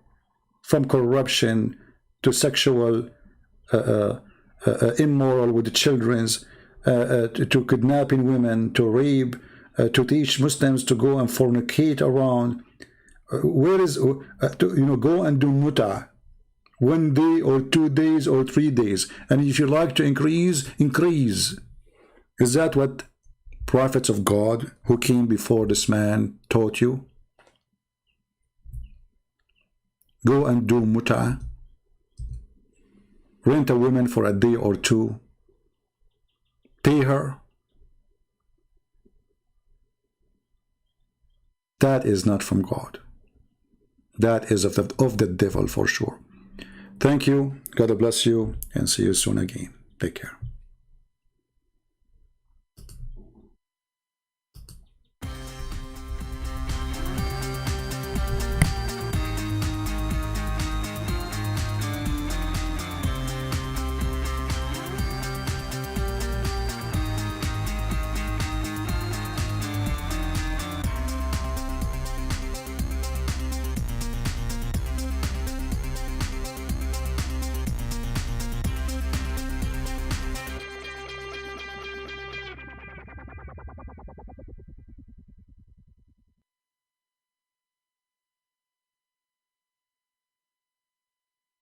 From corruption to sexual immoral with the children, to kidnapping women, to rape, to teach Muslims to go and fornicate around. Where is, go and do muta. 1 day or 2 days or 3 days. And if you like to increase, increase. Is that what prophets of God who came before this man taught you? Go and do muta. Rent a woman for a day or two. Pay her. That is not from God. That is of the devil for sure. Thank you. God bless you, and see you soon again. Take care.